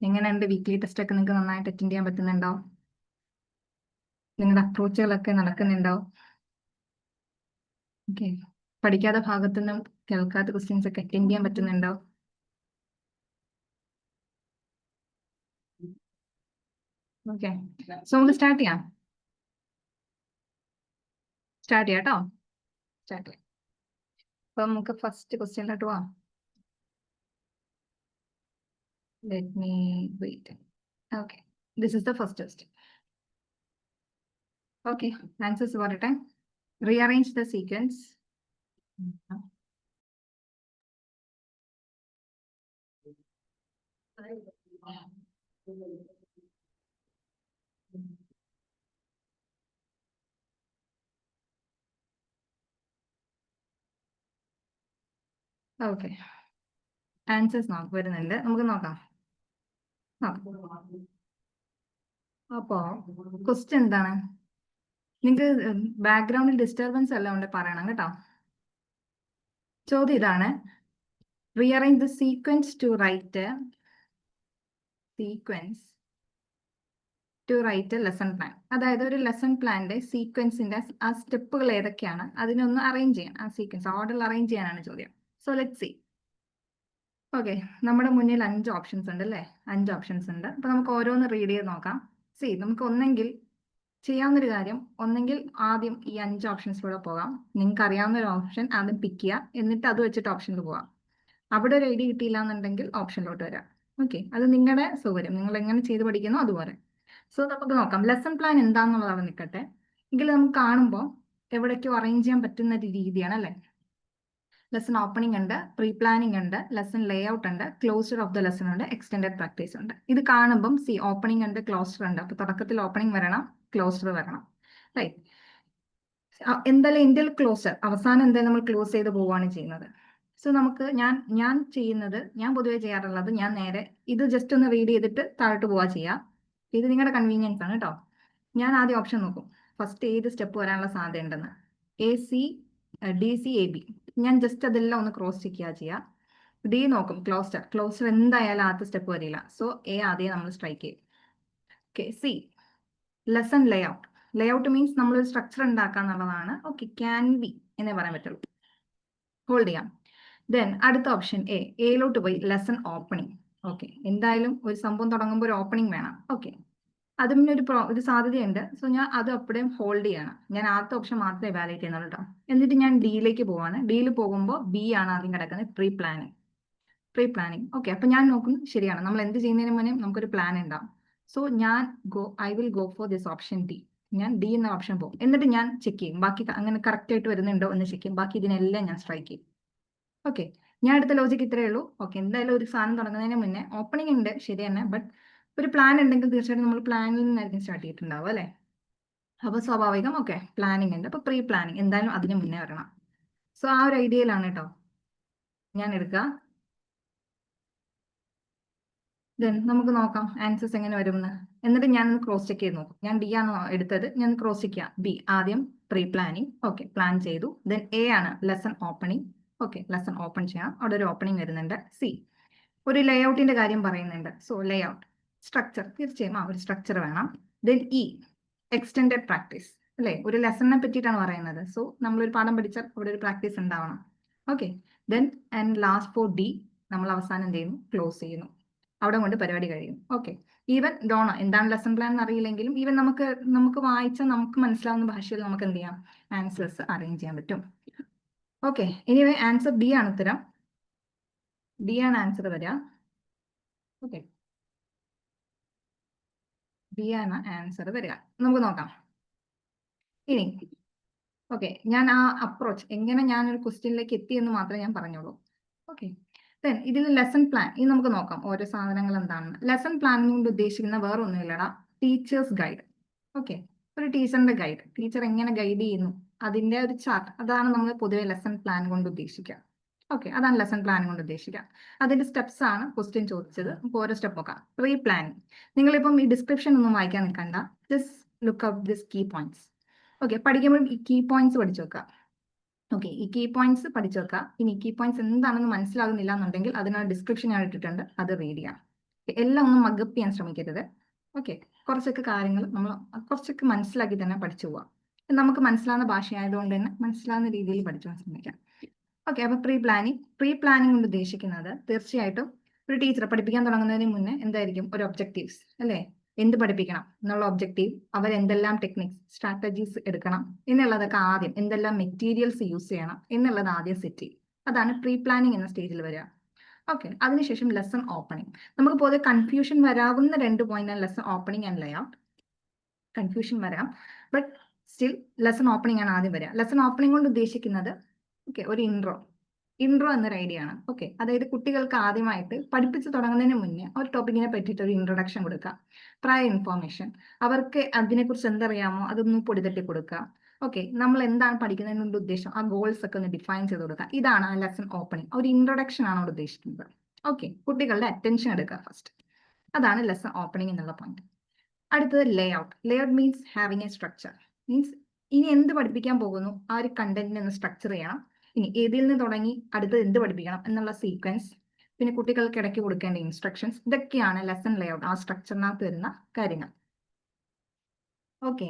എങ്ങനെയുണ്ട് weekly test ഒക്കെ നിങ്ങൾക്ക് നന്നായിട്ട് അറ്റൻഡ് ചെയ്യാൻ പറ്റുന്നുണ്ടോ? നിങ്ങളുടെ അപ്രോച്ചുകളൊക്കെ നടക്കുന്നുണ്ടോ? ഓക്കെ. പഠിക്കാത്ത ഭാഗത്തുനിന്നും കേൾക്കാത്ത ക്വസ്റ്റ്യൻസ് ഒക്കെ അറ്റൻഡ് ചെയ്യാൻ പറ്റുന്നുണ്ടോ? ഓക്കെ. സോ നമുക്ക് സ്റ്റാർട്ട് ചെയ്യാം കേട്ടോ. സ്റ്റാർട്ട് ചെയ്യാം. അപ്പൊ നമുക്ക് ഫസ്റ്റ് ക്വസ്റ്റ്യനിലോട്ട് പോവാം. Let me wait. Okay. This is the first question. Okay. Answers for a time. Rearrange the sequence. Okay. Answers വരുന്നുണ്ട്, നമുക്ക് നോക്കാം. അപ്പോ ക്വസ്റ്റ്യൻ എന്താണ്? നിങ്ങൾക്ക് ബാക്ക്ഗ്രൗണ്ടിൽ ഡിസ്റ്റർബൻസ് എല്ലാം ഉണ്ട് പറയണം കേട്ടോ. ചോദ്യം ഇതാണ്: rearrange the sequence to write a lesson plan. അതായത് ഒരു ലെസൺ പ്ലാന്റെ സീക്വൻസിന്റെ ആ സ്റ്റെപ്പുകൾ ഏതൊക്കെയാണ് അതിനൊന്ന് അറേഞ്ച് ചെയ്യാൻ, ആ സീക്വൻസ് ഓർഡറിൽ അറേഞ്ച് ചെയ്യാനാണ് ചോദ്യം. So let see. ഓക്കെ, നമ്മുടെ മുന്നിൽ 5 ഓപ്ഷൻസ് ഉണ്ട് അല്ലേ? 5 ഓപ്ഷൻസ് ഉണ്ട്. അപ്പൊ നമുക്ക് ഓരോന്ന് റീഡ് ചെയ്ത് നോക്കാം. സി, നമുക്ക് ഒന്നെങ്കിൽ ചെയ്യാവുന്നൊരു കാര്യം, ഒന്നെങ്കിൽ ആദ്യം ഈ 5 ഓപ്ഷൻസിലൂടെ പോകാം. നിങ്ങൾക്ക് അറിയാവുന്ന ഒരു ഓപ്ഷൻ ആദ്യം പിക്ക് ചെയ്യുക, എന്നിട്ട് അത് വെച്ചിട്ട് ഓപ്ഷനിൽ പോവാം. അവിടെ ഒരു ഐഡിയ കിട്ടിയില്ല എന്നുണ്ടെങ്കിൽ ഓപ്ഷനിലോട്ട് വരാം. ഓക്കെ, അത് നിങ്ങളുടെ സൗകര്യം, നിങ്ങൾ എങ്ങനെ ചെയ്ത് പഠിക്കുന്നോ അതുപോലെ. സോ നമുക്ക് നോക്കാം ലെസൺ പ്ലാൻ എന്താണെന്നുള്ളത് അവിടെ നിൽക്കട്ടെ. എങ്കിൽ നമുക്ക് കാണുമ്പോൾ എവിടേക്കോ അറേഞ്ച് ചെയ്യാൻ പറ്റുന്ന ഒരു രീതിയാണ് അല്ലേ? ലെസൺ ഓപ്പണിംഗ് ഉണ്ട്, പ്രീ പ്ലാനിംഗ് ഉണ്ട്, ലെസൺ ലേ ഔട്ട് ഉണ്ട്, ക്ലോസർ ഓഫ് ദ ലെസൺ ഉണ്ട്, എക്സ്റ്റെൻഡഡ് പ്രാക്ടീസ് ഉണ്ട്. ഇത് കാണുമ്പം സി, ഓപ്പണിംഗ് ഉണ്ട്, ക്ലോസർ ഉണ്ട്. അപ്പൊ തുടക്കത്തിൽ ഓപ്പണിംഗ് വരണം, ക്ലോസർ വരണം, റൈറ്റ്? എന്തായാലും ഇന്ത്യയിൽ ക്ലോസർ അവസാനം എന്തായാലും നമ്മൾ ക്ലോസ് ചെയ്ത് പോവുകയാണ് ചെയ്യുന്നത്. സോ നമുക്ക് ഞാൻ ചെയ്യുന്നത്, ഞാൻ പൊതുവേ ചെയ്യാറുള്ളത്, ഞാൻ നേരെ ഇത് ജസ്റ്റ് ഒന്ന് റീഡ് ചെയ്തിട്ട് താഴോട്ട് പോവാ ചെയ്യാം. ഇത് നിങ്ങളുടെ കൺവീനിയൻസ് ആണ് കേട്ടോ. ഞാൻ ആദ്യം ഓപ്ഷൻ നോക്കും, ഫസ്റ്റ് ഏത് സ്റ്റെപ്പ് വരാനുള്ള സാധ്യത ഉണ്ടെന്ന്. A C, D C, A B. ഞാൻ ജസ്റ്റ് അതെല്ലാം ഒന്ന് ക്രോസ് ചെക്ക് ചെയ്യാം. ഡി നോക്കും, ക്ലോസ്റ്റർ എന്തായാലും ആദ്യത്തെ സ്റ്റെപ്പ് വരില്ല. സോ എ ആദ്യം നമ്മൾ സ്ട്രൈക്ക് ചെയ്യും. ഓക്കെ. സി, ലെസൺ ലേ ഔട്ട്. ലേ ഔട്ട് മീൻസ് നമ്മളൊരു സ്ട്രക്ചർ ഉണ്ടാക്കുക എന്നുള്ളതാണ്. ഓക്കെ, ക്യാൻ ബി എന്നേ പറയാൻ പറ്റുള്ളൂ. ഹോൾഡ് ചെയ്യാം. ദെൻ അടുത്ത ഓപ്ഷൻ എയിലോട്ട് പോയി ലെസൺ ഓപ്പണിംഗ്. ഓക്കെ, എന്തായാലും ഒരു സംഭവം തുടങ്ങുമ്പോൾ ഒരു ഓപ്പണിംഗ് വേണം. ഓക്കെ, അതും ഒരു സാധ്യതയുണ്ട്. സോ ഞാൻ അത് അപ്പോഴും ഹോൾഡ് ചെയ്യണം. ഞാൻ ആദ്യത്തെ ഓപ്ഷൻ മാത്രമേ വാലിഡേറ്റ് ചെയ്യുന്നുള്ളൂ കേട്ടോ. എന്നിട്ട് ഞാൻ ഡിയിലേക്ക് പോവാണ്. ഡിയിൽ പോകുമ്പോൾ ബി ആണ് ആദ്യം കിടക്കുന്നത്, പ്രീ പ്ലാനിങ്. ഓക്കെ, അപ്പൊ ഞാൻ നോക്കും ശരിയാണ്, നമ്മൾ എന്ത് ചെയ്യുന്നതിന് മുന്നേ നമുക്കൊരു പ്ലാൻ ഉണ്ടാവും. So I will go for this option D. ഞാൻ ഡി എന്ന ഓപ്ഷൻ പോകും. എന്നിട്ട് ഞാൻ ചെക്ക് ചെയ്യും ബാക്കി അങ്ങനെ കറക്റ്റ് ആയിട്ട് വരുന്നുണ്ടോ എന്ന് ചെക്ക് ചെയ്യും. ബാക്കി ഇതിനെല്ലാം ഞാൻ സ്ട്രൈക്ക് ചെയ്യും. ഓക്കെ, ഞാൻ എടുത്ത ലോജിക്ക് ഇത്രയേ ഉള്ളൂ. ഓക്കെ, എന്തായാലും ഒരു സാധനം തുടങ്ങുന്നതിന് മുന്നേ ഓപ്പണിംഗ് ഉണ്ട്, ശരി തന്നെ. ബട്ട് ഒരു പ്ലാൻ ഉണ്ടെങ്കിൽ തീർച്ചയായിട്ടും നമ്മൾ പ്ലാനിൽ നിന്നായിരിക്കും സ്റ്റാർട്ട് ചെയ്തിട്ടുണ്ടാവും അല്ലേ? അപ്പൊ സ്വാഭാവികം. ഓക്കെ, പ്ലാനിങ് ഉണ്ട്, അപ്പൊ പ്രീ പ്ലാനിങ് എന്തായാലും അതിന് മുന്നേ വരണം. സോ ആ ഒരു ഐഡിയയിലാണ് കേട്ടോ ഞാൻ എടുക്കുക. ദെൻ നമുക്ക് നോക്കാം ആൻസേഴ്സ് എങ്ങനെ വരുമെന്ന്. എന്നിട്ട് ഞാനൊന്ന് ക്രോസ് ചെക്ക് ചെയ്ത് നോക്കും. ഞാൻ ഡി ആണ് എടുത്തത്, ഞാൻ ക്രോസ് ചെക്ക് ചെയ്യാം. ബി ആദ്യം പ്രീ പ്ലാനിങ്. ഓക്കെ, പ്ലാൻ ചെയ്തു. ദെൻ എ ആണ് lesson opening. Okay, lesson open ചെയ്യാം, അവിടെ ഒരു ഓപ്പണിംഗ് വരുന്നുണ്ട്. സി, ഒരു ലേ ഔട്ടിന്റെ കാര്യം പറയുന്നുണ്ട്. സോ ലേ ഔട്ട്, സ്ട്രക്ചർ, തീർച്ചയായും ഒരു സ്ട്രക്ചർ വേണം. ദെൻ ഇ, എക്സ്റ്റെൻഡഡ് പ്രാക്ടീസ് അല്ലേ? ഒരു ലെസണിനെ പറ്റിയിട്ടാണ് പറയുന്നത്. സോ നമ്മളൊരു പാഠം പഠിച്ചാൽ അവിടെ ഒരു പ്രാക്ടീസ് ഉണ്ടാവണം. Okay, then and last for D, നമ്മൾ അവസാനം എന്ത് ചെയ്യുന്നു? ക്ലോസ് ചെയ്യുന്നു. അവിടെ കൊണ്ട് പരിപാടി കഴിയും. ഓക്കെ, ഈവൻ എന്താണ് ലെസൺ പ്ലാൻ എന്ന് അറിയില്ലെങ്കിലും ഈവൻ നമുക്ക് വായിച്ചാൽ നമുക്ക് മനസ്സിലാവുന്ന ഭാഷയിൽ നമുക്ക് എന്ത് ചെയ്യാം? ആൻസേഴ്സ് അറേഞ്ച് ചെയ്യാൻ പറ്റും. ഓക്കെ, എനിവേ ആൻസർ ബി ആണ് ഉത്തരം. ബി ആണ് ആൻസർ വരിക. ഓക്കെ, ബി ആണ് ആൻസർ വരിക. നമുക്ക് നോക്കാം ഇനി. ഓക്കെ, ഞാൻ ആ അപ്രോച്ച് എങ്ങനെ ഞാനൊരു ക്വസ്റ്റ്യനിലേക്ക് എത്തി എന്ന് മാത്രമേ ഞാൻ പറഞ്ഞോളൂ. ഓക്കെ, ദെൻ ഇതിൽ ലെസൺ പ്ലാൻ, ഇനി നമുക്ക് നോക്കാം ഓരോ സാധനങ്ങൾ എന്താണെന്ന്. ലെസൺ പ്ലാൻ കൊണ്ട് ഉദ്ദേശിക്കുന്ന വേറെ ഒന്നുമില്ലടാ, ടീച്ചേഴ്സ് ഗൈഡ്. ഓക്കെ, ഒരു ടീച്ചറിന്റെ ഗൈഡ്, ടീച്ചർ എങ്ങനെ ഗൈഡ് ചെയ്യുന്നു അതിന്റെ ഒരു ചാർട്ട്, അതാണ് നമ്മൾ പൊതുവെ ലെസൺ പ്ലാൻ കൊണ്ട് ഉദ്ദേശിക്കുക. ഓക്കെ, അതാണ് ലെസൺ പ്ലാൻ കൊണ്ട് ഉദ്ദേശിക്കുക. അതിന്റെ സ്റ്റെപ്സ് ആണ് ക്വസ്റ്റ്യൻ ചോദിച്ചത്. നമുക്ക് ഓരോ സ്റ്റെപ്പ് നോക്കാം. പ്രീ പ്ലാനിങ്, നിങ്ങളിപ്പം ഈ ഡിസ്ക്രിപ്ഷൻ ഒന്നും വായിക്കാൻ നിൽക്കണ്ട, just look up this key points. Okay, പഠിക്കുമ്പോൾ ഈ കീ പോയിന്റ്സ് പഠിച്ചു വെക്കുക. ഓക്കെ, ഈ കീ പോയിന്റ്സ് പഠിച്ചു വെക്കുക. ഇനി കീ പോയിന്റ്സ് എന്താണെന്ന് മനസ്സിലാകുന്നില്ല എന്നുണ്ടെങ്കിൽ അതിനൊരു ഡിസ്ക്രിപ്ഷൻ ഞാൻ ഇട്ടിട്ടുണ്ട്, അത് റീഡ് ചെയ്യാം. എല്ലാം ഒന്നും മഗപ്പ് ചെയ്യാൻ ശ്രമിക്കരുത്. ഓക്കെ, കുറച്ചൊക്കെ കാര്യങ്ങൾ നമ്മൾ കുറച്ചൊക്കെ മനസ്സിലാക്കി തന്നെ പഠിച്ചു പോവാം. നമുക്ക് മനസ്സിലാവുന്ന ഭാഷയായതുകൊണ്ട് തന്നെ മനസ്സിലാവുന്ന രീതിയിൽ പഠിച്ചു ശ്രമിക്കാം. ഓക്കെ, അപ്പൊ പ്രീ പ്ലാനിങ് കൊണ്ട് ഉദ്ദേശിക്കുന്നത് തീർച്ചയായിട്ടും ഒരു ടീച്ചർ പഠിപ്പിക്കാൻ തുടങ്ങുന്നതിന് മുന്നേ എന്തായിരിക്കും ഒരു ഒബ്ജക്റ്റീവ്സ് അല്ലേ, എന്ത് പഠിപ്പിക്കണം എന്നുള്ള ഒബ്ജക്റ്റീവ്, അവരെന്തെല്ലാം ടെക്നിക്സ് സ്ട്രാറ്റജീസ് എടുക്കണം എന്നുള്ളതൊക്കെ ആദ്യം, എന്തെല്ലാം മെറ്റീരിയൽസ് യൂസ് ചെയ്യണം എന്നുള്ളത് ആദ്യം സെറ്റ് ചെയ്യും. അതാണ് പ്രീ പ്ലാനിങ് എന്ന സ്റ്റേജിൽ വരിക. ഓക്കെ, അതിനുശേഷം ലെസൺ ഓപ്പണിംഗ്. നമുക്ക് പൊതുവെ കൺഫ്യൂഷൻ വരാവുന്ന 2 പോയിന്റാണ് lesson opening and layout. Confusion വരാം, ബട്ട് സ്റ്റിൽ ലെസൺ ഓപ്പണിംഗ് ആണ് ആദ്യം വരിക. ലെസൺ ഓപ്പണിംഗ് കൊണ്ട് ഉദ്ദേശിക്കുന്നത് ഓക്കെ ഒരു ഇൻട്രോ എന്നൊരു ഐഡിയ ആണ്. ഓക്കെ, അതായത് കുട്ടികൾക്ക് ആദ്യമായിട്ട് പഠിപ്പിച്ചു തുടങ്ങുന്നതിന് മുന്നേ ഒരു ടോപ്പിക്കിനെ പറ്റിയിട്ട് ഒരു ഇൻട്രൊഡക്ഷൻ കൊടുക്കുക, പ്രയർ ഇൻഫോർമേഷൻ, അവർക്ക് അതിനെക്കുറിച്ച് എന്തറിയാമോ അതൊന്ന് പൊടിതട്ടി കൊടുക്കുക. ഓക്കെ, നമ്മൾ എന്താണ് പഠിക്കുന്നതിനുള്ള ഉദ്ദേശം, ആ ഗോൾസ് ഒക്കെ ഒന്ന് ഡിഫൈൻ ചെയ്ത് കൊടുക്കുക. ഇതാണ് ആ ലെസൺ ഓപ്പണിംഗ്, ഒരു ഇൻട്രൊഡക്ഷൻ ആണ് അവിടെ ഉദ്ദേശിക്കുന്നത്. ഓക്കെ, കുട്ടികളുടെ അറ്റൻഷൻ എടുക്കുക ഫസ്റ്റ്. അതാണ് ലെസൺ ഓപ്പണിംഗ് എന്നുള്ള പോയിന്റ്. അടുത്തത് layout means having A structure. Means ഇനി എന്ത് പഠിപ്പിക്കാൻ പോകുന്നു ആ ഒരു കണ്ടന്റിനെ ഒന്ന് സ്ട്രക്ചർ ചെയ്യണം. ഇനി ഏതിൽ നിന്ന് തുടങ്ങി അടുത്തത് എന്ത് പഠിപ്പിക്കണം എന്നുള്ള സീക്വൻസ്, പിന്നെ കുട്ടികൾക്ക് ഇടയ്ക്ക് കൊടുക്കേണ്ട ഇൻസ്ട്രക്ഷൻസ്, ഇതൊക്കെയാണ് ലെസൺ ലേഔട്ട്, ആ സ്ട്രക്ചറിനകത്ത് വരുന്ന കാര്യങ്ങൾ. ഓക്കെ,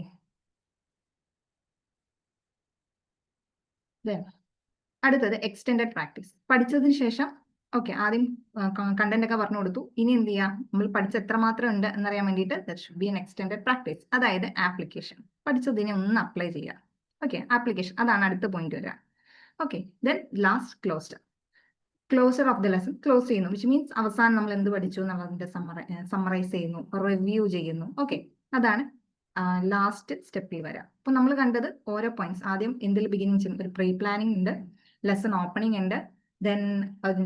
അടുത്തത് എക്സ്റ്റെൻഡഡ് പ്രാക്ടീസ്. പഠിച്ചതിന് ശേഷം ഓക്കെ, ആദ്യം കണ്ടന്റ് ഒക്കെ പറഞ്ഞു കൊടുത്തു, ഇനി എന്ത് ചെയ്യാം, നമ്മൾ പഠിച്ച എത്രമാത്രം ഉണ്ട് എന്നറിയാൻ വേണ്ടിയിട്ട് there should be N extended practice, അതായത് ആപ്ലിക്കേഷൻ. പഠിച്ചതിനെ ഒന്ന് അപ്ലൈ ചെയ്യുക. ഓക്കെ, ആപ്ലിക്കേഷൻ, അതാണ് അടുത്ത പോയിന്റ് വരിക. Okay, then last closer of the lesson, close ചെയ്യുന്നു, വിച്ച് മീൻസ് അവസാനം നമ്മൾ എന്ത് പഠിച്ചു എന്നുള്ളതിന്റെ സമ്മറൈസ് ചെയ്യുന്നു, റിവ്യൂ ചെയ്യുന്നു. ഓക്കെ, അതാണ് ലാസ്റ്റ് സ്റ്റെപ്പിൽ വരാം. അപ്പൊ നമ്മൾ കണ്ടത് ഓരോ പോയിന്റ്സ്, ആദ്യം എന്തിൽ ബിഗിനിങ് ചെയ്യും, ഒരു പ്രീ പ്ലാനിങ് ഉണ്ട്, ലെസൺ ഓപ്പണിംഗ് ഉണ്ട്, ദെൻ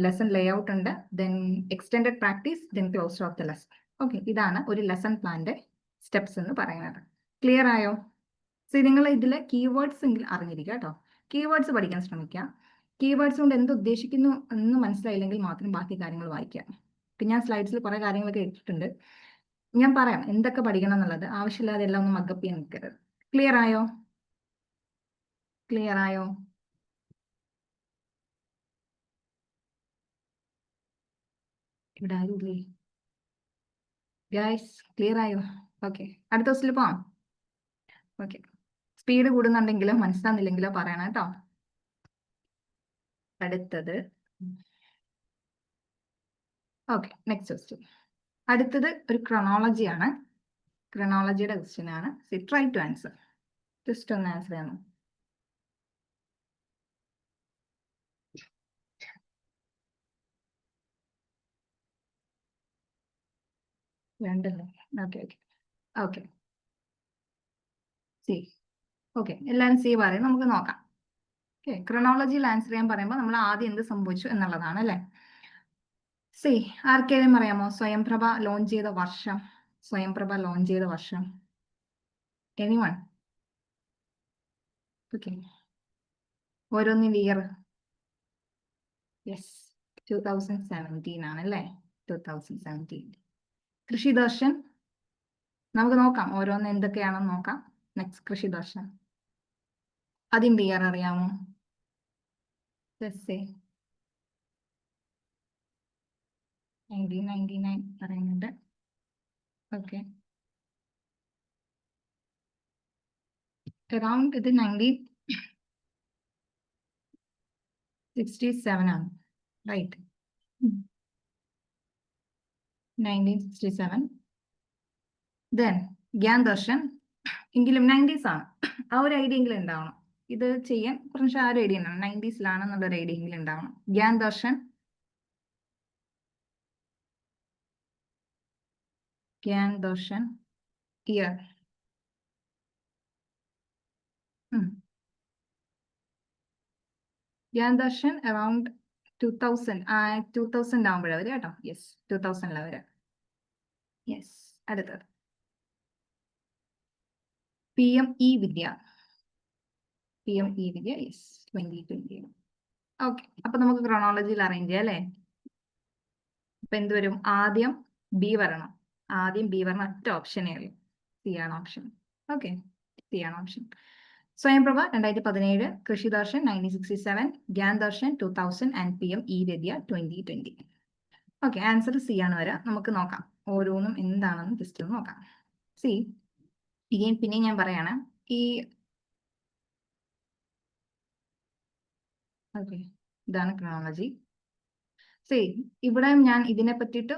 ലെസൺ ലേഔട്ട് ഉണ്ട്, then extended practice, then closer of the lesson. Okay, ഇതാണ് ഒരു ലെസൺ പ്ലാന്റെ സ്റ്റെപ്സ് എന്ന് പറയുന്നത്. ക്ലിയർ ആയോ? സി, നിങ്ങൾ ഇതിലെ കീവേഡ്സ് എങ്കിൽ അറിഞ്ഞിരിക്കുക കേട്ടോ. കീവേഡ്സ് പഠിക്കാൻ ശ്രമിക്കുക. കീവേഡ്സ് കൊണ്ട് എന്ത് ഉദ്ദേശിക്കുന്നു എന്ന് മനസ്സിലായില്ലെങ്കിൽ മാത്രം ബാക്കി കാര്യങ്ങൾ വായിക്കുക. പിന്നെ ഞാൻ സ്ലൈഡ്സിൽ കുറെ കാര്യങ്ങളൊക്കെ ഇട്ടിട്ടുണ്ട്, ഞാൻ പറയാം എന്തൊക്കെ പഠിക്കണം എന്നുള്ളത്. ആവശ്യമില്ലാതെ എല്ലാം ഒന്ന് മഗപ്പ് ചെയ്യാൻ നിൽക്കരുത്. ക്ലിയർ ആയോ? ക്ലിയർ ആയോ? ഇവിടെ ആരുമില്ലേ ഗൈസ്? ക്ലിയർ ആയോ? ഓക്കെ, അടുത്ത ദിവസത്തിൽ പോവാം. ഓക്കെ, സ്പീഡ് കൂടുന്നുണ്ടെങ്കിലോ മനസ്സിലാകുന്നില്ലെങ്കിലോ പറയണം കേട്ടോ. അടുത്തത് ഓക്കെ, നെക്സ്റ്റ് ക്വസ്റ്റ്യൻ. അടുത്തത് ഒരു ക്രോണോളജിയാണ്. ക്രോണോളജിയുടെ ക്വസ്റ്റ്യൻ ആണ്. Try to answer. ജസ്റ്റ് ഒന്ന് ആൻസർ ചെയ്യണം. വേണ്ടല്ലോ. Okay okay okay, C. Okay, എല്ലാവരും സി പറയും, നമുക്ക് നോക്കാം. ഓക്കെ, ക്രോണോളജിയിൽ ആൻസർ ചെയ്യാൻ പറയുമ്പോൾ നമ്മൾ ആദ്യം എന്ത് സംഭവിച്ചു എന്നുള്ളതാണ് അല്ലേ. സി, ആർക്കേലും അറിയാമോ സ്വയംപ്രഭ ലോഞ്ച് ചെയ്ത വർഷം? സ്വയംപ്രഭ ലോഞ്ച് ചെയ്ത വർഷം എനിവൺ? ഓക്കെ, ഓരോന്നിന്റെ ഇയർ. യെസ്, 2017 ആണ് അല്ലേ, 2017. കൃഷി ദർശൻ, നമുക്ക് നോക്കാം ഓരോന്ന് എന്തൊക്കെയാണെന്ന് നോക്കാം. നെക്സ്റ്റ് കൃഷി ദർശൻ, അതിന്റെ ഇയർ അറിയാമോ? 1999 പറയുന്നുണ്ട്. ഓക്കെ, അറൌണ്ട് ഇത് 1967 ആണ്, റൈറ്റ്? 1967. ദെൻ ഗ്യാൻ ദർശൻ, എങ്കിലും 90s ആണ്. ആ ഒരു ഐഡിയ എങ്കിലും ഉണ്ടാവണം, ഇത് ചെയ്യാൻ കുറച്ച് ആ ഒരു ഐഡിയ ഉണ്ടാവണം, 90s ഒരു ഐഡിയ എങ്കിലും ഉണ്ടാവണം. ഗ്യാൻ ദർശൻ, ഗ്യാൻ ദർശൻ ഇയർ. ഗ്യാൻ ദർശൻ അറൌണ്ട് 2000 ആവുമ്പോഴാണ് വരിക കേട്ടോ. യെസ്, 2000 വരിക. യെസ്, അടുത്തത് PME വിദ്യ. PME വിദ്യ, യെസ്, 2020. ഓക്കെ, അപ്പൊ നമുക്ക് ക്രോണോളജിയിൽ അറേഞ്ച് ചെയ്യാം അല്ലേ. അപ്പൊ എന്ത് വരും, ആദ്യം ബി വരണം. ഒറ്റ ഓപ്ഷനേ ഉള്ളൂ, സി ആണ് ഓപ്ഷൻ. ഓക്കെ, സി ആണ് ഓപ്ഷൻ. സ്വയംപ്രഭ 2017, കൃഷി Darshan 1967, Gyan Darshan 2000 and PME Vidya 2020. Okay, answer C ആണ് വരിക. നമുക്ക് നോക്കാം ഓരോന്നും എന്താണെന്ന് ജസ്റ്റ് ഒന്ന് നോക്കാം. സി ഇഗെയിൻ പിന്നെ ഞാൻ പറയാണ്, ഈ ഓക്കെ ഇതാണ് ക്രോണോളജി. സി ഇവിടെ ഞാൻ ഇതിനെ പറ്റിയിട്ട്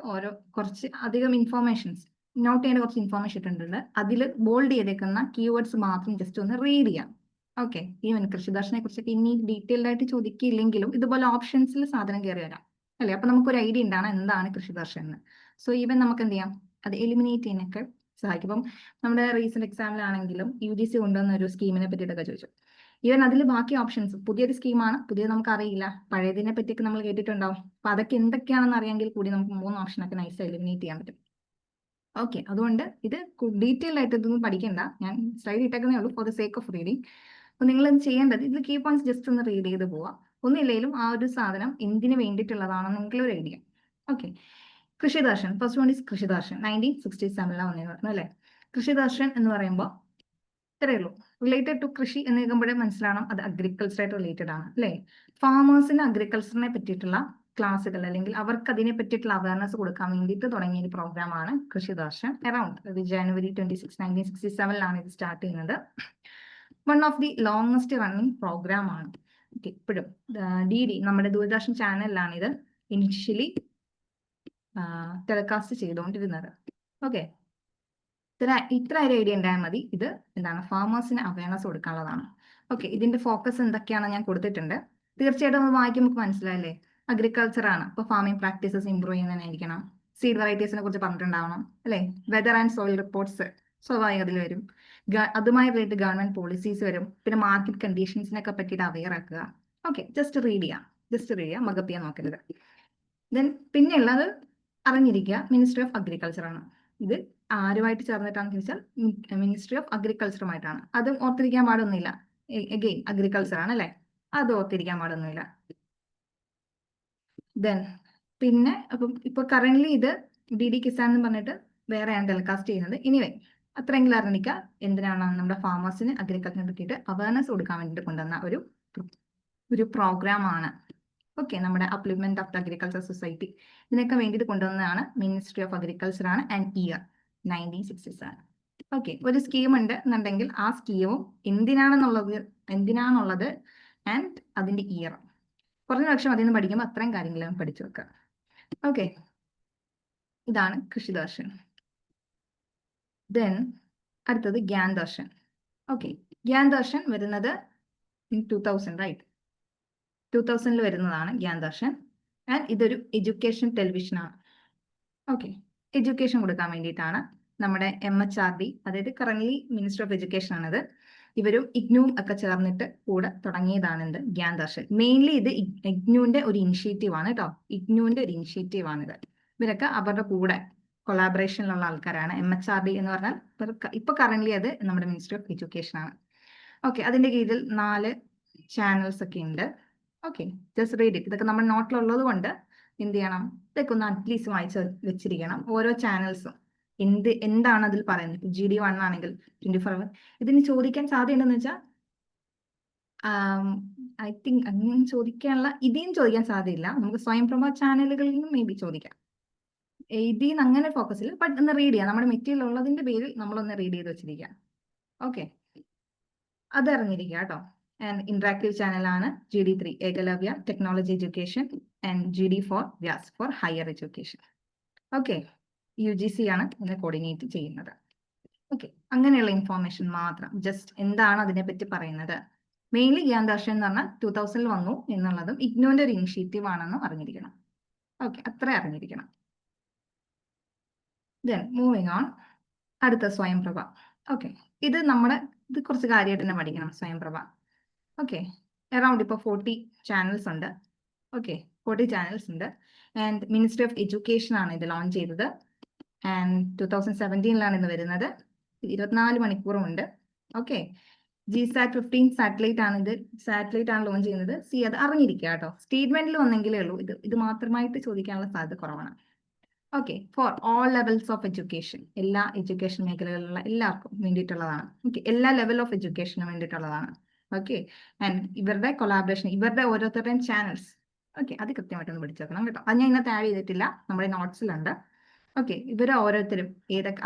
കുറച്ച് അധികം ഇൻഫോർമേഷൻസ് നോട്ട് ചെയ്യേണ്ട കുറച്ച് ഇൻഫോർമേഷൻ ഇട്ടിട്ടുണ്ട്. അതിൽ ബോൾഡ് ചെയ്തേക്കുന്ന കീവേഡ്സ് മാത്രം ജസ്റ്റ് ഒന്ന് റീഡ് ചെയ്യാം. ഓക്കെ, ഈവൻ കൃഷിദർശനെ കുറിച്ചൊക്കെ ഇനി ഡീറ്റെയിൽഡ് ആയിട്ട് ചോദിക്കില്ലെങ്കിലും ഇതുപോലെ ഓപ്ഷൻസിൽ സാധനം കയറി വരാം അല്ലേ. അപ്പൊ നമുക്കൊരു ഐഡിയ ഉണ്ടാണ് എന്താണ് കൃഷിദർശൻ എന്ന്. സോ ഈവൻ നമുക്ക് എന്ത് ചെയ്യാം, അത് എലിമിനേറ്റ് ചെയ്യാനൊക്കെ സഹായിക്കും. ഇപ്പം നമ്മുടെ റീസെന്റ് എക്സാമിലാണെങ്കിലും UGC കൊണ്ടുവന്ന ഒരു സ്കീമിനെ പറ്റിയിട്ടൊക്കെ ചോദിച്ചു. ഈവൻ അതിൽ ബാക്കി ഓപ്ഷൻസ് പുതിയൊരു സ്കീമാണ്, പുതിയത് നമുക്ക് അറിയില്ല, പഴയതിനെ പറ്റിയൊക്കെ നമ്മൾ കേട്ടിട്ടുണ്ടാവും. അപ്പൊ അതൊക്കെ എന്തൊക്കെയാണെന്ന് അറിയാമെങ്കിൽ കൂടി നമുക്ക് 3 ഓപ്ഷനൊക്കെ നൈസ് എലിമിനേറ്റ് ചെയ്യാൻ പറ്റും. ഓക്കെ, അതുകൊണ്ട് ഇത് ഡീറ്റെയിൽ ആയിട്ട് ഇതൊന്നും പഠിക്കണ്ട, ഞാൻ സ്ലൈഡ് ഇട്ടേക്കുന്നേ ഉള്ളൂ for the sake of reading. അപ്പൊ നിങ്ങൾ എന്ത് ചെയ്യേണ്ടത്, ഇതിൽ കീ പോയിന്റ്സ് ജസ്റ്റ് ഒന്ന് റീഡ് ചെയ്ത് പോവാം. ഒന്നില്ലെങ്കിലും ആ ഒരു സാധനം എന്തിനു വേണ്ടിയിട്ടുള്ളതാണെന്നെങ്കിലും ഒരു idea. Okay, Krishi Darshan first one is Krishi Darshan 1967 വന്നിരുന്നു അല്ലെ. കൃഷിദർശൻ എന്ന് പറയുമ്പോൾ ഇത്രയേ ഉള്ളൂ. റിലേറ്റഡ് ടു കൃഷി എന്ന് കേൾക്കുമ്പോഴേ മനസ്സിലാവണം അത് അഗ്രികൾച്ചറായിട്ട് റിലേറ്റഡ് ആണ് അല്ലേ. ഫാമേഴ്സിന് അഗ്രികൾച്ചറിനെ പറ്റിയിട്ടുള്ള ക്ലാസ്സുകൾ അല്ലെങ്കിൽ അവർക്ക് അതിനെ പറ്റിയിട്ടുള്ള അവയർനെസ് കൊടുക്കാൻ വേണ്ടിയിട്ട് തുടങ്ങിയ ഒരു പ്രോഗ്രാമാണ് കൃഷിദർശൻ. അറൌണ്ട് ജനുവരി 26, 1967 ഇത് സ്റ്റാർട്ട് ചെയ്യുന്നത്. One of the longest running programme ആണ്. ഓക്കെ, ഇപ്പോഴും DD നമ്മുടെ ദൂരദർശൻ ചാനലിലാണ് ഇത് ഇനിഷ്യലി ടെലികാസ്റ്റ് ചെയ്തുകൊണ്ടിരുന്നത്. ഓക്കെ, ഇത്ര ഒരു ഐഡിയ ഉണ്ടായാൽ മതി. ഇത് എന്താണ്, ഫാമേഴ്സിന് അവയർനെസ് കൊടുക്കാനുള്ളതാണ്. ഓക്കെ, ഇതിന്റെ ഫോക്കസ് എന്തൊക്കെയാണെന്ന് ഞാൻ കൊടുത്തിട്ടുണ്ട്. തീർച്ചയായിട്ടും അത് വായിക്കുമ്പോൾ മനസ്സിലായില്ലേ, അഗ്രികൾച്ചർ ആണ്. അപ്പോൾ ഫാമിംഗ് പ്രാക്ടീസസ് ഇംപ്രൂവ് ചെയ്യുന്നതിനായിരിക്കണം. സീഡ് വെറൈറ്റീസിനെ കുറിച്ച് പറഞ്ഞിട്ടുണ്ടാവണം അല്ലേ. വെതർ ആൻഡ് സോയിൽ റിപ്പോർട്ട്സ് സ്വാഭാവികം അതിൽ വരും. അതുമായി റിലേറ്റഡ് ഗവൺമെന്റ് പോളിസീസ് വരും. പിന്നെ മാർക്കറ്റ് കണ്ടീഷൻസിനൊക്കെ പറ്റിയിട്ട് അവെയർ ആക്കുക. ഓക്കെ, ജസ്റ്റ് റീഡ് ചെയ്യാം, മകപ്പ് ചെയ്യാൻ നോക്കരുത്. ദെൻ പിന്നെ ഉള്ളത് അറിഞ്ഞിരിക്കുക, മിനിസ്ട്രി ഓഫ് അഗ്രികൾച്ചർ ആണ്. ഇത് ആരുമായിട്ട് ചേർന്നിട്ടാണെന്ന് ചോദിച്ചാൽ മിനിസ്ട്രി ഓഫ് അഗ്രികൾച്ചറുമായിട്ടാണ്. അതും ഓർത്തിരിക്കാൻ പാടൊന്നുമില്ല. എഗെയിൻ അഗ്രികൾച്ചർ ആണ് അല്ലെ, അത് ഓർത്തിരിക്കാൻ പാടൊന്നുമില്ല. ദെൻ പിന്നെ അപ്പം ഇപ്പൊ കറന്റ് ഇത് DD കിസാൻ എന്ന് പറഞ്ഞിട്ട് വേറെയാണ് ടെലികാസ്റ്റ് ചെയ്യുന്നത്. എനിവേ അത്രയെങ്കിലും അറിഞ്ഞിരിക്കുക എന്തിനാണ് നമ്മുടെ ഫാമേഴ്സിന് അഗ്രികൾച്ചറിനെ പറ്റിയിട്ട് അവയർനെസ് കൊടുക്കാൻ വേണ്ടിയിട്ട് കൊണ്ടുവന്ന ഒരു പ്രോഗ്രാം ആണ്. ഓക്കെ, നമ്മുടെ അപ്ലിമെന്റ് ഓഫ് ദ അഗ്രികൾച്ചർ സൊസൈറ്റി ഇതിനൊക്കെ വേണ്ടിയിട്ട് കൊണ്ടുവന്നതാണ് മിനിസ്ട്രി ഓഫ് അഗ്രികൾച്ചർ ആണ്. And year 1967. ഓക്കെ, ഒരു സ്കീം ഉണ്ട് എന്നുണ്ടെങ്കിൽ ആ സ്കീമും എന്തിനാണുള്ളത് ആൻഡ് അതിന്റെ ഇയർ കുറഞ്ഞ പക്ഷം അതിൽ നിന്ന് പഠിക്കുമ്പോൾ അത്രയും കാര്യങ്ങളും പഠിച്ചു വെക്കുക. ഓക്കെ, ഇതാണ് കൃഷിദർശൻ. ദെൻ അടുത്തത് ഗ്യാൻ ദർശൻ. ഓക്കെ, ഗ്യാൻ ദർശൻ വരുന്നത് 2000 റൈറ്റ്, 2000 വരുന്നതാണ് ഗ്യാൻ ദർശൻ. ആൻഡ് ഇതൊരു എഡ്യൂക്കേഷൻ ടെലിവിഷൻ ആണ്. ഓക്കെ, എഡ്യൂക്കേഷൻ കൊടുക്കാൻ വേണ്ടിയിട്ടാണ് നമ്മുടെ MHRD, അതായത് കറന്റ് മിനിസ്റ്റർ ഓഫ് എഡ്യൂക്കേഷൻ ആണിത്. ഇവരും ഇഗ്നുവും ഒക്കെ ചേർന്നിട്ട് കൂടെ തുടങ്ങിയതാണ് എന്ത്, ഗ്യാൻ ദർശൻ. മെയിൻലി ഇത് ഇഗ്നുവിന്റെ ഒരു ഇനിഷ്യേറ്റീവ് ആണ് കേട്ടോ, ഇഗ്നുവിന്റെ ഒരു ഇനിഷ്യേറ്റീവ് ആണിത്. ഇവരൊക്കെ അവരുടെ കൂടെ കൊളാബറേഷനിലുള്ള ആൾക്കാരാണ്. MHRD എന്ന് പറഞ്ഞാൽ ഇപ്പൊ കറന്റ് അത് നമ്മുടെ മിനിസ്റ്റർ ഓഫ് എഡ്യൂക്കേഷൻ ആണ്. ഓക്കെ, അതിന്റെ കീഴിൽ 4 ചാനൽസ് ഒക്കെ ഉണ്ട്. Okay, just read it. ഇതൊക്കെ നമ്മുടെ നോട്ടിലുള്ളത് കൊണ്ട് എന്ത് ചെയ്യണം, ഇതൊക്കെ ഒന്ന് അറ്റ്ലീസ്റ്റ് വായിച്ച് വെച്ചിരിക്കണം. ഓരോ ചാനൽസും എന്താണ് അതിൽ പറയുന്നത്. GD1 ആണെങ്കിൽ 24 ഇതിന് ചോദിക്കാൻ സാധ്യതയുണ്ടെന്ന് വെച്ചാൽ ഐ തിങ്ക് അങ്ങനെ ചോദിക്കാനുള്ള ഇതിനും ചോദിക്കാൻ സാധ്യതയില്ല. നമുക്ക് സ്വയംപ്രഭ ചാനലുകളിൽ നിന്നും മേ ബി ചോദിക്കാം. ഇതിന്ന് അങ്ങനെ ഫോക്കസ് ഇല്ല, ബട്ട് ഒന്ന് റീഡ് ചെയ്യാം. നമ്മുടെ മെറ്റീരിയൽ ഉള്ളതിന്റെ പേരിൽ നമ്മളൊന്ന് റീഡ് ചെയ്ത് വെച്ചിരിക്കാം. ഓക്കെ, അത് അറിഞ്ഞിരിക്കുക കേട്ടോ. ആൻഡ് ഇന്ററാക്റ്റീവ് ചാനലാണ് GD3 Eklavya technology education and GD4 Vyas for higher education. Okay, UGC ആണ് ഇതിനെ കോർഡിനേറ്റ് ചെയ്യുന്നത്. ഓക്കെ, അങ്ങനെയുള്ള ഇൻഫോർമേഷൻ മാത്രം, ജസ്റ്റ് എന്താണ് അതിനെപ്പറ്റി പറയുന്നത്. മെയിൻലി ഗ്യാൻ ദർശൻ എന്ന് പറഞ്ഞാൽ 2000 വന്നു എന്നുള്ളതും ഇഗ്നുവിന്റെ ഒരു ഇനിഷ്യേറ്റീവ് ആണെന്നും അറിഞ്ഞിരിക്കണം. ഓക്കെ, അത്ര അറിഞ്ഞിരിക്കണം. ദെൻ മൂവിങ് ഓൺ, അടുത്ത സ്വയംപ്രഭ. ഓക്കെ, ഇത് കുറച്ച് കാര്യമായിട്ട് തന്നെ പഠിക്കണം. സ്വയംപ്രഭ ഓക്കെ, അറൌണ്ട് ഇപ്പോൾ 40 ചാനൽസ് ഉണ്ട്. ഓക്കെ, 40 ചാനൽസ് ഉണ്ട്. ആൻഡ് മിനിസ്ട്രി ഓഫ് എഡ്യൂക്കേഷൻ ആണ് ഇത് ലോഞ്ച് ചെയ്തത്. ആൻഡ് 2017 ഇത് വരുന്നത്. 24 മണിക്കൂറും ഉണ്ട്. ഓക്കെ, GSAT-15 സാറ്റലൈറ്റ് ആണ് ലോഞ്ച് ചെയ്യുന്നത്. അത് അറിഞ്ഞിരിക്കുക കേട്ടോ. സ്റ്റേറ്റ്മെന്റിൽ വന്നെങ്കിലേ ഉള്ളൂ, ഇത് മാത്രമായിട്ട് ചോദിക്കാനുള്ള സാധ്യത കുറവാണ്. Okay, for all levels of education, എല്ലാ എഡ്യൂക്കേഷൻ മേഖലകളിലുള്ള എല്ലാവർക്കും വേണ്ടിയിട്ടുള്ളതാണ്. ഓക്കെ, എല്ലാ ലെവൽ ഓഫ് എഡ്യൂക്കേഷനും വേണ്ടിയിട്ടുള്ളതാണ്. ഓക്കെ, ആൻഡ് ഇവരുടെ കൊളാബറേഷൻ, ഇവരുടെ ഓരോരുത്തരുടെയും ചാനൽസ് ഓക്കെ, അത് കൃത്യമായിട്ടൊന്ന് പഠിച്ചു വെക്കണം കേട്ടോ. അത് ഞാൻ ഇന്നത്തെ ആഡ് ചെയ്തിട്ടില്ല, നമ്മുടെ നോട്ട്സിലുണ്ട്. ഓക്കെ, ഇവർ ഓരോരുത്തരും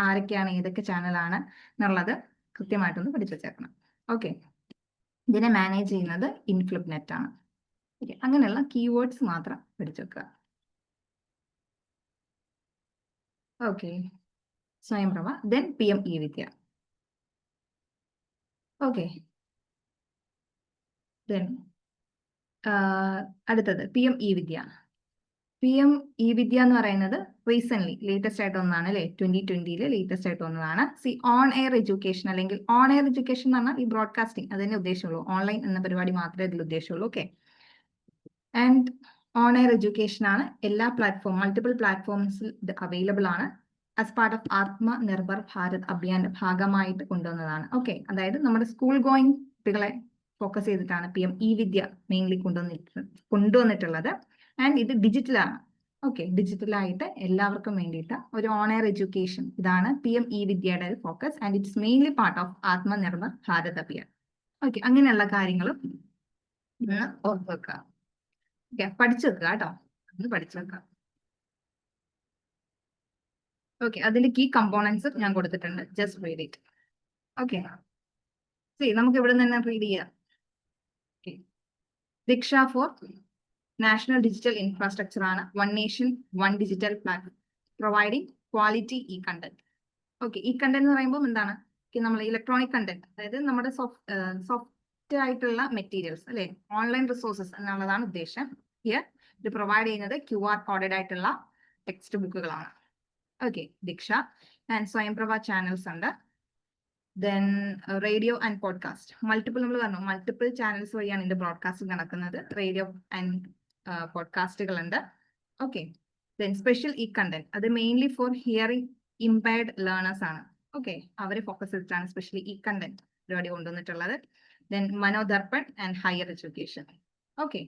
ആരൊക്കെയാണ്, ഏതൊക്കെ ചാനലാണ് എന്നുള്ളത് കൃത്യമായിട്ടൊന്ന് പഠിച്ചു വെച്ചേക്കണം. ഓക്കെ, ഇതിനെ മാനേജ് ചെയ്യുന്നത് ഇൻഫ്ലിപ്നെറ്റ് ആണ്. ഓക്കെ, അങ്ങനെയുള്ള കീവേഡ്സ് മാത്രം പഠിച്ചു വെക്കുക. Okay, Swayamprabha, then PM E-Vidya. Okay, then അടുത്തത് PM E-Vidya. PM E-Vidya എന്ന് പറയുന്നത് റീസെന്റ് ലേറ്റസ്റ്റ് ആയിട്ട് ഒന്നാണ് അല്ലെ, 2020 ലേറ്റസ്റ്റ് ആയിട്ട് ഒന്നതാണ്. ഓൺ എയർ എഡ്യൂക്കേഷൻ, അല്ലെങ്കിൽ ഓൺ എയർ എഡ്യൂക്കേഷൻ എന്ന് പറഞ്ഞാൽ ഈ ബ്രോഡ്കാസ്റ്റിംഗ് അതിനെ ഉദ്ദേശമുള്ളൂ, ഓൺലൈൻ എന്ന പരിപാടി മാത്രമേ അതിൽ ഉദ്ദേശമുള്ളൂ. Okay, and on air education ആണ്, എല്ലാ മൾട്ടിപ്പിൾ പ്ലാറ്റ്ഫോംസിൽ ഇത് അവൈലബിൾ ആണ്. As part of Atmanirbhar Bharat അഭിയാന്റെ ഭാഗമായിട്ട് കൊണ്ടുവന്നതാണ്. ഓക്കെ, അതായത് നമ്മുടെ സ്കൂൾ ഗോയിങ് കുട്ടികളെ ഫോക്കസ് ചെയ്തിട്ടാണ് PM E-Vidya മെയിൻലി കൊണ്ടുവന്നിട്ടുള്ളത്. ആൻഡ് ഇത് ഡിജിറ്റലാണ്. ഓക്കെ, ഡിജിറ്റലായിട്ട് എല്ലാവർക്കും വേണ്ടിയിട്ട് ഒരു ഓൺ എയർ എഡ്യൂക്കേഷൻ, ഇതാണ് PM E-Vidyയുടെ focus. And it's mainly part of Atmanirbhar Bharat Abhiyan. Okay, അങ്ങനെയുള്ള കാര്യങ്ങളും ഓർത്ത് വെക്കുക. ഓക്കെ, പഠിച്ചു വെക്കുക കേട്ടോ, ഒന്ന് പഠിച്ചു വെക്കുക. ഓക്കെ, അതിന്റെ കീ കമ്പോണൻസ് ഞാൻ കൊടുത്തിട്ടുണ്ട്, ജസ്റ്റ് റീഡ് ഇറ്റ്. ഓക്കെ, നമുക്ക് ഇവിടെ നിന്ന് തന്നെ റീഡ് ചെയ്യാം. ദീക്ഷ ഫോർ നാഷണൽ ഡിജിറ്റൽ ഇൻഫ്രാസ്ട്രക്ചർ ആണ്, one nation one digital platform providing quality content. Okay, content എന്ന് പറയുമ്പോൾ എന്താണ്, നമ്മൾ ഇലക്ട്രോണിക് കണ്ടന്റ്, അതായത് നമ്മുടെ സോഫ്റ്റ് ആയിട്ടുള്ള മെറ്റീരിയൽസ് അല്ലെ, ഓൺലൈൻ റിസോഴ്സസ് എന്നുള്ളതാണ് ഉദ്ദേശം. ഇത് പ്രൊവൈഡ് ചെയ്യുന്നത് QR കോഡഡ് ആയിട്ടുള്ള ടെക്സ്റ്റ് ബുക്കുകളാണ്. Okay, Diksha. And Swayamprabha channels ഉണ്ട്. ദെൻ റേഡിയോ ആൻഡ് പോഡ്കാസ്റ്റ്, നമ്മൾ പറഞ്ഞു മൾട്ടിപ്പിൾ ചാനൽസ് വഴിയാണ് ഇതിന്റെ ബ്രോഡ്കാസ്റ്റ് നടക്കുന്നത്. റേഡിയോ ആൻഡ് പോഡ്കാസ്റ്റുകൾ ഉണ്ട്. ഓക്കെ, ദെൻ സ്പെഷ്യൽ കണ്ടന്റ്, അത് mainly four hearing impaired learners ആണ്. ഓക്കെ, അവരെ ഫോക്കസ് ചെയ്തിട്ടാണ് സ്പെഷ്യലി കണ്ടന്റ് പരിപാടി കൊണ്ടുവന്നിട്ടുള്ളത്. Then Manodarpan and higher education. Okay,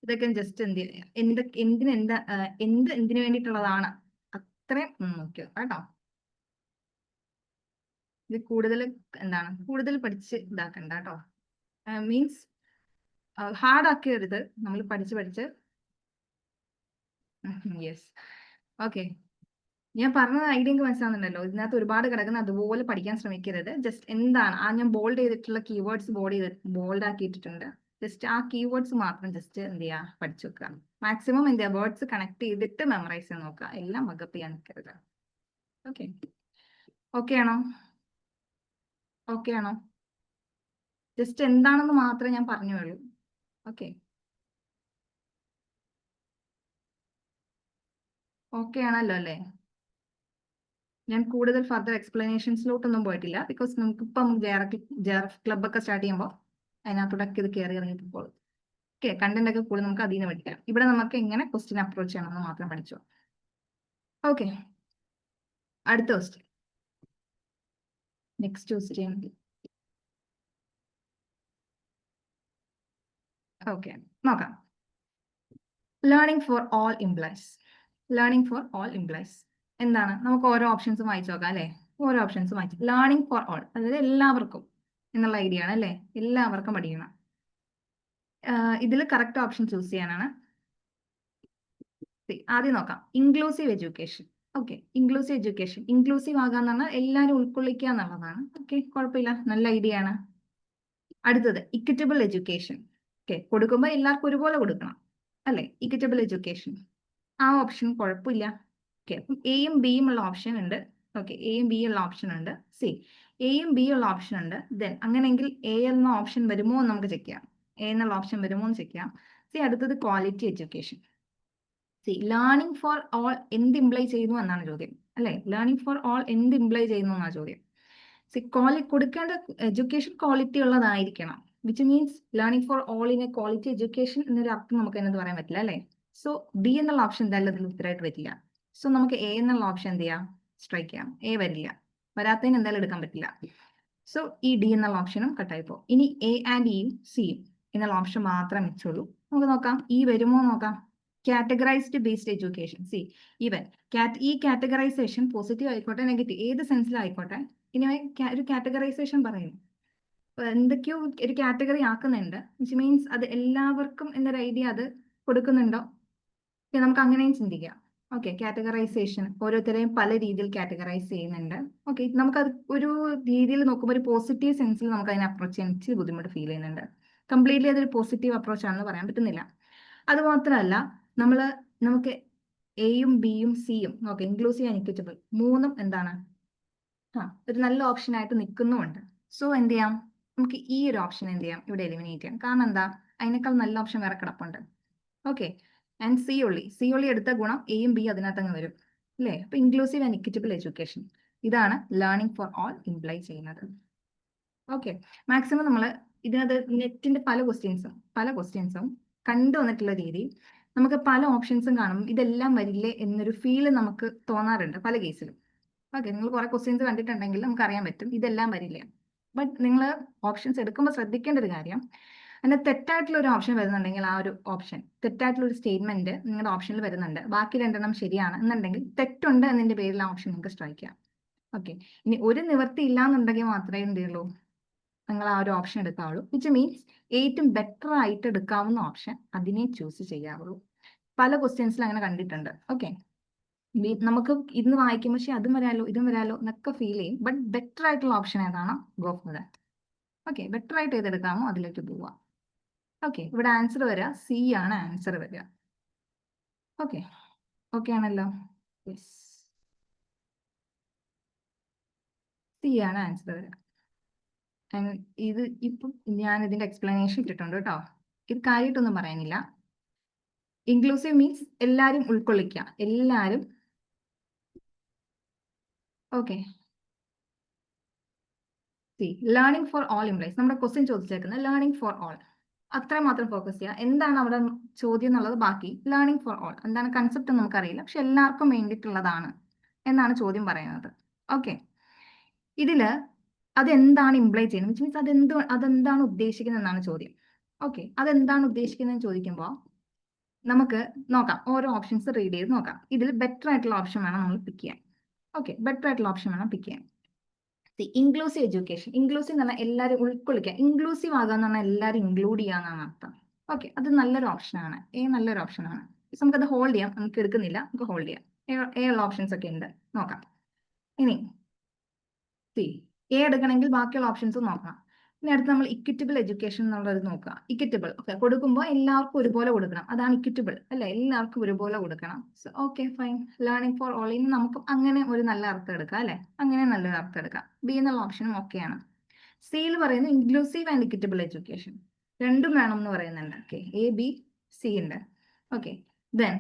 ഇതൊക്കെ ജസ്റ്റ് എന്തിനു വേണ്ടിയിട്ടുള്ളതാണ് അത്രയും നോക്കിയോ കേട്ടോ. ഇത് കൂടുതൽ കൂടുതൽ പഠിച്ച് ഇതാക്കണ്ട കേട്ടോ. മീൻസ് ഹാർഡ് ആക്കരുത്, നമ്മൾ പഠിച്ച് യെസ്. ഓക്കെ, ഞാൻ പറഞ്ഞ ഐഡിയ എനിക്ക് മനസ്സിലാവുന്നുണ്ടല്ലോ. ഇതിനകത്ത് ഒരുപാട് കിടക്കുന്ന അതുപോലെ പഠിക്കാൻ ശ്രമിക്കരുത്. ജസ്റ്റ് ഞാൻ ബോൾഡ് ചെയ്തിട്ടുള്ള കീവേഡ്സ് ബോൾഡ് ആക്കിയിട്ടുണ്ട്. ജസ്റ്റ് ആ കീവേഡ്സ് മാത്രം ജസ്റ്റ് പഠിച്ചു വെക്കുക. മാക്സിമം വേർഡ്സ് കണക്ട് ചെയ്തിട്ട് മെമ്മറൈസ് ചെയ്യാൻ നോക്കുക, എല്ലാം മഗപ്പ് ചെയ്യാൻ നിൽക്കരുത്. ഓക്കെ ആണോ? ജസ്റ്റ് എന്താണെന്ന് മാത്രമേ ഞാൻ പറഞ്ഞുള്ളൂ. ഓക്കെ ആണല്ലോ അല്ലേ? ഞാൻ കൂടുതൽ ഫർദർ എക്സ്പ്ലനേഷൻസിലോട്ടൊന്നും പോയിട്ടില്ല, ബിക്കോസ് നമുക്കിപ്പം JRF ക്ലബ് ഒക്കെ സ്റ്റാർട്ട് ചെയ്യുമ്പോൾ അതിനകത്തോടൊക്കെ ഇത് കയറി ഇറങ്ങിപ്പോൾ. ഓക്കെ, കണ്ടന്റ് ഒക്കെ കൂടുതൽ നമുക്ക് അതിൽ നിന്ന് പഠിക്കാം. ഇവിടെ നമുക്ക് എങ്ങനെ ക്വസ്റ്റ്യൻ അപ്രോച്ച് ചെയ്യണമെന്ന് മാത്രം പഠിച്ചു. ഓക്കെ, അടുത്ത ക്വസ്റ്റ്യൻ. Next question. ഓക്കെ, നോക്കാം. ലേണിംഗ് ഫോർ ഓൾ ഇംപ്ലൈസ് എന്താണ്? നമുക്ക് ഓരോ ഓപ്ഷൻസും വായിച്ചു നോക്കാം അല്ലെ. ഓരോ ഓപ്ഷൻസും വായിച്ചു. ലേണിംഗ് ഫോർ ഓൾ, അതായത് എല്ലാവർക്കും എന്നുള്ള ഐഡിയ ആണ് അല്ലെ, എല്ലാവർക്കും പഠിക്കണം. ഇതിൽ കറക്റ്റ് ഓപ്ഷൻ ചൂസ് ചെയ്യാനാണ്. ആദ്യം നോക്കാം, ഇൻക്ലൂസീവ് എഡ്യൂക്കേഷൻ. ഓക്കെ, ഇൻക്ലൂസീവ് ആകാന്ന് പറഞ്ഞാൽ എല്ലാവരും ഉൾക്കൊള്ളിക്കുക എന്നുള്ളതാണ്. ഓക്കെ, കുഴപ്പമില്ല, നല്ല ഐഡിയ ആണ്. അടുത്തത് ഇക്വിറ്റബിൾ എഡ്യൂക്കേഷൻ. ഓക്കെ, കൊടുക്കുമ്പോൾ എല്ലാവർക്കും ഒരുപോലെ കൊടുക്കണം അല്ലെ, ഇക്വിറ്റബിൾ എഡ്യൂക്കേഷൻ. ആ ഓപ്ഷൻ കുഴപ്പമില്ല. ഓക്കെ, അപ്പം എയും ബിയും ഉള്ള ഓപ്ഷൻ ഉണ്ട്. ഓക്കെ, എയും ബി ഉള്ള ഓപ്ഷൻ ഉണ്ട്. എയും ബി ഉള്ള ഓപ്ഷൻ ഉണ്ട്. ദെൻ അങ്ങനെയെങ്കിൽ എ എന്ന ഓപ്ഷൻ വരുമോ എന്ന് നമുക്ക് ചെക്ക് ചെയ്യാം. എ എന്നുള്ള ഓപ്ഷൻ വരുമോ എന്ന് ചെക്ക് ചെയ്യാം. അടുത്തത് quality education. Learning for all എന്ത് ഇംപ്ലൈ ചെയ്യുന്നു എന്നാണ് ചോദ്യം അല്ലെ. ലേണിംഗ് ഫോർ ഓൾ എന്ത് ഇംപ്ലൈ ചെയ്യുന്നു എന്നാണ് ചോദ്യം. കൊടുക്കേണ്ട എഡ്യൂക്കേഷൻ ക്വാളിറ്റി ഉള്ളതായിരിക്കണം, which means learning for all in A quality education എന്നൊരു അർത്ഥം നമുക്ക് എന്നത് പറയാൻ പറ്റില്ല അല്ലെ. സോ ഡി എന്നുള്ള ഓപ്ഷൻ എന്തായാലും അതിൽ ഉത്തരമായിട്ട് വരില്ല. സോ നമുക്ക് എ എന്നുള്ള ഓപ്ഷൻ എന്ത് ചെയ്യാം, സ്ട്രൈക്ക് ചെയ്യാം. എ വരില്ല, വരാത്തതിന് എന്തായാലും എടുക്കാൻ പറ്റില്ല. സോ ഈ ഡി എന്നുള്ള ഓപ്ഷനും കട്ടായി പോകും. ഇനി എ ആൻഡ് ഇയും സിയും എന്നുള്ള ഓപ്ഷൻ മാത്രമേ മിച്ചുള്ളൂ. നമുക്ക് നോക്കാം ഈ വരുമോ നോക്കാം. Categorised based education. ഈ കാറ്റഗറൈസേഷൻ പോസിറ്റീവ് ആയിക്കോട്ടെ നെഗറ്റീവ് ഏത് സെൻസിലായിക്കോട്ടെ, ഇനി ഒരു കാറ്റഗറൈസേഷൻ പറയുന്നു, എന്തൊക്കെയോ ഒരു കാറ്റഗറി ആക്കുന്നുണ്ട്, വിച്ച് മീൻസ് അത് എല്ലാവർക്കും എന്നൊരു ഐഡിയ അത് കൊടുക്കുന്നുണ്ടോ? നമുക്ക് അങ്ങനെയും ചിന്തിക്കാം. ഓക്കെ, കാറ്റഗറൈസേഷൻ ഓരോരുത്തരെയും പല രീതിയിൽ കാറ്റഗറൈസ് ചെയ്യുന്നുണ്ട്. ഓക്കെ, നമുക്കത് ഒരു രീതിയിൽ നോക്കുമ്പോൾ ഒരു പോസിറ്റീവ് സെൻസിൽ നമുക്ക് അതിനെ അപ്രോച്ച് ചെയ്യാൻ ഇച്ചിരി ബുദ്ധിമുട്ട് ഫീൽ ചെയ്യുന്നുണ്ട്. കംപ്ലീറ്റ്ലി അതൊരു പോസിറ്റീവ് അപ്രോച്ച് ആണെന്ന് പറയാൻ പറ്റുന്നില്ല. അത് മാത്രമല്ല, നമുക്ക് എയും ബിയും സിയും ഓക്കെ, ഇൻക്ലൂസീവ് ആൻഡ് ഇക്വിറ്റബിൾ മൂന്നും എന്താണ് ഒരു നല്ല ഓപ്ഷൻ ആയിട്ട് നിൽക്കുന്നുമുണ്ട്. സോ എന്ത് ചെയ്യാം, നമുക്ക് ഈ ഒരു ഓപ്ഷൻ എന്ത് ചെയ്യാം, ഇവിടെ എലിമിനേറ്റ് ചെയ്യാം. കാരണം എന്താ, അതിനേക്കാൾ നല്ല ഓപ്ഷൻ വേറെ കിടപ്പുണ്ട്. ഓക്കെ, ആൻഡ് സി ഒള്ളി എടുത്ത ഗുണം എയും ബി അതിനകത്തങ്ങ് വരും അല്ലേ. അപ്പൊ ഇൻക്ലൂസീവ് ആൻഡ് ഇക്വിറ്റബിൾ എഡ്യൂക്കേഷൻ, ഇതാണ് ലേണിംഗ് ഫോർ ഓൾ ഇംപ്ലൈ ചെയ്യുന്നത്. ഓക്കെ, മാക്സിമം നമ്മൾ ഇതിനകത്ത് നെറ്റിന്റെ പല ക്വസ്റ്റ്യൻസും കണ്ടുവന്നിട്ടുള്ള രീതി നമുക്ക് പല ഓപ്ഷൻസും കാണും, ഇതെല്ലാം വരില്ലേ എന്നൊരു ഫീല് നമുക്ക് തോന്നാറുണ്ട് പല കേസിലും. ഓക്കെ, നിങ്ങൾ കുറെ ക്വസ്റ്റ്യൻസ് കണ്ടിട്ടുണ്ടെങ്കിൽ നമുക്ക് അറിയാൻ പറ്റും ഇതെല്ലാം വരില്ല. ബട്ട് നിങ്ങൾ ഓപ്ഷൻസ് എടുക്കുമ്പോൾ ശ്രദ്ധിക്കേണ്ട ഒരു കാര്യം, അതിന് തെറ്റായിട്ടുള്ള ഒരു ഓപ്ഷൻ വരുന്നുണ്ടെങ്കിൽ ആ ഒരു ഓപ്ഷൻ തെറ്റായിട്ടുള്ള ഒരു സ്റ്റേറ്റ്മെന്റ് നിങ്ങളുടെ ഓപ്ഷനിൽ വരുന്നുണ്ട്, ബാക്കി രണ്ടെണ്ണം ശരിയാണ് എന്നുണ്ടെങ്കിൽ തെറ്റുണ്ട് എന്നതിന്റെ പേരിൽ ആ ഓപ്ഷൻ നിങ്ങൾക്ക് സ്ട്രൈക്ക് ചെയ്യാം. ഓക്കെ, ഇനി ഒരു നിവൃത്തി ഇല്ല എന്നുണ്ടെങ്കിൽ മാത്രമേ എന്ത് ചെയ്യുള്ളൂ, നിങ്ങൾ ആ ഒരു ഓപ്ഷൻ എടുക്കാവുള്ളൂ. വിച്ച് മീൻസ് ഏറ്റവും ബെറ്റർ ആയിട്ട് എടുക്കാവുന്ന ഓപ്ഷൻ അതിനെ ചൂസ് ചെയ്യാവുള്ളൂ. പല ക്വസ്റ്റ്യൻസിൽ അങ്ങനെ കണ്ടിട്ടുണ്ട്. ഓക്കെ, നമുക്ക് ഇന്ന് വായിക്കുമ്പോൾ പക്ഷേ അതും വരാലോ ഇതും വരാലോ എന്നൊക്കെ ഫീൽ ചെയ്യും. ബട്ട് ബെറ്റർ ആയിട്ടുള്ള ഓപ്ഷൻ ഏതാണോ go for that. Okay, better ആയിട്ട് ഏതെടുക്കാമോ അതിലേക്ക് പോവാം. ഓക്കെ, ഇവിടെ ആൻസർ വരിക സി ആണ് ആൻസർ വരിക. ഓക്കെ, ഓക്കെ ആണല്ലോ. യെസ്, സി ആണ് ആൻസർ വരിക. ഇത് ഇപ്പം ഞാൻ ഇതിന്റെ എക്സ്പ്ലനേഷൻ ഇട്ടിട്ടുണ്ട് കേട്ടോ. ഇത് കാര്യമായിട്ടൊന്നും പറയാനില്ല. ഇൻക്ലൂസീവ് മീൻസ് എല്ലാരും ഉൾക്കൊള്ളിക്കുക, എല്ലാരും. Okay, C learning for all implies നമ്മുടെ ക്വസ്റ്റ്യൻ ചോദിച്ചേക്കുന്നത് ലേണിംഗ് ഫോർ ഓൾ, അത്രമാത്രം ഫോക്കസ് ചെയ്യുക. എന്താണ് അവിടെ ചോദ്യം എന്നുള്ളത് ബാക്കി. ലേണിംഗ് ഫോർ ഓൾ എന്താണ് കൺസെപ്റ്റ് നമുക്കറിയില്ല, പക്ഷെ എല്ലാവർക്കും വേണ്ടിയിട്ടുള്ളതാണ് എന്നാണ് ചോദ്യം പറയുന്നത്. ഓക്കെ, ഇതില് അതെന്താണ് ഇംപ്ലൈ ചെയ്യുന്നത്, വിച്ച് മീൻസ് അതെന്താണ് ഉദ്ദേശിക്കുന്നത് എന്നാണ് ചോദ്യം. ഓക്കെ, അതെന്താണ് ഉദ്ദേശിക്കുന്നത് ചോദിക്കുമ്പോൾ നമുക്ക് നോക്കാം, ഓരോ ഓപ്ഷൻസ് റീഡ് ചെയ്ത് നോക്കാം. ഇതിൽ ബെറ്റർ ആയിട്ടുള്ള ഓപ്ഷൻ വേണം നമ്മൾ പിക്ക് ചെയ്യാൻ. ഓക്കെ, ബെറ്റർ ആയിട്ടുള്ള ഓപ്ഷൻ വേണം പിക്ക് ചെയ്യാൻ. ഇൻക്ലൂസീവ് എഡ്യൂക്കേഷൻ, ഇൻക്ലൂസീവ് എന്ന് പറഞ്ഞാൽ എല്ലാവരും ഉൾക്കൊള്ളിക്കുക, ഇൻക്ലൂസീവ് ആകുക എന്ന് പറഞ്ഞാൽ എല്ലാവരും ഇൻക്ലൂഡ് ചെയ്യാന്നാണ് അർത്ഥം. ഓക്കെ, അത് നല്ലൊരു ഓപ്ഷനാണ്, നല്ലൊരു ഓപ്ഷനാണ്. നമുക്കത് ഹോൾഡ് ചെയ്യാം, നമുക്ക് എടുക്കുന്നില്ല, നമുക്ക് ഹോൾഡ് ചെയ്യാം. ഉള്ള ഓപ്ഷൻസ് ഒക്കെ ഉണ്ട്, നോക്കാം. ഇനി എടുക്കണമെങ്കിൽ ബാക്കിയുള്ള ഓപ്ഷൻസ് നോക്കണം. ഇനി അടുത്ത് നമ്മൾ ഇക്വിറ്റബിൾ എഡ്യൂക്കേഷൻ എന്നുള്ളത് നോക്കുക. ഇക്വിറ്റബിൾ ഓക്കെ, കൊടുക്കുമ്പോൾ എല്ലാവർക്കും ഒരുപോലെ കൊടുക്കണം, അതാണ് ഇക്വിറ്റബിൾ അല്ലെ, എല്ലാവർക്കും ഒരുപോലെ കൊടുക്കണം. So okay fine, learning for all, ഇനി നമുക്ക് അങ്ങനെ ഒരു നല്ല അർത്ഥം എടുക്കാം അല്ലെ, അങ്ങനെ നല്ലൊരു അർത്ഥം എടുക്കാം. ബി എന്നുള്ള ഓപ്ഷനും ഓക്കെയാണ്. സിയിൽ പറയുന്നത് ഇൻക്ലൂസീവ് ആൻഡ് ഇക്വിറ്റബിൾ എഡ്യൂക്കേഷൻ, രണ്ടും വേണം എന്ന് പറയുന്നുണ്ട്. ഓക്കെ, എ ബി സി ഉണ്ട്. ഓക്കെ, ദെൻ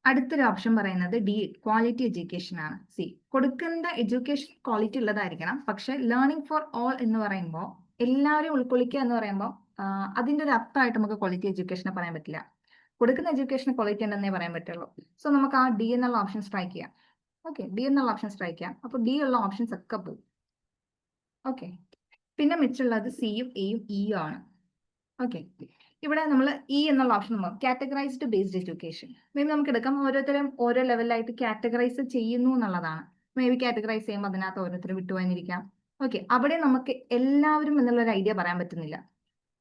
അടുത്തൊരു ഓപ്ഷൻ പറയുന്നത് ഡി, ക്വാളിറ്റി എഡ്യൂക്കേഷൻ ആണ്. സി, കൊടുക്കേണ്ട എഡ്യൂക്കേഷൻ ക്വാളിറ്റി ഉള്ളതായിരിക്കണം, പക്ഷെ ലേണിംഗ് ഫോർ ഓൾ എന്ന് പറയുമ്പോൾ എല്ലാവരും ഉൾക്കൊള്ളിക്കുക എന്ന് പറയുമ്പോൾ അതിന്റെ ഒരു അർത്ഥമായിട്ട് നമുക്ക് ക്വാളിറ്റി എഡ്യൂക്കേഷനെ പറയാൻ പറ്റില്ല. കൊടുക്കുന്ന എഡ്യൂക്കേഷൻ ക്വാളിറ്റി ഉണ്ടെന്നേ പറയാൻ പറ്റുള്ളൂ. സോ നമുക്ക് ആ ഡി എന്നുള്ള ഓപ്ഷൻ സ്ട്രൈക്ക് ചെയ്യാം. ഓക്കെ, ഡി എന്നുള്ള ഓപ്ഷൻ സ്ട്രൈക്ക് ചെയ്യാം. അപ്പോൾ ഡി ഉള്ള ഓപ്ഷൻസ് ഒക്കെ പോകും. ഓക്കെ, പിന്നെ മിച്ചുള്ളത് സിയും എയും ഇയും ആണ്. ഓക്കെ, ഇവിടെ നമ്മൾ ഇ എന്നുള്ള option categorised based education. May be നമുക്ക് എടുക്കാം, ഓരോരുത്തരും ഓരോ ലെവലിലായിട്ട് കാറ്റഗറൈസ് ചെയ്യുന്നു എന്നുള്ളതാണ്. മേ ബി കാറ്റഗറൈസ് ചെയ്യുമ്പോൾ അതിനകത്ത് ഓരോരുത്തരും വിട്ടുപോയിരിക്കാം. ഓക്കെ, അവിടെ നമുക്ക് എല്ലാവരും എന്നുള്ള ഒരു ഐഡിയ പറയാൻ പറ്റുന്നില്ല.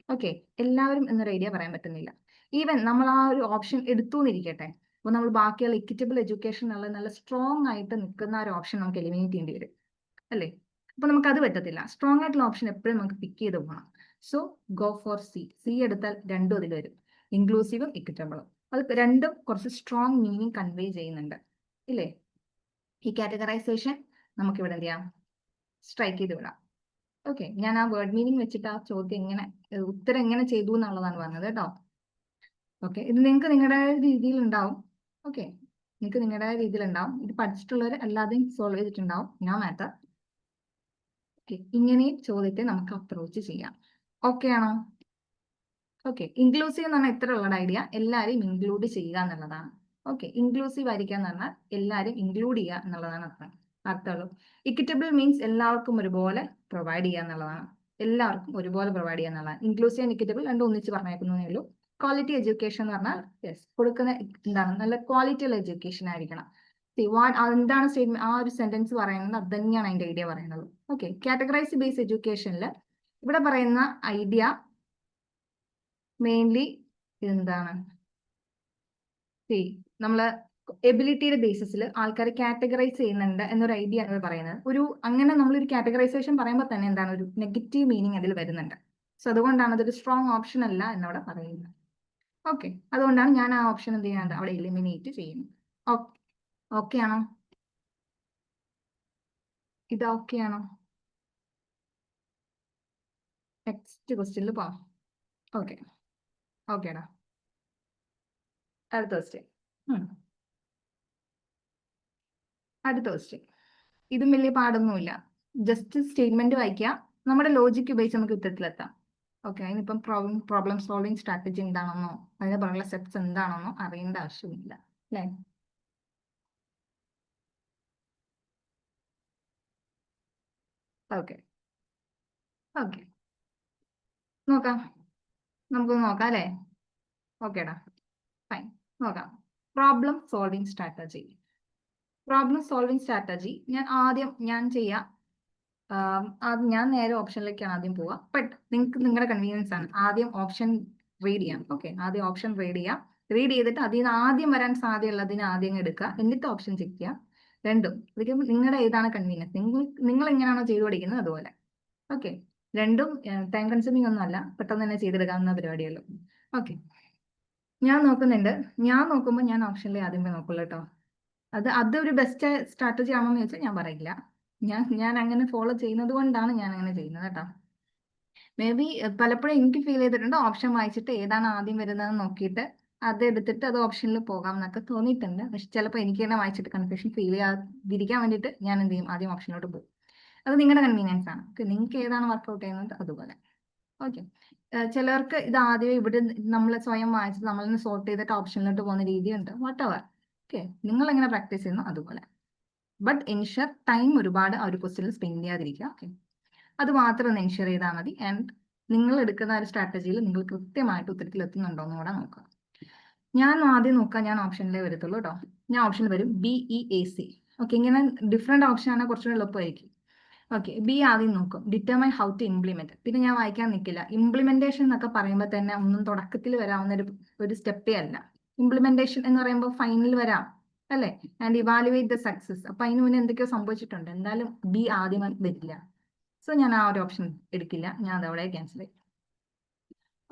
ഓക്കെ, എല്ലാവരും എന്നൊരു ഐഡിയ പറയാൻ പറ്റുന്നില്ല. ഈവൻ നമ്മൾ ആ ഒരു ഓപ്ഷൻ എടുത്തു എന്നിരിക്കട്ടെ, അപ്പോൾ നമ്മൾ ബാക്കിയുള്ള ഇക്വിറ്റബിൾ എഡ്യൂക്കേഷൻ എന്നുള്ള നല്ല സ്ട്രോങ് ആയിട്ട് നിൽക്കുന്ന ഒരു ഓപ്ഷൻ നമുക്ക് എലിമിനേറ്റ് ചെയ്യേണ്ടി വരും അല്ലേ. അപ്പൊ നമുക്ക് അത് പറ്റത്തില്ല. സ്ട്രോങ് ആയിട്ടുള്ള ഓപ്ഷൻ എപ്പോഴും നമുക്ക് പിക്ക് ചെയ്ത് പോകണം. So go for C. C എടുത്താൽ രണ്ടും അതിൽ വരും, ഇൻക്ലൂസീവും ഇക്വിറ്റബിളും. അത് രണ്ടും കുറച്ച് സ്ട്രോങ് മീനിങ് കൺവേ ചെയ്യുന്നുണ്ട് ഇല്ലേ. ഈ കാറ്റഗറൈസേഷൻ നമുക്ക് ഇവിടെ എന്ത് ചെയ്യാം, സ്ട്രൈക്ക് ചെയ്ത് വിടാം. ഓക്കെ, ഞാൻ ആ വേർഡ് മീനിങ് വെച്ചിട്ട് ആ ചോദ്യം ഉത്തരം എങ്ങനെ ചെയ്തു എന്നുള്ളതാണ് പറഞ്ഞത് കേട്ടോ. ഓക്കെ, ഇത് നിങ്ങൾക്ക് നിങ്ങളുടെ രീതിയിൽ ഉണ്ടാവും. ഓക്കെ, നിങ്ങൾക്ക് നിങ്ങളുടെ രീതിയിൽ ഉണ്ടാവും. ഇത് പഠിച്ചിട്ടുള്ളവർ അല്ലാതെയും സോൾവ് ചെയ്തിട്ടുണ്ടാവും, നോ മാറ്റർ. ഇങ്ങനെ ചോദ്യത്തെ നമുക്ക് അപ്രോച്ച് ചെയ്യാം. ഓക്കെ ആണോ? ഓക്കെ, ഇൻക്ലൂസീവ് എന്ന് പറഞ്ഞാൽ ഇത്ര ഉള്ള ഐഡിയ, എല്ലാവരും ഇൻക്ലൂഡ് ചെയ്യുക എന്നുള്ളതാണ്. ഓക്കെ, ഇൻക്ലൂസീവ് ആയിരിക്കുക എന്ന് പറഞ്ഞാൽ എല്ലാവരും ഇൻക്ലൂഡ് ചെയ്യുക എന്നുള്ളതാണ് അർത്ഥമുള്ളൂ. ഇക്വിറ്റബിൾ മീൻസ് എല്ലാവർക്കും ഒരുപോലെ പ്രൊവൈഡ് ചെയ്യുക എന്നുള്ളതാണ്. എല്ലാവർക്കും ഒരുപോലെ പ്രൊവൈഡ് ചെയ്യുക എന്നുള്ളതാണ്. ഇൻക്ലൂസീവ് ആൻഡ് ഇക്വിറ്റബിൾ രണ്ടും ഒന്നിച്ച് പറഞ്ഞേക്കുന്നേ ഉള്ളൂ. ക്വാളിറ്റി എഡ്യൂക്കേഷൻ എന്ന് പറഞ്ഞാൽ യെസ്, കൊടുക്കുന്ന എന്താണ് നല്ല ക്വാളിറ്റിയുള്ള എഡ്യൂക്കേഷൻ ആയിരിക്കണം. എന്താണ് സ്റ്റേറ്റ്മെന്റ്, ആ ഒരു സെന്റൻസ് പറയുന്നത് അത് തന്നെയാണ് അതിന്റെ ഐഡിയ പറയുന്നത്. ഓക്കെ, കാറ്റഗറൈസ് ബേസ്ഡ് എഡ്യൂക്കേഷനിൽ ഇവിടെ പറയുന്ന ഐഡിയ മെയിൻലി ഇതെന്താണ്? നമ്മള് എബിലിറ്റിയുടെ ബേസിസിൽ ആൾക്കാരെ കാറ്റഗറൈസ് ചെയ്യുന്നുണ്ട് എന്നൊരു ഐഡിയ ആണ് പറയുന്നത്. അങ്ങനെ നമ്മളൊരു കാറ്റഗറൈസേഷൻ പറയുമ്പോൾ തന്നെ എന്താണ്, ഒരു നെഗറ്റീവ് മീനിങ് അതിൽ വരുന്നുണ്ട്. സോ അതുകൊണ്ടാണ് അതൊരു സ്ട്രോങ് ഓപ്ഷൻ അല്ല എന്നവിടെ പറയുന്നത്. ഓക്കെ, അതുകൊണ്ടാണ് ഞാൻ ആ ഓപ്ഷൻ എന്ത് ചെയ്യുന്നത് അവിടെ എലിമിനേറ്റ് ചെയ്യുന്നത്. ഓക്കെ ആണോ? ഇത് ഓക്കെ ആണോ? നെക്സ്റ്റ് ക്വസ്റ്റ്യനിൽ പോവാം. ഓക്കെ, ഓക്കേടാ. അടുത്ത ക്വസ്റ്റ്യൻ. അടുത്ത ക്വസ്റ്റ്യൻ. ഇതും വലിയ പാടൊന്നുമില്ല. ജസ്റ്റ് സ്റ്റേറ്റ്മെന്റ് വായിക്കുക, നമ്മുടെ ലോജിക്ക് ഉപയോഗിച്ച് നമുക്ക് ഉത്തരത്തിലെത്താം. ഓക്കെ, അതിനിപ്പം പ്രോബ്ലം സോൾവിങ് സ്ട്രാറ്റജി എന്താണെന്നോ അതിന് പറയുന്ന സ്റ്റെപ്സ് എന്താണെന്നോ അറിയേണ്ട ആവശ്യമില്ല, അല്ലേ? ഓക്കെ ഓക്കെ, നോക്കാം. നമുക്കൊന്ന് നോക്കാം അല്ലേ? ഓക്കേടാ, ഫൈൻ, നോക്കാം. Problem solving strategy. ഞാൻ ചെയ്യാം. ഞാൻ നേരെ ഓപ്ഷനിലേക്കാണ് ആദ്യം പോവുക. ബട്ട് നിങ്ങൾക്ക് നിങ്ങളുടെ കൺവീനിയൻസ് ആണ്. ആദ്യം ഓപ്ഷൻ റീഡ് ചെയ്യാം. ഓക്കെ, ആദ്യം ഓപ്ഷൻ റീഡ് ചെയ്യാം. റീഡ് ചെയ്തിട്ട് അതിൽ നിന്ന് ആദ്യം വരാൻ സാധ്യതയുള്ളതിന് ആദ്യം എടുക്കുക, എന്നിട്ട് ഓപ്ഷൻ ചെക്ക് ചെയ്യുക. രണ്ടും നിങ്ങളുടെ ഏതാണ് കൺവീനിയൻസ്, നിങ്ങൾ എങ്ങനെയാണോ ചെയ്തു പഠിക്കുന്നത് അതുപോലെ. ഓക്കെ, രണ്ടും ടൈം കൺസ്യൂമിംഗ് ഒന്നും അല്ല, പെട്ടെന്ന് തന്നെ ചെയ്തെടുക്കാവുന്ന പരിപാടിയല്ലോ. ഓക്കെ, ഞാൻ നോക്കുമ്പോൾ ഞാൻ ഓപ്ഷനിലെ ആദ്യമേ നോക്കുള്ളൂ കേട്ടോ. അതൊരു ബെസ്റ്റ് സ്ട്രാറ്റജി ആണോ എന്ന് ചോദിച്ചാൽ ഞാൻ പറയില്ല. ഞാൻ അങ്ങനെ ഫോളോ ചെയ്യുന്നത് കൊണ്ടാണ് ഞാൻ അങ്ങനെ ചെയ്യുന്നത് കേട്ടോ. മേ ബി പലപ്പോഴും എനിക്ക് ഫീൽ ചെയ്തിട്ടുണ്ട്, ഓപ്ഷൻ വായിച്ചിട്ട് ഏതാണ് ആദ്യം വരുന്നതെന്ന് നോക്കിയിട്ട് അത് എടുത്തിട്ട് അത് ഓപ്ഷനിൽ പോകാം എന്നൊക്കെ തോന്നിയിട്ടുണ്ട്. പക്ഷെ ചിലപ്പോൾ എനിക്ക് തന്നെ വായിച്ചിട്ട് കൺഫ്യൂഷൻ ഫീൽ ചെയ്യാതിരിക്കാൻ വേണ്ടിയിട്ട് ഞാൻ എന്ത് ചെയ്യും, ആദ്യം ഓപ്ഷനിലോട്ട് പോകും. അത് നിങ്ങളുടെ കൺവീനിയൻസ് ആണ്. നിങ്ങൾക്ക് ഏതാണ് വർക്ക്ഔട്ട് ചെയ്യുന്നത് അതുപോലെ. ഓക്കെ, ചിലർക്ക് ഇത് ആദ്യം ഇവിടെ നമ്മൾ സ്വയം വായിച്ച് നമ്മളിന്ന് സോർട്ട് ചെയ്തിട്ട് ഓപ്ഷനിലോട്ട് പോകുന്ന രീതിയുണ്ട്. What ever. ഓക്കെ, നിങ്ങൾ എങ്ങനെ പ്രാക്ടീസ് ചെയ്യുന്നു അതുപോലെ. ബട്ട് എൻഷുർ ടൈം ഒരുപാട് ആ ഒരു ക്വസ്റ്റ്യനിൽ സ്പെൻഡ് ചെയ്യാതിരിക്കുക. ഓക്കെ, അത് മാത്രം ഒന്ന് എൻഷുർ ചെയ്താൽ മതി. ആൻഡ് നിങ്ങൾ എടുക്കുന്ന ഒരു സ്ട്രാറ്റജിയിൽ നിങ്ങൾ കൃത്യമായിട്ട് ഉത്തരത്തിൽ എത്തുന്നുണ്ടോ എന്ന് കൂടെ നോക്കുക. ഞാൻ ആദ്യം നോക്കാം, ഞാൻ ഓപ്ഷനിലേ വരത്തുള്ളൂ കേട്ടോ. ഞാൻ ഓപ്ഷനിൽ വരും BEAC. ഓക്കെ, ഇങ്ങനെ ഡിഫറെന്റ് ഓപ്ഷൻ ആണ്, കുറച്ചുകൂടി എളുപ്പമായിരിക്കും. ഓക്കെ, ബി ആദ്യം നോക്കും, ഡിറ്റർമൈൻ ഹൗ ടു ഇംപ്ലിമെന്റ്. പിന്നെ ഞാൻ വായിക്കാൻ നിൽക്കില്ല. ഇംപ്ലിമെന്റേഷൻ എന്നൊക്കെ പറയുമ്പോൾ തന്നെ ഒന്നും തുടക്കത്തിൽ വരാവുന്ന ഒരു സ്റ്റെപ്പേ അല്ല. ഇംപ്ലിമെന്റേഷൻ എന്ന് പറയുമ്പോൾ ഫൈനൽ വരാം അല്ലേ? And evaluate the success. അപ്പൊ അതിന് മുന്നേ എന്തൊക്കെയോ സംഭവിച്ചിട്ടുണ്ട്. എന്തായാലും ബി ആദ്യം വരില്ല. സോ ഞാൻ ആ ഒരു ഓപ്ഷൻ എടുക്കില്ല, ഞാൻ അതവിടെ ക്യാൻസൽ ചെയ്യും.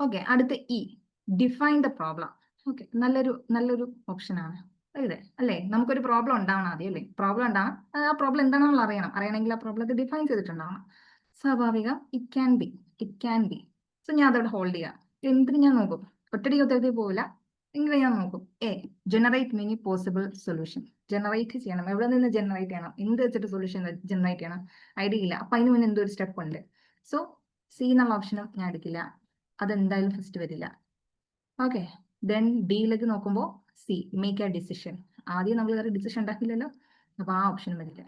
ഓക്കെ, അടുത്ത ഡിഫൈൻ ദ പ്രോബ്ലം. ഓക്കെ, നല്ലൊരു ഓപ്ഷനാണ് ഇത് അല്ലേ? നമുക്കൊരു പ്രോബ്ലം ഉണ്ടാവണം ആദ്യം അല്ലേ? പ്രോബ്ലം ഉണ്ടാവണം, ആ പ്രോബ്ലം എന്താണെന്നുള്ള അറിയണമെങ്കിൽ ആ പ്രോബ്ലത്തെ ഡിഫൈൻ ചെയ്തിട്ടുണ്ടാവണം. സ്വാഭാവികം, ഇറ്റ് ക്യാൻ ബി. സോ ഞാൻ അതവിടെ ഹോൾഡ് ചെയ്യാം. എന്തിന് ഞാൻ നോക്കും, ഒറ്റടിക്ക് ഉത്തരത്തിൽ പോവില്ല, എങ്കിലും ഞാൻ നോക്കും. Generate many possible solution. Generate ചെയ്യണം. എവിടെ നിന്ന് ജനറേറ്റ് ചെയ്യണം, എന്ത് വെച്ചിട്ട് സൊല്യൂഷൻ ജനറേറ്റ് ചെയ്യണം, ഐഡിയ ഇല്ല. അപ്പൊ അതിന് മുന്നേ എന്തോ ഒരു സ്റ്റെപ്പ് ഉണ്ട്. സോ സി എന്നുള്ള ഓപ്ഷനും ഞാൻ എടുക്കില്ല, അതെന്തായാലും ഫസ്റ്റ് വരില്ല. ഓക്കെ, ദെൻ ഡിയിലേക്ക് നോക്കുമ്പോൾ സി, മേക്ക് എ ഡിസിഷൻ. ആദ്യം നമ്മൾ വേറെ ഡിസിഷൻ ഉണ്ടാക്കില്ലല്ലോ, അപ്പൊ ആ ഓപ്ഷൻ വരില്ല.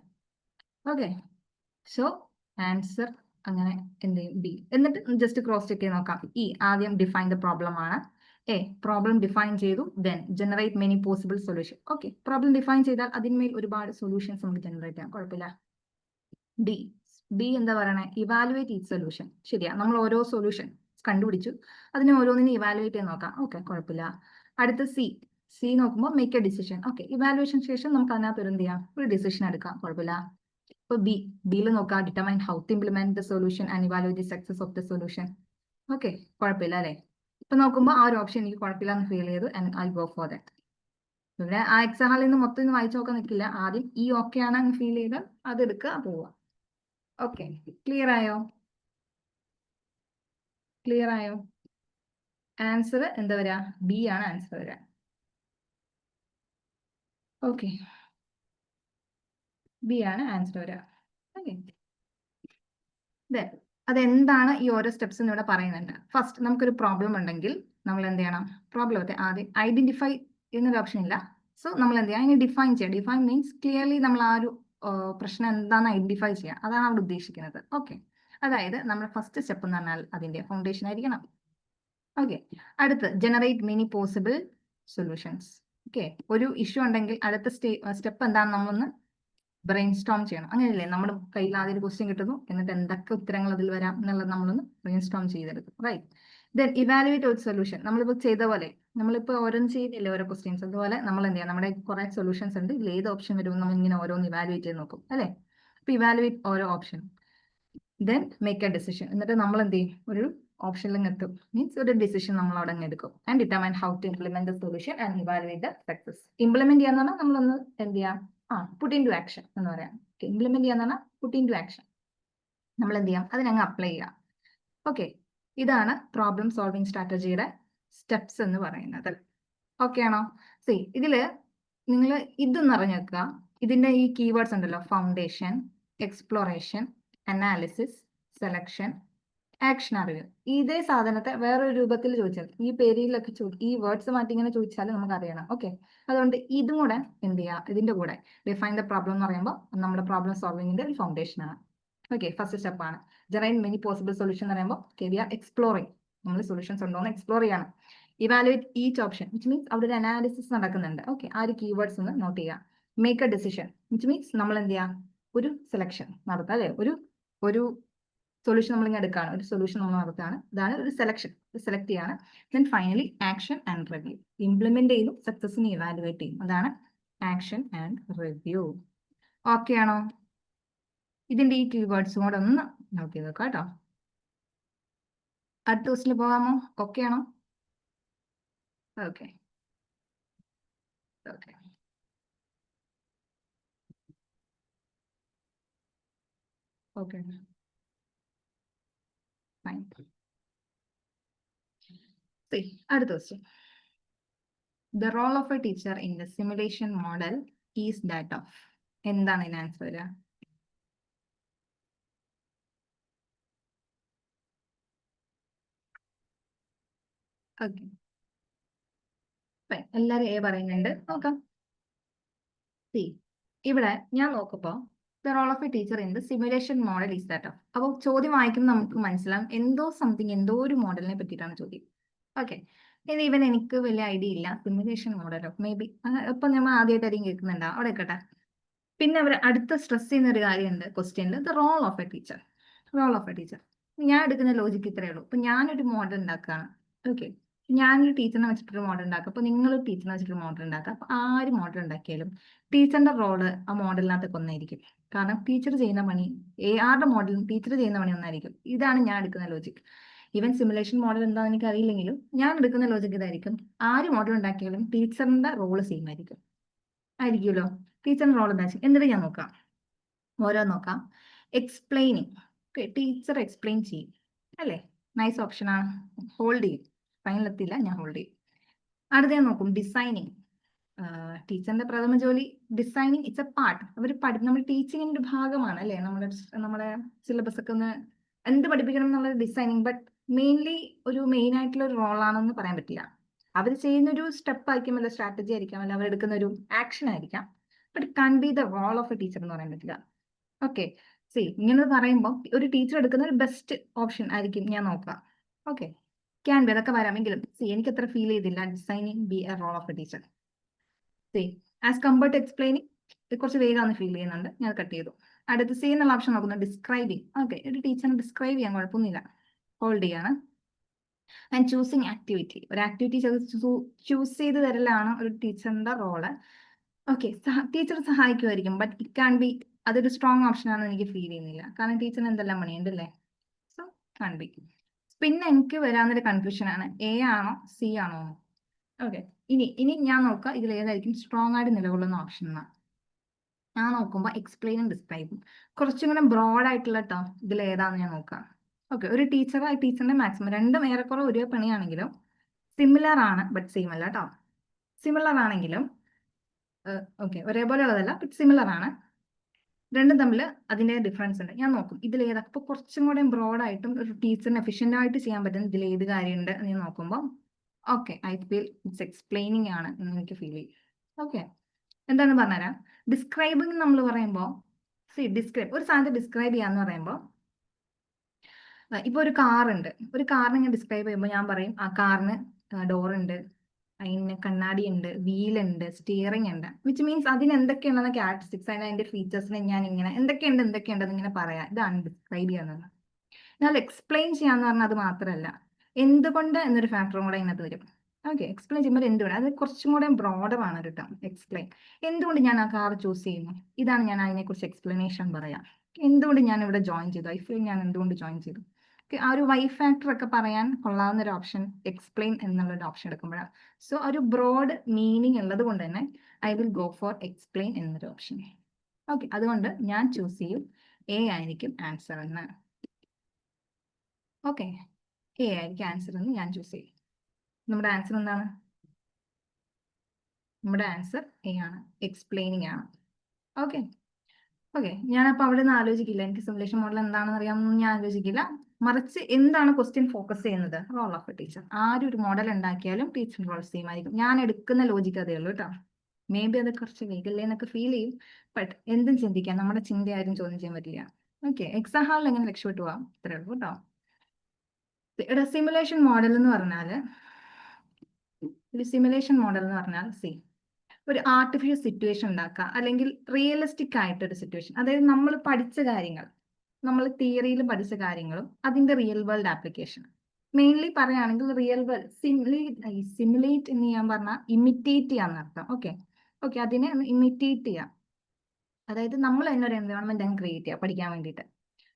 ഓക്കെ, സോ ആൻസർ അങ്ങനെ എന്ത് ചെയ്യും, ബി. എന്നിട്ട് ജസ്റ്റ് ക്രോസ് ചെക്ക് ചെയ്ത് നോക്കാം. ആദ്യം ഡിഫൈൻ ദ പ്രോബ്ലം ആണ്. പ്രോബ്ലം ഡിഫൈൻ ചെയ്തു, then generate many possible solution. Okay, problem define ചെയ്താൽ അതിന്മേൽ ഒരുപാട് സൊല്യൂഷൻസ് നമുക്ക് ജനറേറ്റ് ചെയ്യാം, കുഴപ്പമില്ല. ബി എന്താ പറയണേ, ഇവാലുവേറ്റ് ഈച്ച് സൊല്യൂഷൻ. ശരിയാ, നമ്മൾ ഓരോ സൊല്യൂഷൻ കണ്ടുപിടിച്ചു, അതിനെ ഓരോന്നിനും ഇവാലുവേറ്റ് ചെയ്ത് നോക്കാം. ഓക്കെ, കുഴപ്പമില്ല. അടുത്ത സി നോക്കുമ്പോൾ make A decision. Okay, evaluation ശേഷം നമുക്ക് അതിനകത്ത് എന്ത് ചെയ്യാം, ഒരു ഡിസിഷൻ എടുക്കാം, കുഴപ്പമില്ല. ഇപ്പൊ ബിയിൽ നോക്കാം, determine how to implement the solution and evaluate the success of the solution. Okay, കുഴപ്പമില്ല അല്ലേ? ഇപ്പൊ നോക്കുമ്പോൾ ആ ഒരു ഓപ്ഷൻ എനിക്ക് കുഴപ്പമില്ല എന്ന് ഫീൽ ചെയ്തു, and I go for that. ഇവിടെ ആ എക്സാമിൽ നിന്ന് മൊത്തം വായിച്ചു നോക്കാൻ നിൽക്കില്ല, ആദ്യം ഓക്കെ ആണെന്ന് ഫീൽ ചെയ്താൽ അത് എടുക്കുക, പോവുക. ഓക്കെ, ക്ലിയർ ആയോ? ആൻസർ എന്താ വരാ, ബി ആണ് ആൻസർ വരാ. ഓക്കെ, ബി ആണ് ആൻസർ വരാ. ഓക്കെ, അതെന്താണ് ഈ ഓരോ സ്റ്റെപ്സ് ഇവിടെ പറയുന്നുണ്ട്. ഫസ്റ്റ് നമുക്കൊരു പ്രോബ്ലം ഉണ്ടെങ്കിൽ നമ്മൾ എന്ത് ചെയ്യണം, പ്രോബ്ലത്തെ ആദ്യം ഐഡന്റിഫൈ എന്നൊരു ഓപ്ഷൻ ഇല്ല. സോ നമ്മൾ എന്ത് ചെയ്യാം, അതിനെ ഡിഫൈൻ ചെയ്യാം. ഡിഫൈൻ മീൻസ് ക്ലിയർലി നമ്മൾ ആ ഒരു പ്രശ്നം എന്താണെന്ന് ഐഡന്റിഫൈ ചെയ്യുക, അതാണ് അവിടെ ഉദ്ദേശിക്കുന്നത്. ഓക്കെ, അതായത് നമ്മുടെ ഫസ്റ്റ് സ്റ്റെപ്പ് എന്ന് പറഞ്ഞാൽ അതിന്റെ ഫൗണ്ടേഷൻ ആയിരിക്കണം. ഓക്കെ, അടുത്ത് generate many possible solutions. Okay, ഒരു ഇഷ്യൂ ഉണ്ടെങ്കിൽ അടുത്ത സ്റ്റെപ്പ് എന്താണെന്ന് നമ്മളൊന്ന് ബ്രെയിൻ സ്റ്റോം ചെയ്യണം. അങ്ങനെയല്ലേ, നമ്മുടെ കയ്യിൽ ആദ്യം ഒരു ക്വസ്റ്റ്യൻ കിട്ടുന്നു, എന്നിട്ട് എന്തൊക്കെ ഉത്തരങ്ങൾ അതിൽ വരാം എന്നുള്ളത് നമ്മളൊന്ന് ബ്രെയിൻ സ്റ്റോം ചെയ്തെടുക്കും, റൈറ്റ്? ദെൻ ഇവാലുവേറ്റ് ഒരു സൊല്യൂഷൻ. നമ്മളിപ്പോൾ ചെയ്ത പോലെ നമ്മളിപ്പോൾ ഓരോന്ന് ചെയ്യുന്നില്ലേ ഓരോ ക്വസ്റ്റ്യൻസ്, അതുപോലെ നമ്മൾ എന്ത് ചെയ്യാം, നമ്മുടെ കുറെ സൊല്യൂഷൻസ് ഉണ്ട്, ഇതിൽ ഏത് ഓപ്ഷൻ വരുമ്പോൾ നമ്മൾ ഇങ്ങനെ ഓരോന്ന് ഇവാലുവേറ്റ് ചെയ്ത് നോക്കും അല്ലേ. അപ്പൊ ഇവാലുവേറ്റ് ഓരോ option, then make A decision. എന്നിട്ട് നമ്മൾ എന്ത് ചെയ്യും, ഒരു ഓപ്ഷനിലും എത്തും, മീൻസ് ഒരു ഡിസിഷൻ നമ്മൾ അവിടെ അങ്ങ് എടുക്കും. And determine how to implement the solution and evaluate the success. Implement ചെയ്യാന്ന് പറഞ്ഞാൽ നമ്മളൊന്ന് എന്ത് ചെയ്യാം, പുട്ട് ഇൻ ടു ആക്ഷൻ എന്ന് പറയാം. ഇംപ്ലിമെന്റ് ചെയ്യാന്ന് പറഞ്ഞാൽ പുട്ട് ഇൻ ടു ആക്ഷൻ, നമ്മൾ എന്ത് ചെയ്യാം, അതിനങ്ങ് അപ്ലൈ ചെയ്യാം. ഓക്കെ, ഇതാണ് പ്രോബ്ലം സോൾവിങ് സ്ട്രാറ്റജിയുടെ സ്റ്റെപ്സ് എന്ന് പറയുന്നത്. ഓക്കെ ആണോ? സി ഇതില് നിങ്ങൾ ഇതൊന്ന് അറിഞ്ഞു വെക്കുക. ഇതിന്റെ ഈ കീവേഡ്സ് ഉണ്ടല്ലോ, foundation, exploration, analysis, selection, action അറിവ്. ഇതേ സാധനത്തെ വേറൊരു രൂപത്തിൽ ചോദിച്ചാൽ, ഈ പേരിലൊക്കെ ഈ വേർഡ്സ് മാറ്റി ഇങ്ങനെ ചോദിച്ചാൽ നമുക്ക് അറിയണം. ഓക്കെ, അതുകൊണ്ട് ഇതും കൂടെ എന്ത് ചെയ്യുക, ഇതിന്റെ കൂടെ ഡിഫൈൻ ദ പ്രോബ്ലം എന്ന് പറയുമ്പോൾ നമ്മുടെ പ്രോബ്ലം സോൾവിങ്ങിന്റെ ഒരു ഫൗണ്ടേഷൻ ആണ്. ഓക്കെ, ഫസ്റ്റ് സ്റ്റെപ്പ് ആണ്. ജനറേറ്റ് മെനി പോസിബിൾ സൊല്യൂഷൻ എന്ന് പറയുമ്പോൾ വി ആർ എക്സ്പ്ലോറിംഗ്, നമ്മൾ സൊല്യൂഷൻസ് ഉണ്ടോ എന്ന് എക്സ്പ്ലോർ ചെയ്യണം. Evaluate each option, which means അവിടെ ഒരു അനാലിസിസ് നടക്കുന്നുണ്ട്. ഓക്കെ, ആ ഒരു കീവേഡ്സ് ഒന്ന് നോട്ട് ചെയ്യുക. Make A decision, which means നമ്മൾ എന്ത് ചെയ്യുക, ഒരു സെലക്ഷൻ നടത്തുക അല്ലെ, ഒരു സൊല്യൂഷൻ നമ്മൾ ഇങ്ങനെ എടുക്കുകയാണ്, ഒരു സൊല്യൂഷൻ നമ്മൾ നടത്തുകയാണ്, ഇതാണ് ഒരു സെലക്ഷൻ, സെലക്ട് ചെയ്യാണ്. Then finally action and review, implement ചെയ്യും, സക്സസിനെ ഇവാലുവേറ്റ് ചെയ്യും, അതാണ് ആക്ഷൻ ആൻഡ് റിവ്യൂ. ഓക്കെ ആണോ? ഇതിന്റെ ഈ കീവേഡ്സും കൂടെ ഒന്ന് നോട്ട് ചെയ്ത് നോക്കാം കേട്ടോ. അടുത്ത ക്വസ്റ്റിന് പോകാമോ? ഓക്കെ ആണോ? Okay okay okay fine. അടുത്ത question. The role of a teacher in the simulation model is that of. എന്താണ് ഇതിന് ആൻസർ വരിക? ഓക്കെ, എല്ലാരും എ പറയുന്നുണ്ട്, നോക്കാം. സി ഇവിടെ ഞാൻ നോക്കുമ്പോൾ the role of a teacher in the simulation model is that of. അപ്പോൾ ചോദ്യം വായിക്കുമ്പോൾ നമുക്ക് മനസ്സിലാവും എന്തോ സംതിങ്, എന്തോ ഒരു മോഡലിനെ പറ്റിയിട്ടാണ് ചോദ്യം. ഓക്കെ, ഇത് ഇവൻ എനിക്ക് വലിയ ഐഡിയ ഇല്ല, സിമുലേഷൻ മോഡലോ മേ ബി, ഇപ്പൊ നമ്മൾ ആദ്യമായിട്ടായിരിക്കും കേൾക്കുന്നുണ്ടോ, അവിടെ കേട്ടെ. പിന്നെ അവർ അടുത്ത സ്ട്രെസ് ചെയ്യുന്ന ഒരു കാര്യമുണ്ട് ക്വസ്റ്റ്യനിൽ, the role of a teacher. Role of a teacher, ഞാൻ എടുക്കുന്ന ലോജിക്ക് ഇത്രയേ ഉള്ളൂ. ഇപ്പൊ ഞാനൊരു മോഡൽ ഉണ്ടാക്കുകയാണ്. ഓക്കെ, ഞാനൊരു ടീച്ചറിനെ വെച്ചിട്ടൊരു മോഡൽ ഉണ്ടാക്കുക, അപ്പൊ നിങ്ങളൊരു ടീച്ചറിനെ വെച്ചിട്ടൊരു മോഡൽ ഉണ്ടാക്കുക. അപ്പൊ ആര് മോഡൽ ഉണ്ടാക്കിയാലും ടീച്ചറിന്റെ റോള് ആ മോഡലിനകത്ത് ഒന്നായിരിക്കും. കാരണം ടീച്ചർ ചെയ്യുന്ന പണി, ആരുടെ മോഡലും ടീച്ചർ ചെയ്യുന്ന പണി ഒന്നായിരിക്കും. ഇതാണ് ഞാൻ എടുക്കുന്ന ലോജിക്ക്. ഈവൻ സിമുലേഷൻ മോഡൽ എന്താണെന്ന് എനിക്ക് അറിയില്ലെങ്കിലും ഞാൻ എടുക്കുന്ന ലോജിക്ക് ഇതായിരിക്കും. ആര് മോഡൽ ഉണ്ടാക്കിയാലും ടീച്ചറിന്റെ റോള് സെയിം ആയിരിക്കും, ആയിരിക്കുമല്ലോ. ടീച്ചറിന്റെ റോൾ എന്താ വെച്ചാൽ എന്നിട്ട് ഞാൻ നോക്കാം, ഓരോ നോക്കാം. എക്സ്പ്ലെയിനിങ്, ടീച്ചർ എക്സ്പ്ലെയിൻ ചെയ്യും അല്ലേ, നൈസ് ഓപ്ഷൻ ആണ്, ഹോൾഡ് ചെയ്യും. ഫൈനലെത്തില്ല, ഞാൻ ഹോൾഡ് ചെയ്യും. അടുത്ത ഞാൻ നോക്കും ഡിസൈനിങ്. ടീച്ചറിന്റെ പ്രഥമ ജോലി ഡിസൈനിങ്, ഇറ്റ്സ് എ പാർട്ട്. നമ്മൾ ടീച്ചിങ്ങിന്റെ ഒരു ഭാഗമാണ് അല്ലേ, നമ്മുടെ സിലബസ് ഒക്കെ ഒന്ന് എന്ത് പഠിപ്പിക്കണം എന്നുള്ളത് ഡിസൈനിങ്. ബട്ട് മെയിൻലി ഒരു മെയിൻ ആയിട്ടുള്ള ഒരു റോളാണെന്ന് പറയാൻ പറ്റില്ല. അവർ ചെയ്യുന്ന ഒരു സ്റ്റെപ്പ് ആയിരിക്കും, അല്ല സ്ട്രാറ്റജി ആയിരിക്കാം, അല്ല അവരെടുക്കുന്ന ഒരു ആക്ഷൻ ആയിരിക്കാം. But can be the role of a teacher എന്ന് പറയാൻ പറ്റില്ല. ഓക്കെ, സി ഇങ്ങനെ പറയുമ്പോൾ ഒരു ടീച്ചർ എടുക്കുന്ന ഒരു ബെസ്റ്റ് ഓപ്ഷൻ ആയിരിക്കും ഞാൻ നോക്കാം. ഓക്കെ, ക്യാൻ ബി, അതൊക്കെ വരാമെങ്കിലും സി എനിക്ക് അത്ര ഫീൽ ചെയ്തില്ല designing be a role of a teacher. C as compared to explaining കുറച്ച് വേഗമാണ് ഫീൽ ചെയ്യുന്നുണ്ട്, ഞാൻ കട്ട് ചെയ്തു. അടുത്ത് സി എന്നുള്ള ഓപ്ഷൻ നോക്കുന്നു, ഡിസ്ക്രൈബിങ്. ഓക്കെ, ഒരു ടീച്ചറിനെ ഡിസ്ക്രൈബ് ചെയ്യാൻ കുഴപ്പമൊന്നുമില്ല, ഹോൾഡ് ചെയ്യാണ്. ആൻഡ് ചൂസിങ് ആക്ടിവിറ്റി, ഒരു ആക്ടിവിറ്റി ചൂസ് ചെയ്ത് തരലാണ് ഒരു ടീച്ചറിന്റെ റോള്. ഓക്കെ, ടീച്ചർ സഹായിക്കുമായിരിക്കും, ബട്ട് ഇറ്റ് കാൻ ബി, അതൊരു സ്ട്രോങ് ഓപ്ഷൻ ആണെന്ന് എനിക്ക് ഫീൽ ചെയ്യുന്നില്ല. കാരണം ടീച്ചറിന് എന്തെല്ലാം പണിയുണ്ട് അല്ലേ. So can be. പിന്നെ എനിക്ക് വരാവുന്നൊരു കൺഫ്യൂഷൻ ആണ്, എ ആണോ സി ആണോ. ഓക്കെ, ഇനി ഞാൻ നോക്കാം ഇതിൽ ഏതായിരിക്കും സ്ട്രോങ് ആയിട്ട് നിലകൊള്ളുന്ന ഓപ്ഷൻ എന്നാണ്. ഞാൻ നോക്കുമ്പോൾ എക്സ്പ്ലെയിനും ഡിസ്ക്രൈബും കുറച്ചും കൂടെ ബ്രോഡ് ആയിട്ടുള്ള ടേം ഇതിൽ ഏതാണെന്ന് ഞാൻ നോക്കാം. ഓക്കെ, ഒരു ടീച്ചറിന്റെ മാക്സിമം രണ്ടും ഏറെക്കുറെ ഒരേ പണിയാണെങ്കിലും സിമിലർ ആണ്, ബട്ട് സെയിം അല്ല കേട്ടോ. സിമിലർ ആണെങ്കിലും ഓക്കെ ഒരേപോലെ ഉള്ളതല്ല, ബട്ട് സിമിലർ ആണ്. രണ്ടും തമ്മിൽ അതിന്റെ ഡിഫറൻസ് ഉണ്ട്. ഞാൻ നോക്കും ഇതിൽ ഏതാ ഇപ്പൊ കുറച്ചും കൂടെ ബ്രോഡായിട്ടും ഒരു ടീച്ചറിന് എഫിഷ്യന്റ് ആയിട്ട് ചെയ്യാൻ പറ്റുന്ന ഇതിൽ ഏത് കാര്യമുണ്ട് എന്ന് നോക്കുമ്പോൾ okay I feel it's explaining ആണ് എന്ന് എനിക്ക് ഫീൽ ചെയ്യും. ഓക്കെ, എന്താന്ന് പറഞ്ഞുതരാം. ഡിസ്ക്രൈബിങ് നമ്മൾ പറയുമ്പോൾ ഒരു സാധനത്തെ ഡിസ്ക്രൈബ് ചെയ്യാന്ന് പറയുമ്പോൾ ഇപ്പൊ ഒരു കാറിനെ ഞാൻ ഡിസ്ക്രൈബ് ചെയ്യുമ്പോൾ ഞാൻ പറയും ആ കാറിന് ഡോറുണ്ട്, അതിന് കണ്ണാടി ഉണ്ട്, വീലുണ്ട്, സ്റ്റിയറിംഗ് ഉണ്ട്. വിച്ച് മീൻസ് അതിന് എന്തൊക്കെയുണ്ടെന്ന ക്യാരക്ടറിസ്റ്റിക്സ്, അതിന്റെ ഫീച്ചേഴ്സിനെ ഞാൻ ഇങ്ങനെ എന്തൊക്കെയുണ്ട് ഇങ്ങനെ പറയാം. ഇതാണ് ഡിസ്ക്രൈബ് ചെയ്യുന്നത്. എന്നാൽ എക്സ്പ്ലെയിൻ ചെയ്യാന്ന് പറഞ്ഞാൽ അത് മാത്രമല്ല, എന്തുകൊണ്ട് എന്നൊരു ഫാക്ടറും കൂടെ ഇതിനകത്ത് വരും. ഓക്കെ, എക്സ്പ്ലെയിൻ ചെയ്യുമ്പോൾ എന്തുകൊണ്ട്, അത് കുറച്ചും കൂടെ ബ്രോഡറാണ് ഒരു ടേം എക്സ്പ്ലെയിൻ. എന്തുകൊണ്ട് ഞാൻ ആ കാർ ചൂസ് ചെയ്യുന്നു, ഇതാണ് ഞാൻ അതിനെക്കുറിച്ച് എക്സ്പ്ലനേഷൻ പറയാം. എന്തുകൊണ്ട് ഞാൻ ഇവിടെ ജോയിൻ ചെയ്തു, ഐ ഫീൽ ഞാൻ എന്തുകൊണ്ട് ജോയിൻ ചെയ്തു. ആ ഒരു വൈ ഫാക്ടർ ഒക്കെ പറയാൻ കൊള്ളാവുന്ന ഒരു ഓപ്ഷൻ എക്സ്പ്ലെയിൻ എന്നുള്ളൊരു ഓപ്ഷൻ എടുക്കുമ്പോഴാണ്. സോ ഒരു ബ്രോഡ് മീനിങ് ഉള്ളത് കൊണ്ട് തന്നെ I will go for explain എന്നൊരു ഓപ്ഷൻ. ഓക്കെ, അതുകൊണ്ട് ഞാൻ ചൂസ് ചെയ്യും എ ആയിരിക്കും ആൻസർ എന്ന്. ഓക്കെ, എ ആയിരിക്കും ആൻസർ എന്ന് ഞാൻ ചൂസ് ചെയ്യും. നമ്മുടെ ആൻസർ എന്താണ്? നമ്മുടെ ആൻസർ എ ആണ്, എക്സ്പ്ലെയിനിങ് ആണ്. ഓക്കെ ഓക്കെ, ഞാനപ്പോൾ അവിടെ നിന്ന് ആലോചിക്കില്ല, എനിക്ക് സിമുലേഷൻ മോഡൽ എന്താണെന്ന് അറിയാമെന്ന് ഞാൻ ആലോചിക്കില്ല. മറിച്ച് എന്താണ് ക്വസ്റ്റ്യൻ ഫോക്കസ് ചെയ്യുന്നത്, റോൾ ഓഫ് എ ടീച്ചർ. ആരും ഒരു മോഡൽ ഉണ്ടാക്കിയാലും ടീച്ചർ റോൾ സെയിം ആയിരിക്കും. ഞാൻ എടുക്കുന്ന ലോജിക്ക് അതേ ഉള്ളൂ കേട്ടോ. മേ ബി അത് കുറച്ച് വീഗല്ലേ എന്നൊക്കെ ഫീൽ ചെയ്യും, ബട്ട് എന്തും ചിന്തിക്കാം, നമ്മുടെ ചിന്ത ആരും ചോദ്യം ചെയ്യാൻ പറ്റില്ല. ഓക്കെ, എക്സാം ഹാളിൽ എങ്ങനെ രക്ഷപ്പെട്ടു പോവാം, ഇത്രേ ഉള്ളൂ കേട്ടോ. ഇവിടെ സിമുലേഷൻ മോഡൽ എന്ന് പറഞ്ഞാൽ, ഒരു സിമുലേഷൻ മോഡൽ എന്ന് പറഞ്ഞാൽ ഒരു ആർട്ടിഫിഷ്യൽ സിറ്റുവേഷൻ ഉണ്ടാക്കുക, അല്ലെങ്കിൽ റിയലിസ്റ്റിക് ആയിട്ടൊരു സിറ്റുവേഷൻ. അതായത് നമ്മൾ പഠിച്ച കാര്യങ്ങൾ, നമ്മൾ തിയറിയിൽ പഠിച്ച കാര്യങ്ങളും അതിന്റെ റിയൽ വേൾഡ് ആപ്ലിക്കേഷൻ. മെയിൻലി പറയുകയാണെങ്കിൽ റിയൽ വേൾഡ് സിമുലേറ്റ് എന്ന് ഞാൻ പറഞ്ഞാൽ ഇമിറ്റേറ്റ് ചെയ്യാന്ന് അർത്ഥം. ഓക്കെ ഓക്കെ, അതിനെ ഇമിറ്റേറ്റ് ചെയ്യാം. അതായത് നമ്മൾ തന്നെ ഒരു എൻവയോൺമെന്റ് അങ്ങ് ക്രിയേറ്റ് ചെയ്യുക പഠിക്കാൻ വേണ്ടിയിട്ട്.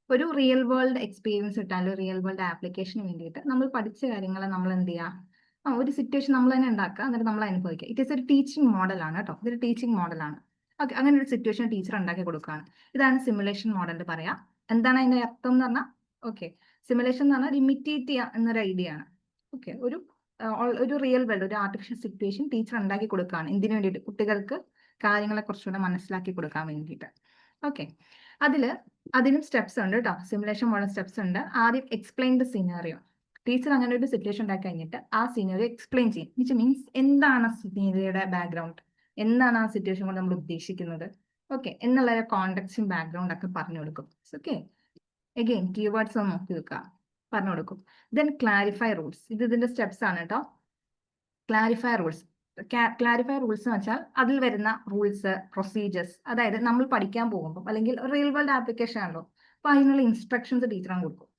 ഒരു റിയൽ വേൾഡ് എക്സ്പീരിയൻസ് കിട്ടാൻ, ഒരു റിയൽ വേൾഡ് ആപ്ലിക്കേഷന് വേണ്ടിയിട്ട് നമ്മൾ പഠിച്ച കാര്യങ്ങളെ നമ്മൾ എന്ത് ചെയ്യുക, ഒരു സിറ്റുവേഷൻ നമ്മൾ തന്നെ ഉണ്ടാക്കുക, എന്നിട്ട് നമ്മൾ അനുഭവിക്കുക. ഇറ്റ് ഈസ് ഒരു ടീച്ചിങ് മോഡലാണ് കേട്ടോ, ഇതൊരു ടീച്ചിങ് മോഡലാണ്. ഓക്കെ, അങ്ങനെ ഒരു സിറ്റുവേഷൻ ടീച്ചർ ഉണ്ടാക്കി കൊടുക്കുകയാണ്. ഇതാണ് സിമുലേഷൻ മോഡൽ പറയാം. എന്താണ് അതിന്റെ അർത്ഥം എന്ന് പറഞ്ഞാൽ, ഓക്കെ, സിമുലേഷൻ എന്ന് പറഞ്ഞാൽ ഇമിറ്റേറ്റ് ചെയ്യുക എന്നൊരു ഐഡിയ ആണ്. ഓക്കെ, ഒരു റിയൽ വേൾഡ്, ഒരു ആർട്ടിഫിഷ്യൽ സിറ്റുവേഷൻ ടീച്ചർ ഉണ്ടാക്കി കൊടുക്കുകയാണ്. എന്തിനു വേണ്ടിയിട്ട്? കുട്ടികൾക്ക് കാര്യങ്ങളെ കുറച്ചുകൂടെ മനസ്സിലാക്കി കൊടുക്കാൻ വേണ്ടിയിട്ട്. ഓക്കെ, അതിനും സ്റ്റെപ്സ് ഉണ്ട് കേട്ടോ, സിമുലേഷൻ മോഡൽ സ്റ്റെപ്സ് ഉണ്ട്. ആദ്യം എക്സ്പ്ലെയിൻ ദ സിനാറിയോ. ടീച്ചർ അങ്ങനെ ഒരു സിറ്റുവേഷൻ ഉണ്ടാക്കി കഴിഞ്ഞിട്ട് ആ സിനാറിയോ എക്സ്പ്ലെയിൻ ചെയ്യും. വിച്ച് മീൻസ് എന്താണ് സിനാരിയോയുടെ ബാക്ക്ഗ്രൗണ്ട്, എന്താണ് ആ സിറ്റുവേഷൻ കൊണ്ട് നമ്മൾ ഉദ്ദേശിക്കുന്നത്, ഓക്കെ, എന്നുള്ള കോണ്ടെക്സ്റ്റും ബാക്ക്ഗ്രൗണ്ട് ഒക്കെ പറഞ്ഞു കൊടുക്കും. ഓക്കെ, അഗെയിൻ കീവേഡ്സ് ഒന്ന് നോക്കി വെക്കുക, പറഞ്ഞു കൊടുക്കും. ദെൻ ക്ലാരിഫൈ റൂൾസ്, ഇതിന്റെ സ്റ്റെപ്സ് ആണ് കേട്ടോ. ക്ലാരിഫൈ റൂൾസ് എന്ന് വെച്ചാൽ അതിൽ വരുന്ന റൂൾസ്, പ്രൊസീജിയേഴ്സ്. അതായത് നമ്മൾ പഠിക്കാൻ പോകുമ്പോൾ, അല്ലെങ്കിൽ റിയൽ വേൾഡ് ആപ്ലിക്കേഷൻ ആണല്ലോ, അപ്പൊ അതിനുള്ള ഇൻസ്ട്രക്ഷൻസ് ടീച്ചറാണ് കൊടുക്കും.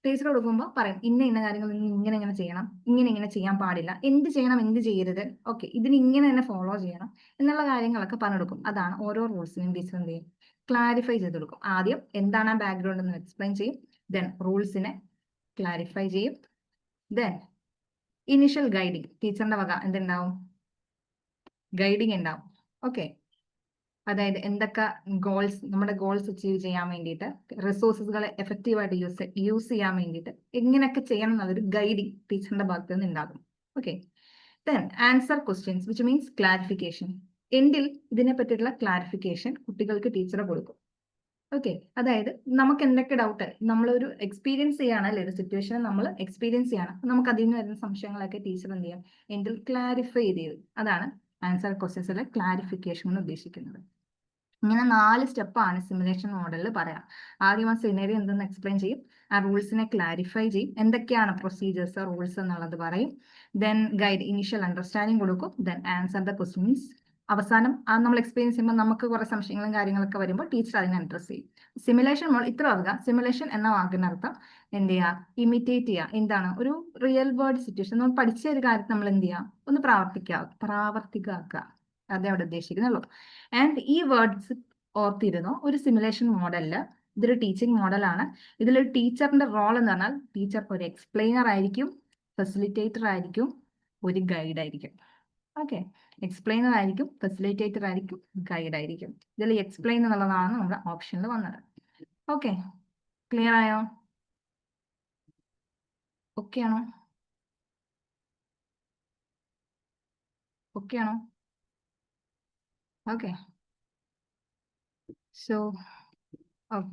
ടീച്ചർ കൊടുക്കുമ്പോൾ പറയും ഇന്ന കാര്യങ്ങൾ ഇങ്ങനെ ഇങ്ങനെ ചെയ്യണം, ഇങ്ങനെ ചെയ്യാൻ പാടില്ല, എന്ത് ചെയ്യണം എന്ത് ചെയ്യരുത്, ഓക്കെ, ഇതിന് ഇങ്ങനെ തന്നെ ഫോളോ ചെയ്യണം എന്നുള്ള കാര്യങ്ങളൊക്കെ പറഞ്ഞു കൊടുക്കും. അതാണ് ഓരോ റൂൾസിനും ടീച്ചർ എന്ത് ചെയ്യും, ക്ലാരിഫൈ ചെയ്ത് കൊടുക്കും. ആദ്യം എന്താണ് ആ ബാക്ക്ഗ്രൗണ്ട് എന്ന് എക്സ്പ്ലെയിൻ ചെയ്യും, ദെൻ റൂൾസിനെ ക്ലാരിഫൈ ചെയ്യും, ദെൻ ഇനിഷ്യൽ ഗൈഡിങ്, ടീച്ചറിന്റെ വക എന്തുണ്ടാവും, ഗൈഡിങ് ഉണ്ടാവും. ഓക്കെ, അതായത് എന്തൊക്കെ ഗോൾസ്, നമ്മുടെ ഗോൾസ് അച്ചീവ് ചെയ്യാൻ വേണ്ടിയിട്ട്, റിസോഴ്സസുകളെ എഫക്റ്റീവായിട്ട് യൂസ് ചെയ്യാൻ വേണ്ടിയിട്ട് എങ്ങനെയൊക്കെ ചെയ്യണം എന്നുള്ളൊരു ഗൈഡിങ് ടീച്ചറിന്റെ ഭാഗത്ത് നിന്ന് ഉണ്ടാകും. Okay, then answer questions, which means clarification. എൻഡിൽ ഇതിനെ പറ്റിയിട്ടുള്ള ക്ലാരിഫിക്കേഷൻ കുട്ടികൾക്ക് ടീച്ചർ കൊടുക്കും. ഓക്കെ, അതായത് നമുക്ക് എന്തൊക്കെ ഡൗട്ട്, നമ്മളൊരു എക്സ്പീരിയൻസ് ചെയ്യാണ് അല്ലെ, ഒരു സിറ്റുവേഷൻ നമ്മൾ എക്സ്പീരിയൻസ് ചെയ്യണം, നമുക്ക് അതിൽ നിന്ന് വരുന്ന സംശയങ്ങളൊക്കെ ടീച്ചർ എന്ത് ചെയ്യാം, എൻഡിൽ ക്ലാരിഫൈ ചെയ്ത്. അതാണ് ആൻസർ ക്വസ്റ്റ്യൻസിലെ ക്ലാരിഫിക്കേഷൻ എന്ന് ഉദ്ദേശിക്കുന്നത്. ഇങ്ങനെ 4 സ്റ്റെപ്പാണ് സിമുലേഷൻ മോഡലിൽ പറയാം. ആദ്യം ആ സിനറി എന്തെന്ന് എക്സ്പ്ലെയിൻ ചെയ്യും, ആ റൂൾസിനെ ക്ലാരിഫൈ ചെയ്യും, എന്തൊക്കെയാണ് പ്രൊസീജിയേഴ്സ്, റൂൾസ് എന്നുള്ളത് പറയും, ദെൻ ഗൈഡ്, ഇനിഷ്യൽ അണ്ടർസ്റ്റാൻഡിങ് കൊടുക്കും, ദെൻ ആൻസർ ദ ക്വസ്റ്റ്യൻസ്. അവസാനം നമ്മൾ എക്സ്പീരിയൻസ് ചെയ്യുമ്പോൾ നമുക്ക് കുറെ സംശയങ്ങളും കാര്യങ്ങളൊക്കെ വരുമ്പോൾ ടീച്ചർ അതിനെ അഡ്രസ് ചെയ്യും. സിമുലേഷൻ മോഡൽ ഇത്ര ആവുക. സിമുലേഷൻ എന്ന വാക്കിനർത്ഥം എന്ത് ചെയ്യുക, ഇമിറ്റേറ്റ് ചെയ്യുക. എന്താണ്, ഒരു റിയൽ വേൾഡ് സിറ്റുവേഷൻ, നമ്മൾ പഠിച്ച ഒരു കാര്യം നമ്മൾ എന്ത് ചെയ്യുക, ഒന്ന് പ്രാവർത്തികമാക്കുക. അതേ അവിടെ ഉദ്ദേശിക്കുന്നുള്ളൂ. ആൻഡ് ഈ വേർഡ്സ് ഓർത്തിരുന്നു, ഒരു സിമുലേഷൻ മോഡലില് ഇതൊരു ടീച്ചിങ് മോഡലാണ്. ഇതിലൊരു ടീച്ചറിന്റെ റോൾ എന്ന് പറഞ്ഞാൽ ടീച്ചർ ഒരു എക്സ്പ്ലെയിനർ ആയിരിക്കും, ഫെസിലിറ്റേറ്റർ ആയിരിക്കും, ഒരു ഗൈഡ് ആയിരിക്കും. ഓക്കെ, എക്സ്പ്ലെയിനർ ആയിരിക്കും, ഫെസിലിറ്റേറ്റർ ആയിരിക്കും, ഗൈഡ് ആയിരിക്കും. ഇതിൽ എക്സ്പ്ലെയിൻ എന്നുള്ളതാണ് നമ്മുടെ ഓപ്ഷനിൽ വന്നത്. ഓക്കെ, ക്ലിയർ ആയോ? ഓക്കെ ആണോ? ഓക്കെ ആണോ? ഓക്കെ, സോ ഓക്കെ,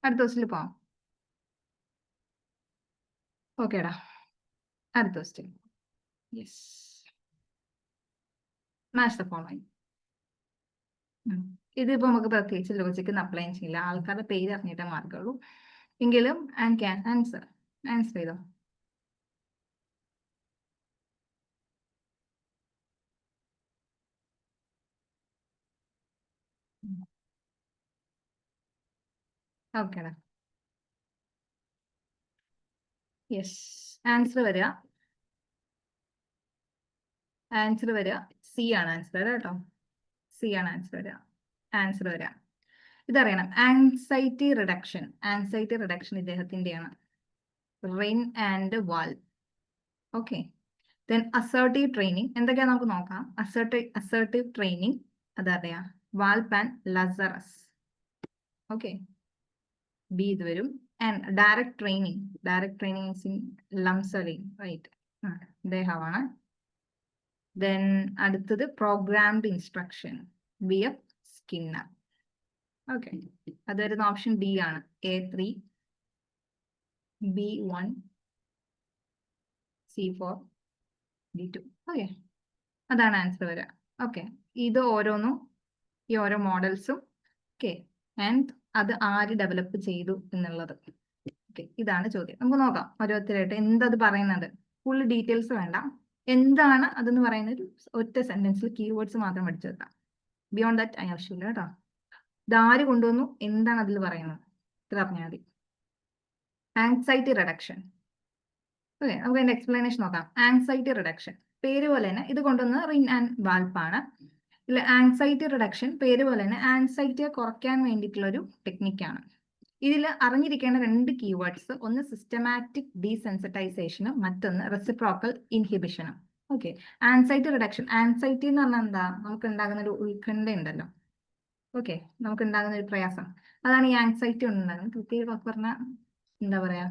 അടുത്ത ക്വസ്റ്റിൽ പോവാം. ഓക്കേടാ, അടുത്ത question. Yes, match the following. ഇതിപ്പോ നമുക്ക് പ്രത്യേകിച്ച് ലോജിക്ക് അപ്ലൈ ചെയ്യില്ല, ആൾക്കാരുടെ പേര് അറിഞ്ഞിട്ടേ മാർക്കുള്ളൂ. എങ്കിലും ആൻസർ ചെയ്തോ. ഓക്കേടാ, യെസ്, ആൻസർ വരിക സി ആണ് ആൻസർ വരിക കേട്ടോ. സി ആണ് ആൻസർ വരിക. ഇതറിയണം, ആൻസൈറ്റി റിഡക്ഷൻ ഇദ്ദേഹത്തിന്റെയാണ്. റിൻ ആൻഡ് വാൽ. ഓക്കെ. ദെൻ അസേർട്ടീവ് ട്രെയിനിങ് എന്തൊക്കെയാ നമുക്ക് നോക്കാം. അസേർട്ടീവ് ട്രെയിനിങ് അതറിയാം, Wolpe and Lazarus. Okay, B ഇത് വരും. And direct training is in ലംസറി, റൈറ്റ്, ഇദ്ദേഹമാണ്. ദെൻ അടുത്തത് programmed instruction, BF Skinner. Okay, അത് വരുന്ന ഓപ്ഷൻ ഡി ആണ്. A3, B1, C4, D2. Okay, അതാണ് ആൻസർ വരിക. ഓക്കെ, ഇത് ഓരോന്നും ഈ ഓരോ മോഡൽസും. ഓക്കെ, ആൻഡ് അത് ആര് ഡെവലപ്പ് ചെയ്തു എന്നുള്ളത്. ഓക്കെ, ഇതാണ് ചോദ്യം. നമുക്ക് നോക്കാം ഓരോരുത്തരായിട്ട് എന്തത് പറയുന്നത്. ഫുൾ ഡീറ്റെയിൽസ് വേണ്ട, എന്താണ് അതെന്ന് പറയുന്നത് ഒറ്റ സെന്റൻസിൽ കീവേഡ്സ് മാത്രം പഠിച്ചു വെക്കാം. ബിയോണ്ട് ദാറ്റ് ആവശ്യമില്ല കേട്ടോ. ഇതാര് കൊണ്ടുവന്നു, എന്താണ് അതിൽ പറയുന്നത്, ഇത് പറഞ്ഞാൽ മതി. Anxiety reduction. ഓക്കെ, നമുക്ക് അതിന്റെ എക്സ്പ്ലനേഷൻ നോക്കാം. ആൻസൈറ്റി റിഡക്ഷൻ പേര് പോലെ തന്നെ ഇത് കൊണ്ടുവന്ന് റിൻ ആൻഡ് വാൽപ്പാണ്. ഇതിൽ ആൻസൈറ്റി റിഡക്ഷൻ പേര് പോലെ തന്നെ ആൻസൈറ്റിയെ കുറയ്ക്കാൻ വേണ്ടിയിട്ടുള്ള ഒരു ടെക്നിക്കാണ്. ഇതിൽ അറിഞ്ഞിരിക്കേണ്ട 2 കീവേഡ്സ്, ഒന്ന് സിസ്റ്റമാറ്റിക് ഡീസെൻസിറ്റൈസേഷനും മറ്റൊന്ന് റെസിപ്രോക്കൽ ഇൻഹിബിഷനും. Okay, anxiety reduction. ആൻസൈറ്റി എന്ന് പറഞ്ഞാൽ എന്താ, നമുക്ക് ഉണ്ടാകുന്ന ഒരു ഉത്കണ്ഠ ഉണ്ടല്ലോ. ഓക്കെ, നമുക്ക് ഉണ്ടാകുന്ന ഒരു പ്രയാസം, അതാണ് ഈ ആൻസൈറ്റി ഉണ്ടാകുന്നത്. കൃത്യമായി പറഞ്ഞാൽ എന്താ പറയാ,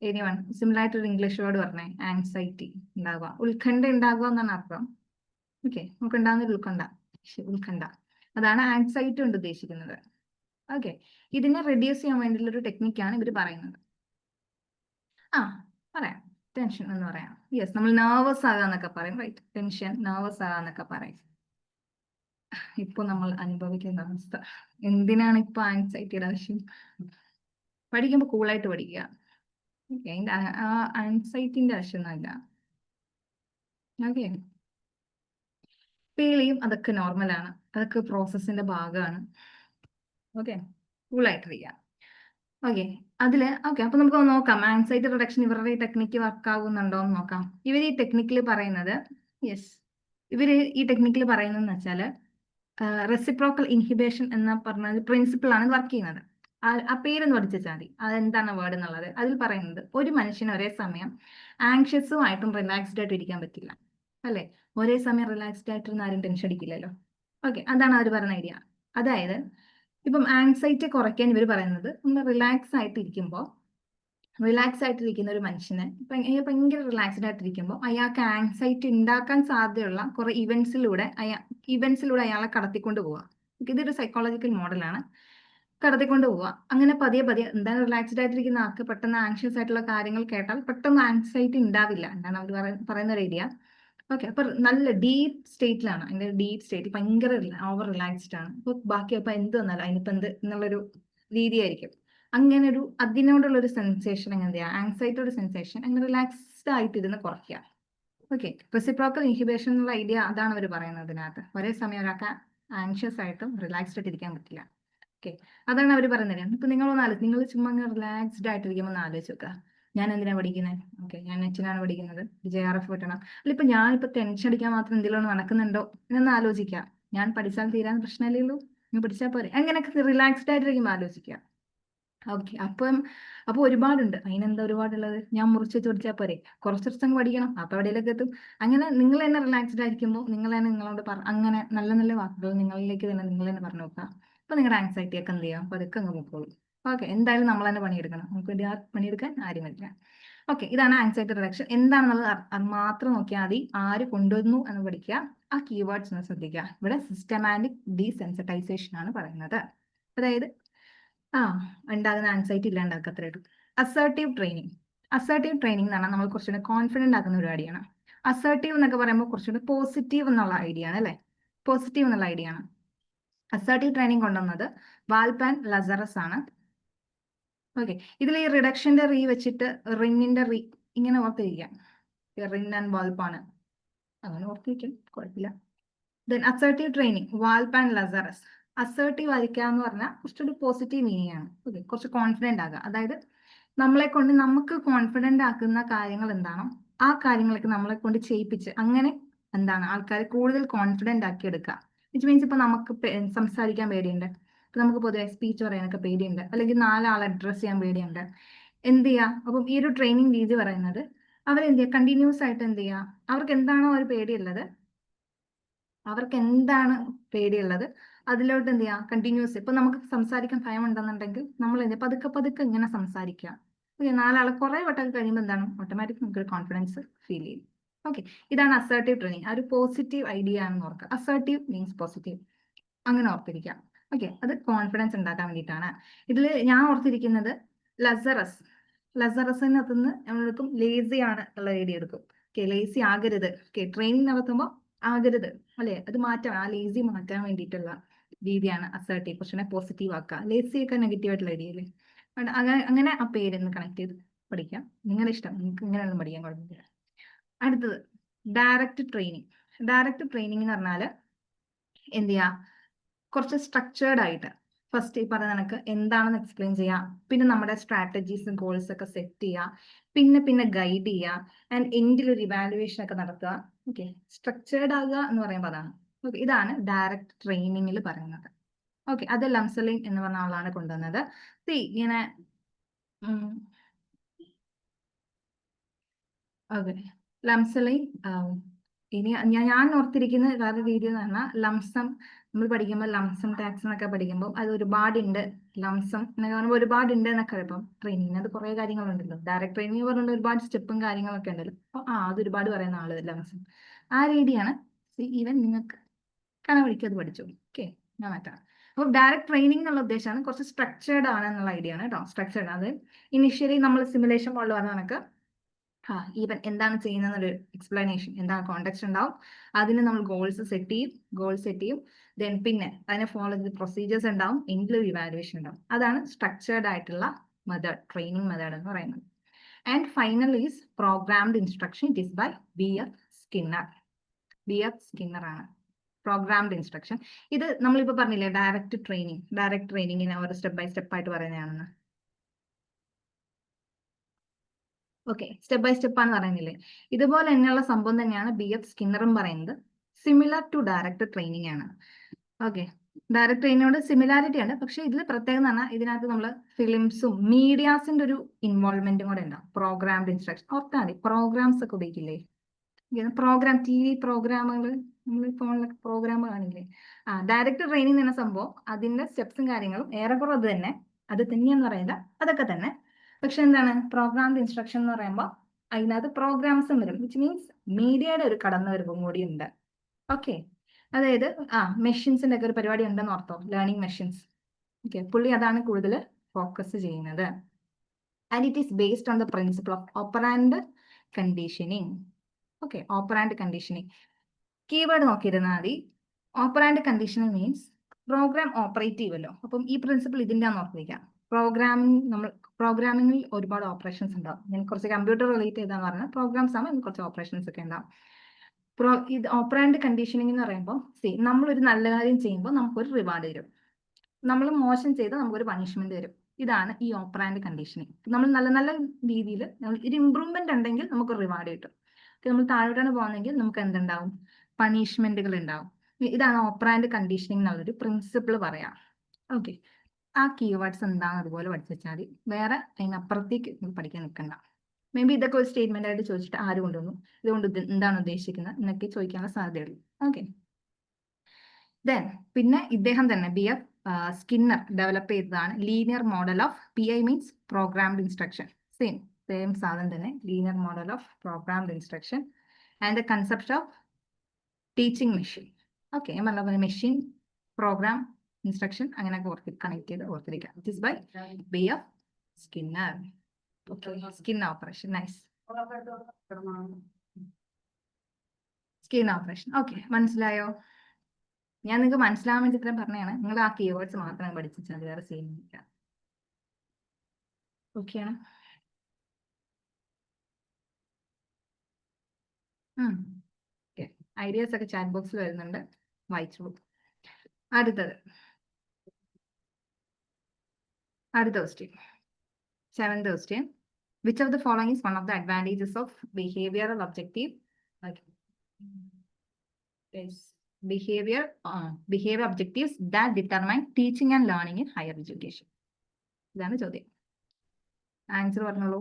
എനിവൺ സിമിലർ ആയിട്ട് ഒരു ഇംഗ്ലീഷ് വേർഡ് പറഞ്ഞേ, ആൻസൈറ്റി ഉണ്ടാവുക, ഉത്കണ്ഠ ഉണ്ടാകുക എന്നാണ് അർത്ഥം. ഓക്കെ, നമുക്ക് ഉണ്ടാകുന്ന ഒരു ഉത്കണ്ഠ, അതാണ് ആൻസൈറ്റി കൊണ്ട് ഉദ്ദേശിക്കുന്നത്. ഓക്കെ, ഇതിനെ റെഡ്യൂസ് ചെയ്യാൻ വേണ്ടിയുള്ള ഒരു ടെക്നിക്കാണ് ഇവർ പറയുന്നത്. പറയാം, ടെൻഷൻ എന്ന് പറയാം. യെസ്, നമ്മൾ നെർവസ് ആകാന്നൊക്കെ പറയും, റൈറ്റ്. ടെൻഷൻ, നെർവസ് ആകാന്നൊക്കെ പറയും. ഇപ്പൊ നമ്മൾ അനുഭവിക്കുന്ന അവസ്ഥ. എന്തിനാണ് ഇപ്പൊ ആൻസൈറ്റിയുടെ ആവശ്യം? പഠിക്കുമ്പോൾ കൂളായിട്ട് പഠിക്കുക. ഓക്കെ, അതിന്റെ ആൻസൈറ്റിന്റെ ആവശ്യമൊന്നുമില്ല. ഓക്കെ, ഫീൽ ചെയ്യും, അതൊക്കെ നോർമലാണ്, അതൊക്കെ പ്രോസസ്സിന്റെ ഭാഗമാണ്. ഓക്കെ, കൂളായിട്ടിരിക്കുക. ഓക്കെ, അപ്പൊ നമുക്ക് നോക്കാം ആൻസൈറ്റി റിഡക്ഷൻ ഇവരുടെ ഈ ടെക്നിക്ക് വർക്ക് ആകുന്നുണ്ടോ എന്ന് നോക്കാം. ഇവർ ഈ ടെക്നിക്കിൽ പറയുന്നത്, ഈ ടെക്നിക്കിൽ പറയുന്നതെന്ന് വെച്ചാൽ റെസിപ്രോക്കൽ ഇൻഹിബിഷൻ എന്ന പറഞ്ഞ പ്രിൻസിപ്പിൾ ആണ് വർക്ക് ചെയ്യുന്നത്. ആ പേരൊന്ന് പഠിച്ചാൽ മതി, അതെന്താണ് വേർഡ് എന്നുള്ളത്. അതിൽ പറയുന്നത് ഒരു മനുഷ്യന് ഒരേ സമയം ആങ്ഷ്യസും ആയിട്ടും റിലാക്സ്ഡ് ആയിട്ട് ഇരിക്കാൻ പറ്റില്ല, അല്ലെ? ഒരേ സമയം റിലാക്സ്ഡ് ആയിട്ടിരുന്ന ആരും ടെൻഷൻ അടിക്കില്ലല്ലോ. ഓക്കെ, അതാണ് അവർ പറയുന്ന ഐഡിയ. അതായത് ഇപ്പം ആൻസൈറ്റി കുറയ്ക്കാൻ ഇവർ പറയുന്നത്, നമ്മൾ റിലാക്സ് ആയിട്ടിരിക്കുന്ന ഒരു മനുഷ്യനെ ഭയങ്കര റിലാക്സ്ഡ് ആയിട്ടിരിക്കുമ്പോൾ അയാൾക്ക് ആൻസൈറ്റി ഉണ്ടാക്കാൻ സാധ്യതയുള്ള കുറെ ഇവന്റ്സിലൂടെ അയാളെ കടത്തിക്കൊണ്ട് പോവുക. ഇതൊരു സൈക്കോളജിക്കൽ മോഡലാണ്. കടത്തിക്കൊണ്ട് പോവുക. അങ്ങനെ പതിയെ എന്തായാലും റിലാക്സ്ഡ് ആയിട്ടിരിക്കുന്ന ആൾക്ക് പെട്ടെന്ന് ആൻഷ്യസ് ആയിട്ടുള്ള കാര്യങ്ങൾ കേട്ടാൽ പെട്ടെന്ന് ആൻസൈറ്റി ഉണ്ടാവില്ല, എന്താണ് അവർ പറയുന്ന ഒരു ഐഡിയ. ഓക്കെ, അപ്പൊ നല്ല ഡീപ്പ് സ്റ്റേറ്റിലാണ്, അതിന്റെ ഡീപ്പ് സ്റ്റേറ്റ് ഭയങ്കര ഓവർ റിലാക്സ്ഡ് ആണ്. അപ്പൊ ബാക്കി അപ്പൊ എന്ത് വന്നാലും അതിനിപ്പോ എന്ത് എന്നുള്ളൊരു രീതിയായിരിക്കും. അങ്ങനെ ഒരു അതിനോടുള്ള ഒരു സെൻസേഷൻ എങ്ങനെയാ, ആൻസൈറ്റിയുടെ സെൻസേഷൻ അങ്ങനെ റിലാക്സ്ഡ് ആയിട്ടിരുന്ന് കുറയ്ക്കുക. ഓക്കെ, റെസിപ്രോക്കൽ ഇൻഹിബിഷൻ എന്നുള്ള ഐഡിയ അതാണ് അവർ പറയുന്നത്. അതിനകത്ത് ഒരേ സമയം ഒരാൾക്ക് ആൻഷ്യസ് ആയിട്ടും റിലാക്സ്ഡ് ആയിട്ട് ഇരിക്കാൻ പറ്റില്ല. ഓക്കെ, അതാണ് അവർ പറയുന്നത്. ഇപ്പൊ നിങ്ങൾ ചുമ്മാ റിലാക്സ്ഡ് ആയിട്ടിരിക്കുമ്പോൾ ഒന്ന് ആലോചിച്ച് നോക്കുക, ഞാൻ എന്തിനാ പഠിക്കുന്നത്? ഓക്കെ, ഞാൻ നെറ്റിനാണ് പഠിക്കുന്നത്, JRF കിട്ടണം. അല്ല, ഇപ്പൊ ഞാനിപ്പോ ടെൻഷൻ അടിക്കാൻ മാത്രം എന്തെങ്കിലും നടക്കുന്നുണ്ടോ എന്നൊന്ന് ആലോചിക്കുക. ഞാൻ പഠിച്ചാൽ തീരാൻ പ്രശ്നമല്ലേ ഉള്ളൂ, നിങ്ങൾ പഠിച്ചാൽ പോരെ. അങ്ങനെയൊക്കെ റിലാക്സ്ഡ് ആയിട്ടിരിക്കുമ്പോൾ ആലോചിക്കുക. ഓക്കെ, അപ്പൊ ഒരുപാടുണ്ട്, അതിനെന്താ ഒരുപാടുള്ളത്? ഞാൻ മുറിച്ച് വെച്ച് പഠിച്ചാൽ പോരെ, കുറച്ച് ദിവസം പഠിക്കണം, അപ്പൊ എവിടെയൊക്കെ എത്തും. അങ്ങനെ നിങ്ങൾ തന്നെ റിലാക്സ്ഡ് ആയിരിക്കുമ്പോൾ നിങ്ങൾ തന്നെ നിങ്ങളോട് അങ്ങനെ നല്ല നല്ല വാക്കുകൾ നിങ്ങളിലേക്ക് തന്നെ നിങ്ങൾ തന്നെ പറഞ്ഞു നോക്കുക. അപ്പൊ നിങ്ങളുടെ ആൻസൈറ്റി ഒക്കെ എന്ത് ചെയ്യാം, അപ്പൊ അതൊക്കെ അങ്ങ് നോക്കോളൂ. ഓക്കെ, എന്തായാലും നമ്മൾ തന്നെ പണിയെടുക്കണം, നമുക്ക് വേണ്ടി പണിയെടുക്കാൻ ആരും വരില്ല. ഓക്കെ, ഇതാണ് ആൻസൈറ്റി റിഡക്ഷൻ. എന്താണെന്നുള്ളത് അത് മാത്രം നോക്കിയാൽ മതി. ആര് കൊണ്ടുവന്നു എന്ന് പഠിക്കുക, ആ കീവേഡ്സ് ഒന്ന് ശ്രദ്ധിക്കുക. ഇവിടെ സിസ്റ്റമാറ്റിക് ഡീസെൻസിറ്റൈസേഷൻ ആണ് പറയുന്നത്. അതായത് ഉണ്ടാകുന്ന ആൻസൈറ്റി ഇല്ലാണ്ടാക്കുക, അത്രേ ഉള്ളൂ. അസേർട്ടീവ് ട്രെയിനിങ് എന്ന് പറഞ്ഞാൽ നമ്മൾ കുറച്ചുകൂടെ കോൺഫിഡന്റ് ആക്കുന്ന പരിപാടിയാണ്. അസേർട്ടീവ് എന്നൊക്കെ പറയുമ്പോൾ കുറച്ചുകൂടെ പോസിറ്റീവ് എന്നുള്ള ഐഡിയ ആണ്, അല്ലെ? പോസിറ്റീവ് എന്നുള്ള ഐഡിയ ആണ്. അസേർട്ടീവ് ട്രെയിനിങ് കൊണ്ടുവന്നത് വാൽപ്പ് ആൻഡ് ലസറസ് ആണ്. ഓക്കെ, ഇതിൽ ഈ റിഡക്ഷന്റെ റീ വെച്ചിട്ട് റിന്നിന്റെ റീ ഇങ്ങനെ ഓർത്തിരിക്കാം, റിൻ ആൻഡ് വാൽപ്പ് ആണ്, അങ്ങനെ ഓർത്തിരിക്കും, കുഴപ്പമില്ല. Then assertive training Wolpe and Lazarus. Assertive ആയിരിക്കുക എന്ന് പറഞ്ഞാൽ കുറച്ചൊരു പോസിറ്റീവ് മീനിങ് ആണ്. ഓക്കെ, കുറച്ച് കോൺഫിഡന്റ് ആകുക. അതായത് നമ്മളെ കൊണ്ട് നമുക്ക് കോൺഫിഡന്റ് ആക്കുന്ന കാര്യങ്ങൾ എന്താണോ ആ കാര്യങ്ങളൊക്കെ നമ്മളെ കൊണ്ട് ചെയ്യിപ്പിച്ച് അങ്ങനെ എന്താണ് ആൾക്കാരെ കൂടുതൽ കോൺഫിഡന്റ് ആക്കി എടുക്കുക. വിച്ച് മീൻസ് ഇപ്പൊ നമുക്ക് സംസാരിക്കാൻ പേടിയുണ്ട്, ഇപ്പൊ നമുക്ക് പൊതുവെ സ്പീച്ച് പറയാനൊക്കെ പേടിയുണ്ട്, അല്ലെങ്കിൽ നാലാളെ അഡ്രസ് ചെയ്യാൻ പേടിയുണ്ട്. എന്ത് ചെയ്യുക? അപ്പം ഈ ഒരു ട്രെയിനിങ് രീതി പറയുന്നത് അവരെന്ത് ചെയ്യുക, കണ്ടിന്യൂസ് ആയിട്ട് എന്ത് ചെയ്യുക, അവർക്ക് എന്താണോ ഒരു പേടിയുള്ളത്, അവർക്ക് എന്താണ് പേടിയുള്ളത് അതിലോട്ട് എന്ത് ചെയ്യാം, കണ്ടിന്യൂസ്. ഇപ്പൊ നമുക്ക് സംസാരിക്കാൻ ഭയം ഉണ്ടെന്നുണ്ടെങ്കിൽ നമ്മൾ എന്ത് പതുക്കെ പതുക്കെ ഇങ്ങനെ സംസാരിക്കുക. ഓക്കെ, നാലാളെ കുറെ വട്ടം കഴിയുമ്പോൾ എന്താണ് ഓട്ടോമാറ്റിക് നമുക്ക് കോൺഫിഡൻസ് ഫീൽ ചെയ്യും. ഓക്കെ, ഇതാണ് അസർട്ടീവ് ട്രെയിനിങ്. ആ ഒരു പോസിറ്റീവ് ഐഡിയ ആണെന്ന് ഓർക്കുക. അസർട്ടീവ് മീൻസ് പോസിറ്റീവ്, അങ്ങനെ ഓർത്തിരിക്കാം. ഓക്കെ, അത് കോൺഫിഡൻസ് ഉണ്ടാക്കാൻ വേണ്ടിയിട്ടാണ്. ഇതിൽ ഞാൻ ഓർത്തിരിക്കുന്നത് ലസറസ്, ലസറസിനകത്തുനിന്ന് നമ്മളെടുക്കും ലേസി ആണ് ഉള്ള ഐഡിയ എടുക്കും. ഓക്കെ, ലേസി ആകരുത്. ഓക്കെ, ട്രെയിനിങ് നടത്തുമ്പോൾ ആകരുത് അല്ലെ, അത് മാറ്റാൻ, ആ ലേസി മാറ്റാൻ വേണ്ടിയിട്ടുള്ള രീതിയാണ് അസർട്ടീവ്. കുറച്ചുകൂടെ പോസിറ്റീവ് ആക്കുക. ലേസി ഒക്കെ നെഗറ്റീവ് ആയിട്ടുള്ള ഐഡിയ അല്ലേ. അങ്ങനെ ആ പേരൊന്ന് കണക്ട് ചെയ്ത് പഠിക്കാം. നിങ്ങളുടെ ഇഷ്ടം, നിങ്ങൾക്ക് ഇങ്ങനെയൊന്നും പഠിക്കാൻ കുഴപ്പമില്ല. അടുത്തത് ഡയറക്റ്റ് ട്രെയിനിങ്. ഡയറക്റ്റ് ട്രെയിനിങ് എന്ന് പറഞ്ഞാൽ എന്ത് ചെയ്യാ, കുറച്ച് സ്ട്രക്ചേർഡ് ആയിട്ട് ഫസ്റ്റ് ഈ പറഞ്ഞ കണക്ക് എന്താണെന്ന് എക്സ്പ്ലെയിൻ ചെയ്യാം, പിന്നെ നമ്മുടെ സ്ട്രാറ്റജീസും ഗോൾസ് ഒക്കെ സെറ്റ് ചെയ്യുക, പിന്നെ ഗൈഡ് ചെയ്യുക, ആൻഡ് എൻഡിൽ ഒരു ഇവാലുവേഷൻ ഒക്കെ നടത്തുക. ഓക്കെ, സ്ട്രക്ചേർഡ് ആകുക എന്ന് പറയുമ്പോൾ അതാണ്. ഓക്കെ, ഇതാണ് ഡയറക്റ്റ് ട്രെയിനിങ്ങിൽ പറയുന്നത്. ഓക്കെ, അത് ലംസലിൻ എന്ന് പറഞ്ഞ ആളാണ് കൊണ്ടുവന്നത്. ഇങ്ങനെ ഓക്കെ, ലംസലിൻ. ഇനി ഞാൻ ഓർത്തിരിക്കുന്ന വേറെ രീതി എന്ന് പറഞ്ഞാൽ ലംസം. നമ്മൾ പഠിക്കുമ്പോൾ ലംസം ടാക്സ് എന്നൊക്കെ പഠിക്കുമ്പോൾ അത് ഒരുപാടുണ്ട്. ലംസം എന്നൊക്കെ പറയുമ്പോൾ ഒരുപാടുണ്ട് എന്നൊക്കെ ഇപ്പം ട്രെയിനിങ് അത് കുറേ കാര്യങ്ങളുണ്ടല്ലോ. ഡയറക്റ്റ് ട്രെയിനിങ് പറഞ്ഞുകൊണ്ട് ഒരുപാട് സ്റ്റെപ്പും കാര്യങ്ങളൊക്കെ ഉണ്ടല്ലോ. അപ്പോൾ അത് ഒരുപാട് പറയുന്ന ആള് ലംസം. ആ രീതിയാണ്. ഈവൻ നിങ്ങൾക്ക് കാണാൻ പഠിക്കും, അത് പഠിച്ചോളൂ. ഓക്കെ, ഞാൻ മാറ്റാം. അപ്പോൾ ഡയറക്റ്റ് ട്രെയിനിങ് എന്നുള്ള ഉദ്ദേശമാണ് കുറച്ച് സ്ട്രക്ചേർഡ് ആണ് എന്നുള്ള ഐഡിയ ആണ് കേട്ടോ. സ്ട്രക്ചേർഡ്, അത് ഇനിഷ്യലി നമ്മൾ സിമുലേഷൻ പോലെ പറഞ്ഞ കണക്ക് ഈവൻ എന്താണ് ചെയ്യുന്നതെന്നൊരു എക്സ്പ്ലനേഷൻ, എന്താണ് കോണ്ടെക്സ്റ്റ് ഉണ്ടാവും. അതിന് നമ്മൾ ഗോൾസ് സെറ്റ് ചെയ്യും. ദെൻ പിന്നെ അതിനെ ഫോളോ ചെയ്ത് പ്രൊസീജിയേഴ്സ് ഉണ്ടാവും. എൻഡിൽ ഇവാലുവേഷൻ ഉണ്ടാവും. അതാണ് സ്ട്രക്ചേർഡ് ആയിട്ടുള്ള മെത്തേഡ്, ട്രെയിനിങ് മെത്തേഡ് എന്ന് പറയുന്നത്. And final is programmed instruction. It is by BF Skinner. BF Skinner ആണ് പ്രോഗ്രാംഡ് ഇൻസ്ട്രക്ഷൻ. ഇത് നമ്മളിപ്പോൾ പറഞ്ഞില്ലേ ഡയറക്റ്റ് ട്രെയിനിങ്ങിനെ ഒരു സ്റ്റെപ്പ് ബൈ സ്റ്റെപ്പ് ആയിട്ട് പറയുന്നതാണെന്ന്. ഓക്കെ, സ്റ്റെപ്പ് ബൈ സ്റ്റെപ്പ് ആണെന്ന് പറയുന്നില്ലേ, ഇതുപോലെ തന്നെയുള്ള സംഭവം തന്നെയാണ് BF സ്കിന്നറും പറയുന്നത്. സിമിലർ ടു ഡയറക്റ്റ് ട്രെയിനിങ് ആണ്. ഓക്കെ, ഡയറക്റ്റ് ട്രെയിനിനോട് സിമിലാരിറ്റി ഉണ്ട്. പക്ഷെ ഇതിൽ പ്രത്യേകം എന്ന് പറഞ്ഞാൽ ഇതിനകത്ത് നമ്മൾ ഫിലിംസും മീഡിയാസിന്റെ ഒരു ഇൻവോൾവ്മെന്റും കൂടെ ഉണ്ടാവും. പ്രോഗ്രാംഡ് ഇൻസ്ട്രക്ഷൻ ഓർത്താൽ മതി. പ്രോഗ്രാംസ് ഒക്കെ ഉപയോഗിക്കില്ലേ, പ്രോഗ്രാം, TV പ്രോഗ്രാമുകൾ, നമ്മൾ ഫോണിലൊക്കെ പ്രോഗ്രാം കാണില്ലേ. ഡയറക്റ്റ് ട്രെയിനിങ് എന്ന സംഭവം അതിന്റെ സ്റ്റെപ്സും കാര്യങ്ങളും ഏറെക്കുറെ അത് തന്നെയെന്ന് പറയുന്നത് അതൊക്കെ തന്നെ. പക്ഷെ എന്താണ് പ്രോഗ്രാംഡ് ഇൻസ്ട്രക്ഷൻ എന്ന് പറയുമ്പോൾ അതിനകത്ത് പ്രോഗ്രാംസും വരും. വിച്ച് മീൻസ് മീഡിയയുടെ ഒരു കടന്നു വരവും കൂടി ഉണ്ട്. ഓക്കെ, അതായത് മെഷീൻസിന്റെ ഒക്കെ ഒരു പരിപാടി ഉണ്ടെന്ന് ഓർത്തോ, ലേണിംഗ് മെഷീൻസ്. ഓക്കെ, പുള്ളി അതാണ് കൂടുതൽ ഫോക്കസ് ചെയ്യുന്നത്. And it is based on the principle of operant conditioning. Okay, operant conditioning keyword നോക്കിയിരുന്നാൽ മതി. Operant conditioning means program operate ചെയ്യുമല്ലോ. അപ്പം ഈ പ്രിൻസിപ്പിൾ ഇതിൻ്റെ ഓർത്തിരിക്കാം. പ്രോഗ്രാമിങ്ങിൽ ഒരുപാട് ഓപ്പറേഷൻസ് ഉണ്ടാവും. ഞാൻ കുറച്ച് കമ്പ്യൂട്ടർ റിലേറ്റ് ചെയ്താന്ന് പറഞ്ഞാൽ പ്രോഗ്രാംസ് ആകുമ്പോൾ കുറച്ച് ഓപ്പറേഷൻസ് ഒക്കെ ഉണ്ടാവും. ഇത് ഓപ്പറാൻഡ് കണ്ടീഷനിങ് എന്ന് പറയുമ്പോൾ നമ്മളൊരു നല്ല കാര്യം ചെയ്യുമ്പോൾ നമുക്കൊരു റിവാർഡ് തരും, നമ്മൾ മോശം ചെയ്താൽ നമുക്കൊരു പണിഷ്മെന്റ് തരും. ഇതാണ് ഈ ഓപ്പറാൻഡ് കണ്ടീഷനിങ്. നമ്മൾ നല്ല നല്ല രീതിയിൽ ഒരു ഇമ്പ്രൂവ്മെന്റ് ഉണ്ടെങ്കിൽ നമുക്ക് റിവാർഡ് കിട്ടും. നമ്മൾ താഴോട്ടാണ് പോകുന്നതെങ്കിൽ നമുക്ക് എന്തുണ്ടാവും, പണിഷ്മെന്റുകൾ ഉണ്ടാവും. ഇതാണ് ഓപ്പറാൻഡ് കണ്ടീഷനിങ് എന്നുള്ളൊരു പ്രിൻസിപ്പിൾ പറയാം. ഓക്കെ, ആ കീവേഡ്സ് എന്താണ് അതുപോലെ പഠിച്ചു വെച്ചാൽ മതി. വേറെ അതിനപ്പുറത്തേക്ക് പഠിക്കാൻ നിൽക്കണ്ട. മേ ബി ഇതൊക്കെ ഒരു സ്റ്റേറ്റ്മെന്റ് ആയിട്ട് ചോദിച്ചിട്ട് ആര് കൊണ്ടുവന്നു, ഇതുകൊണ്ട് എന്താണ് ഉദ്ദേശിക്കുന്നത് എന്നൊക്കെ ചോദിക്കാനുള്ള സാധ്യതയുള്ളൂ. ഓക്കെ, ദെൻ പിന്നെ ഇദ്ദേഹം തന്നെ BF സ്കിന്നർ ഡെവലപ്പ് ചെയ്തതാണ് linear model of PI means programmed instruction. Same സാധനം തന്നെ, linear model of programmed instruction and the concept of teaching machine. Okay, ഞാൻ പറഞ്ഞ മെഷീൻ, പ്രോഗ്രാം, ഇൻസ്ട്രക്ഷൻ അങ്ങനെയൊക്കെ കണക്ട് ചെയ്ത് ഓർത്തിരിക്കാം. It is by BF Skinner. Skin operation, nice. Skin operation. Okay, മനസ്സിലായോ? ഞാൻ നിങ്ങൾക്ക് മനസ്സിലാവാൻ വേണ്ടി ഇത്രയും പറഞ്ഞതാണ്. നിങ്ങൾ ആ കീവേഡ്സ് മാത്രം പഠിച്ചാൽ വേറെ ചെയ്യുന്നില്ല. ഓക്കെയാണ്. ഐഡിയാസ് ഒക്കെ ചാറ്റ് ബോക്സിൽ വരുന്നുണ്ട്, വായിച്ചോളൂ. അടുത്ത question. Seventh question. Which of the following is one of the advantages of behavioral objective? Okay. Yes. Behavior objectives that determine teaching and learning in higher education. ഇതാണ് ചോദ്യം. ആൻസർ പറഞ്ഞോളൂ.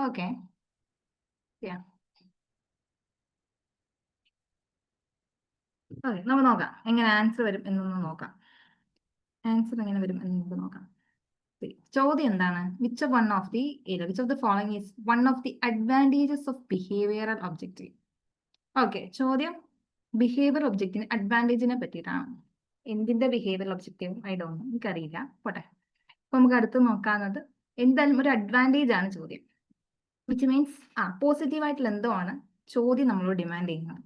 ഓക്കെ. ഓക്കെ, നമുക്ക് നോക്കാം എങ്ങനെ ആൻസർ വരും എന്നൊന്ന് നോക്കാം. Answer എങ്ങനെ വരും എന്ന് നമുക്ക് നോക്കാം. ചോദ്യം എന്താണ്? Which of the following is one of the advantages of behavioural objective. Okay, ചോദ്യം ബിഹേവിയർ ഒബ്ജക്റ്റിന് അഡ്വാൻറ്റേജിനെ പറ്റിയിട്ടാണ്. എന്തിന്റെ behaviour objective I don't know, എനിക്കറിയില്ല, പോട്ടെ. അപ്പൊ നമുക്ക് അടുത്ത് നോക്കാവുന്നത് എന്തായാലും ഒരു അഡ്വാൻറ്റേജ് ആണ് ചോദ്യം. വിച്ച് മീൻസ് പോസിറ്റീവായിട്ടുള്ള എന്തോ ആണ് ചോദ്യം നമ്മളോട് ഡിമാൻഡ് ചെയ്യുന്നത്.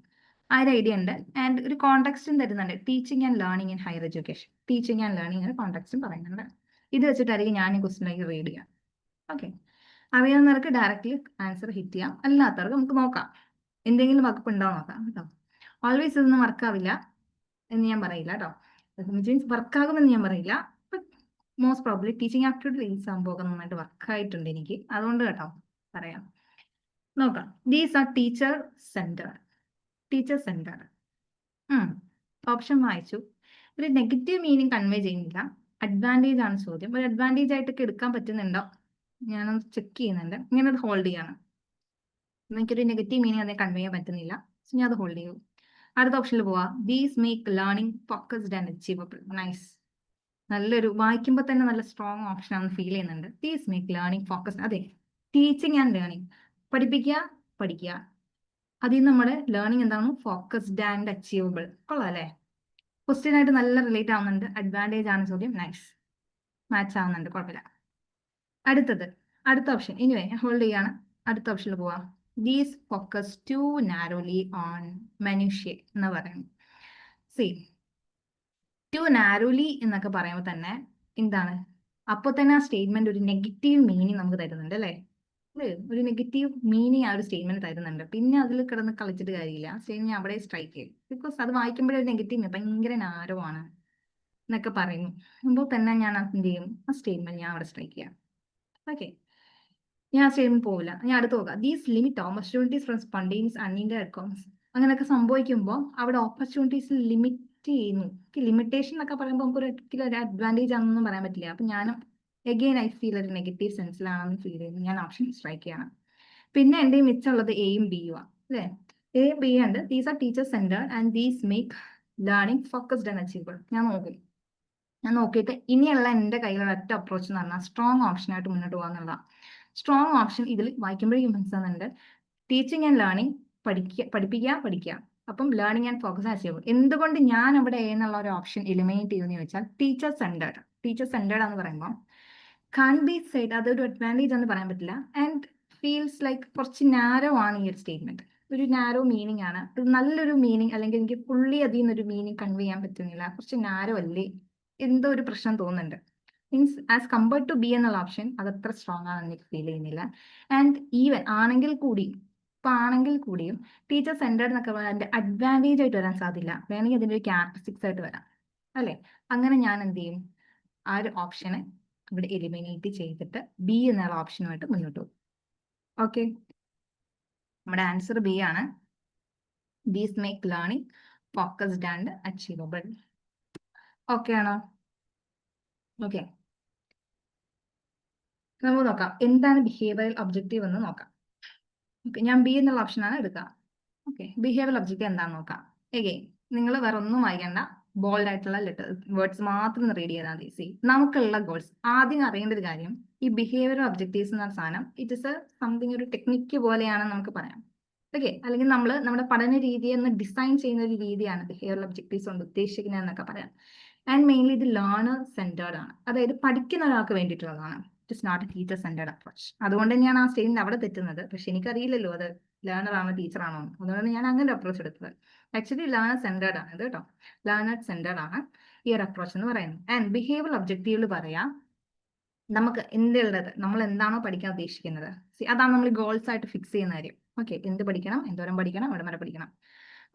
ആ ഒരു ഐഡിയ ഉണ്ട്. ആൻഡ് ഒരു കോൺടെക്സ്റ്റും തരുന്നുണ്ട്, teaching and learning in higher education. Teaching and learning ഒരു കോൺടെക്സ്റ്റും പറയുന്നുണ്ട്. ഇത് വെച്ചിട്ടായിരിക്കും ഞാൻ ഈ ക്വസ്റ്റിലേക്ക് റീഡ് ചെയ്യാം. ഓക്കെ, അറിയാവുന്നവർക്ക് ഡയറക്റ്റ്ലി ആൻസർ ഹിറ്റ് ചെയ്യാം, അല്ലാത്തവർക്ക് നമുക്ക് നോക്കാം എന്തെങ്കിലും വകുപ്പ് ഉണ്ടോ നോക്കാം കേട്ടോ. ഓൾവേസ് ഇതൊന്നും വർക്കാവില്ല എന്ന് ഞാൻ പറയില്ല കേട്ടോ. മീൻസ് വർക്കാകുമെന്ന് ഞാൻ പറയില്ല. മോസ്റ്റ് പ്രോബ്ലി ടീച്ചിങ് ആപ്റ്റിറ്റ്യൂഡ് ഈ സംഭവം നന്നായിട്ട് വർക്കായിട്ടുണ്ട് എനിക്ക്, അതുകൊണ്ട് കേട്ടോ പറയാം. നോക്കാം. These are teacher centred. Teacher centred option വായിച്ചു. ഒരു നെഗറ്റീവ് മീനിങ് കൺവേ ചെയ്യുന്നില്ല. അഡ്വാൻറ്റേജ് ആണ് ചോദ്യം. ഒരു അഡ്വാൻറ്റേജ് ആയിട്ടൊക്കെ എടുക്കാൻ പറ്റുന്നുണ്ടോ ഞാനൊന്ന് ചെക്ക് ചെയ്യുന്നുണ്ട്. ഇങ്ങനെ അത് ഹോൾഡ് ചെയ്യണം. എനിക്കൊരു നെഗറ്റീവ് മീനിങ് അതിനെ കൺവേ ചെയ്യാൻ പറ്റുന്നില്ല, സോ ഞാൻ അത് ഹോൾഡ് ചെയ്യും. അടുത്ത ഓപ്ഷനിൽ പോവാ. These make learning focused and achievable. Nice, നല്ലൊരു വായിക്കുമ്പോൾ തന്നെ നല്ല സ്ട്രോങ് ഓപ്ഷൻ ആണെന്ന് ഫീൽ ചെയ്യുന്നുണ്ട്. These make learning focused. അതെ, ടീച്ചിങ് ആൻഡ് ലേണിംഗ്, പഠിപ്പിക്കുക പഠിക്കുക, അതിൽ നിന്ന് നമ്മുടെ ലേണിംഗ് എന്താണ്? Focused and achievable. കൊള്ളാം അല്ലേ? ക്വസ്റ്റ്യൻ ആയിട്ട് നല്ല റിലേറ്റ് ആവുന്നുണ്ട്. അഡ്വാൻറ്റേജ് ആണ് ചോദ്യം. നൈസ്, മാച്ച് ആവുന്നുണ്ട്, കുഴപ്പമില്ല. അടുത്ത ഓപ്ഷൻ എനിവേ ഹോൾഡ് ചെയ്യാണ്. അടുത്ത ഓപ്ഷനിൽ പോവാം. These focus to narrowly on മനുഷ്യ എന്ന് പറയുന്നു. സി, ടു നാരോലി എന്നൊക്കെ പറയുമ്പോൾ തന്നെ എന്താണ്? അപ്പോൾ തന്നെ ആ സ്റ്റേറ്റ്മെന്റ് ഒരു നെഗറ്റീവ് മീനിങ് നമുക്ക് തരുന്നുണ്ട് അല്ലേ? ഒരു നെഗറ്റീവ് മീനിങ് ആ ഒരു സ്റ്റേറ്റ്മെന്റ് തരുന്നുണ്ട്. പിന്നെ അതിൽ കിടന്ന് കളിച്ചിട്ട് കാര്യമില്ല. ആ സ്റ്റേറ്റ്മെന്റ് അവിടെ സ്ട്രൈക്ക് ചെയ്യും. ബിക്കോസ് അത് വായിക്കുമ്പോഴേ ഒരു നെഗറ്റീവ് ഭയങ്കര നാരമാണ് എന്നൊക്കെ പറയുന്നു. അപ്പോൾ തന്നെ ഞാൻ എന്ത് ചെയ്യും? ആ സ്റ്റേറ്റ്മെന്റ് ഞാൻ അവിടെ സ്ട്രൈക്ക് ചെയ്യാം. ഓക്കെ, ഞാൻ ആ സ്റ്റേറ്റ്മെന്റ് പോവില്ല. ഞാൻ അടുത്ത് നോക്കാം. These limit opportunities from spontaneous unintended outcomes. അങ്ങനെയൊക്കെ സംഭവിക്കുമ്പോൾ അവിടെ ഓപ്പർച്യൂണിറ്റീസ് ലിമിറ്റ് ചെയ്യുന്നു. ലിമിറ്റേഷൻ എന്നൊക്കെ പറയുമ്പോൾ നമുക്ക് ഒരിക്കലും ഒരു അഡ്വാൻറ്റേജ് ആണെന്നൊന്നും പറയാൻ പറ്റില്ല. അപ്പൊ ഞാനും എഗെയിൻ ഐ ഫീൽ ഒരു നെഗറ്റീവ് സെൻസിലാണെന്ന് ഫീൽ ചെയ്യുന്നു. ഞാൻ ഓപ്ഷൻ സ്ട്രൈക്ക് ചെയ്യണം. പിന്നെ എൻ്റെ മിച്ചമുള്ളത് എയും ബിയും ആണ് അല്ലേ? എയും ബി ഉണ്ട്. These are teacher centred and these make learning focused and achievable. ഞാൻ നോക്കിയിട്ട് ഇനിയുള്ള എൻ്റെ കയ്യിലുള്ള ഒറ്റ അപ്രോച്ച് എന്ന് പറഞ്ഞാൽ സ്ട്രോങ് ഓപ്ഷനായിട്ട് മുന്നോട്ട് പോകാന്നുള്ളതാണ്. സ്ട്രോങ് ഓപ്ഷൻ ഇതിൽ വായിക്കുമ്പോഴേക്കും മനസ്സിലാകുന്നുണ്ട്. ടീച്ചിങ് ആൻഡ് ലേണിംഗ്, പഠിപ്പിക്കുക. അപ്പം ലേണിംഗ് ആൻഡ് ഫോക്കസ് അച്ചീവബിൾ. എന്തുകൊണ്ട് ഞാൻ അവിടെ എന്നുള്ള ഒരു ഓപ്ഷൻ എലിമിനേറ്റ് ചെയ്യുമെന്ന് ചോദിച്ചാൽ ടീച്ചർ സെന്റേർഡ് എന്ന് പറയുമ്പോൾ കാൻ ബി സൈഡ് അതൊരു അഡ്വാൻറ്റേജ് എന്ന് പറയാൻ പറ്റില്ല. ആൻഡ് ഫീൽസ് ലൈക്ക് കുറച്ച് നാരോ ആണ് ഈ ഒരു സ്റ്റേറ്റ്മെന്റ്. ഒരു നാരോ മീനിങ് ആണ്. നല്ലൊരു മീനിങ് അല്ലെങ്കിൽ എനിക്ക് ഫുള്ളി അതിൽ നിന്നൊരു മീനിങ് കൺവേ ചെയ്യാൻ പറ്റുന്നില്ല. കുറച്ച് നാരോ അല്ലേ, എന്തോ ഒരു പ്രശ്നം തോന്നുന്നുണ്ട്. Means as compared to B എന്നുള്ള ഓപ്ഷൻ അത് അത്ര സ്ട്രോങ് ആണെന്ന് എനിക്ക് ഫീൽ ചെയ്യുന്നില്ല. ആൻഡ് ഈവൻ ആണെങ്കിൽ കൂടിയും ടീച്ചർ സെന്റേർഡ് എന്നൊക്കെ പറയാൻ അതിന്റെ അഡ്വാൻറ്റേജ് ആയിട്ട് വരാൻ സാധ്യല്ല. വേണമെങ്കിൽ അതിന്റെ ഒരു ക്യാരക്ടറിസ്റ്റിക്സ് ആയിട്ട് വരാം അല്ലേ? അങ്ങനെ ഞാൻ എന്ത് ചെയ്യും? ആ ഒരു ഓപ്ഷനെ ഇവിടെ എലിമിനേറ്റ് ചെയ്തിട്ട് ബി എന്നുള്ള ഓപ്ഷനുമായിട്ട് മുന്നോട്ട് പോകും. ഓക്കെ, നമ്മുടെ ആൻസർ ബി ആണ്. These make learning focused and achievable. Okay ആണോ? ഓക്കെ, നമുക്ക് നോക്കാം എന്താണ് ബിഹേവിയറൽ ഒബ്ജക്റ്റീവ് എന്ന് നോക്കാം. ഓക്കെ, ഞാൻ ബി എന്നുള്ള ഓപ്ഷനാണ് എടുക്കുക. ഓക്കെ, ബിഹേവിയറൽ ഒബ്ജക്റ്റീവ് എന്താണെന്ന് നോക്കാം. എഗെയിൻ നിങ്ങൾ വേറെ ഒന്നും വായിക്കേണ്ട, ബോൾഡ് ആയിട്ടുള്ള വേർഡ്സ് മാത്രം റീഡ് ചെയ്താൽ മതി. സി, നമുക്കുള്ള ഗോൾസ് ആദ്യം അറിയേണ്ട ഒരു കാര്യം, ഈ ബിഹേവിയറൽ ഒബ്ജക്റ്റീവ്സ് എന്ന സാധനം ഇറ്റ് ഇസ് സംതിങ് ഒരു ടെക്നിക്ക് പോലെയാണെന്ന് നമുക്ക് പറയാം. ഓക്കെ, അല്ലെങ്കിൽ നമ്മൾ നമ്മുടെ പഠന രീതിയെ ഒന്ന് ഡിസൈൻ ചെയ്യുന്ന ഒരു രീതിയാണ് ബിഹേവിയറൽ ഒബ്ജക്റ്റീവ്സ് കൊണ്ട് ഉദ്ദേശിക്കുന്നത് എന്നൊക്കെ പറയാം. ആൻഡ് മെയിൻലി ഇത് ലേണർ സെന്റേർഡ് ആണ്. അതായത് പഠിക്കുന്ന ഒരാൾക്ക് വേണ്ടിയിട്ടുള്ളതാണ്. It is not a teacher centred approach. അതുകൊണ്ട് തന്നെയാണ് ആ സ്റ്റേജിൽ അവിടെ തെറ്റുന്നത്. പക്ഷെ എനിക്കറിയില്ലല്ലോ അത് ലേണർ ആണോ ടീച്ചർ ആണോ. അതുകൊണ്ട് ഞാൻ അങ്ങനെ അപ്രോച്ച് എടുത്തത്. ആക്ച്വലി ലേണർ സെന്റേർഡ് ആണ് ഇത് കേട്ടോ. ലേണർ സെന്റേർഡ് ആണ് ഈ ഒരു അപ്രോച്ച് എന്ന് പറയുന്നത്. ആൻഡ് ബിഹേവിയറൽ ഒബ്ജക്റ്റീവിൽ പറയാം നമുക്ക് എന്തുള്ളത്, നമ്മൾ എന്താണോ പഠിക്കാൻ ഉദ്ദേശിക്കുന്നത്, അതാണ് നമ്മൾ ഗോൾസ് ആയിട്ട് ഫിക്സ് ചെയ്യുന്ന കാര്യം. ഓക്കെ, എന്ത് പഠിക്കണം, എന്തോരം പഠിക്കണം, എവിടെ വരെ പഠിക്കണം.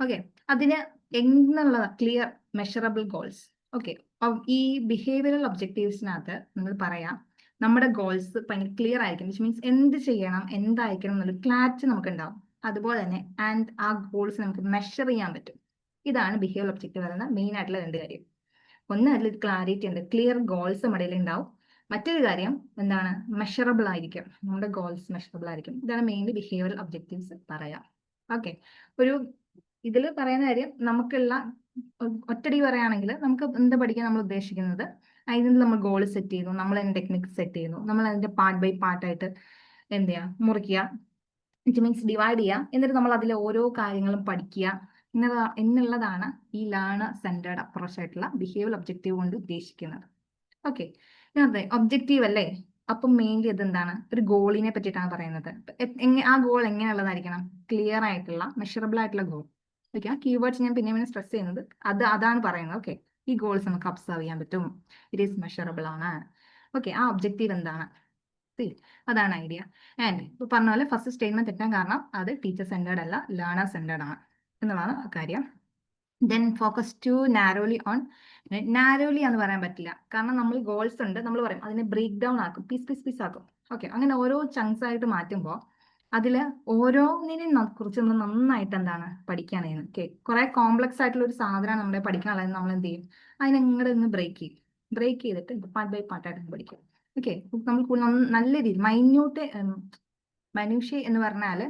ഓക്കെ, അതിന് എന്നുള്ള ക്ലിയർ മെഷറബിൾ ഗോൾസ്. ഓക്കെ, ഈ ബിഹേവിയറൽ ഒബ്ജക്റ്റീവ്സിനകത്ത് നമ്മൾ പറയാം നമ്മുടെ ഗോൾസ് ഭയങ്കര ക്ലിയർ ആയിരിക്കും. വിച്ച് മീൻസ് എന്ത് ചെയ്യണം, എന്തായിരിക്കണം എന്നുള്ള ക്ലാരിറ്റി നമുക്ക് ഉണ്ടാവും. അതുപോലെ തന്നെ ആൻഡ് ആ ഗോൾസ് നമുക്ക് മെഷർ ചെയ്യാൻ പറ്റും. ഇതാണ് ബിഹേവിയറൽ ഒബ്ജക്റ്റീവ് പറയുന്ന മെയിൻ ആയിട്ടുള്ള രണ്ട് കാര്യം. ഒന്ന്, അതിൽ ക്ലാരിറ്റി ഉണ്ട്, ക്ലിയർ ഗോൾസ് നമ്മുടെ കയ്യിൽ ഉണ്ടാവും. മറ്റൊരു കാര്യം എന്താണ്, മെഷറബിൾ ആയിരിക്കും, നമ്മുടെ ഗോൾസ് മെഷറബിൾ ആയിരിക്കും. ഇതാണ് മെയിൻലി ബിഹേവിയറൽ ഒബ്ജക്റ്റീവ്സ് പറയാം. ഓക്കെ, ഒരു ഇതിൽ പറയുന്ന കാര്യം നമുക്കുള്ള ഒറ്റടി പറയുകയാണെങ്കിൽ നമുക്ക് എന്ത് പഠിക്കാൻ നമ്മൾ ഉദ്ദേശിക്കുന്നത്, അതിൽ നമ്മൾ ഗോൾ സെറ്റ് ചെയ്യുന്നു, നമ്മൾ അതിന്റെ ടെക്നിക്സ് സെറ്റ് ചെയ്യുന്നു, നമ്മൾ അതിന്റെ പാർട്ട് ബൈ പാർട്ടായിട്ട് എന്ത് ചെയ്യുക, മുറിക്കുക, ഇറ്റ് മീൻസ് ഡിവൈഡ് ചെയ്യുക, എന്നിട്ട് നമ്മൾ അതിലെ ഓരോ കാര്യങ്ങളും പഠിക്കുക എന്നുള്ളതാണ് ഈ ലേണർ സെന്റേർഡ് അപ്രോച്ച് ആയിട്ടുള്ള ബിഹേവിയറൽ ഒബ്ജക്റ്റീവ് കൊണ്ട് ഉദ്ദേശിക്കുന്നത്. ഓക്കെ, അതെ ഒബ്ജക്റ്റീവ് അല്ലേ, അപ്പം മെയിൻലി അത് എന്താണ്, ഒരു ഗോളിനെ പറ്റിയിട്ടാണ് പറയുന്നത്. ആ ഗോൾ എങ്ങനെയുള്ളതായിരിക്കണം, ക്ലിയർ ആയിട്ടുള്ള മെഷറബിൾ ആയിട്ടുള്ള ഗോൾ. ഓക്കെ, ആ കീവേഡ്സ് ഞാൻ പിന്നെ സ്ട്രെസ് ചെയ്യുന്നത് അതാണ് പറയുന്നത്. ഓക്കെ, ഈ ഗോൾസ് നമുക്ക് ഒബ്സർവ് ചെയ്യാൻ പറ്റും, ഇറ്റ് ഈസ് മെഷറബിൾ ആണ്. ഓക്കെ, ആ ഒബ്ജക്റ്റീവ് എന്താണ്, അതാണ് ഐഡിയ. ആൻഡ് ഇപ്പൊ പറഞ്ഞ പോലെ ഫസ്റ്റ് സ്റ്റേറ്റ്മെന്റ് തെറ്റാൻ കാരണം അത് ടീച്ചർ സെന്റേർഡ് അല്ല, ലേണർ സെന്റേർഡ് ആണ് എന്നുള്ളതാണ് കാര്യം. Then focus to narrowly on, narrowly എന്ന് പറയാൻ പറ്റില്ല, കാരണം നമ്മൾ ഗോൾസ് ഉണ്ട്, നമ്മൾ പറയും അതിനെ ബ്രേക്ക് ഡൗൺ ആക്കും, പീസ് ആക്കും. ഓക്കെ, അങ്ങനെ ഓരോ ചങ്ക്സ് ആയിട്ട് മാറ്റുമ്പോൾ അതില് ഓരോന്നിനെയും കുറിച്ച് നമ്മൾ നന്നായിട്ട് എന്താണ് പഠിക്കാനായിരുന്നു. ഓക്കെ, കുറെ കോംപ്ലക്സ് ആയിട്ടുള്ള ഒരു സാധനം നമ്മുടെ പഠിക്കാനുള്ളത് നമ്മൾ എന്ത് ചെയ്യും, അതിനെങ്ങോട്ട് ഒന്ന് ബ്രേക്ക് ചെയ്തിട്ട് പാർട്ട് ബൈ പാർട്ടായിട്ട് പഠിക്കും. ഓക്കെ, നമ്മൾ നല്ല രീതിയിൽ മനുഷ്യ എന്ന് പറഞ്ഞാൽ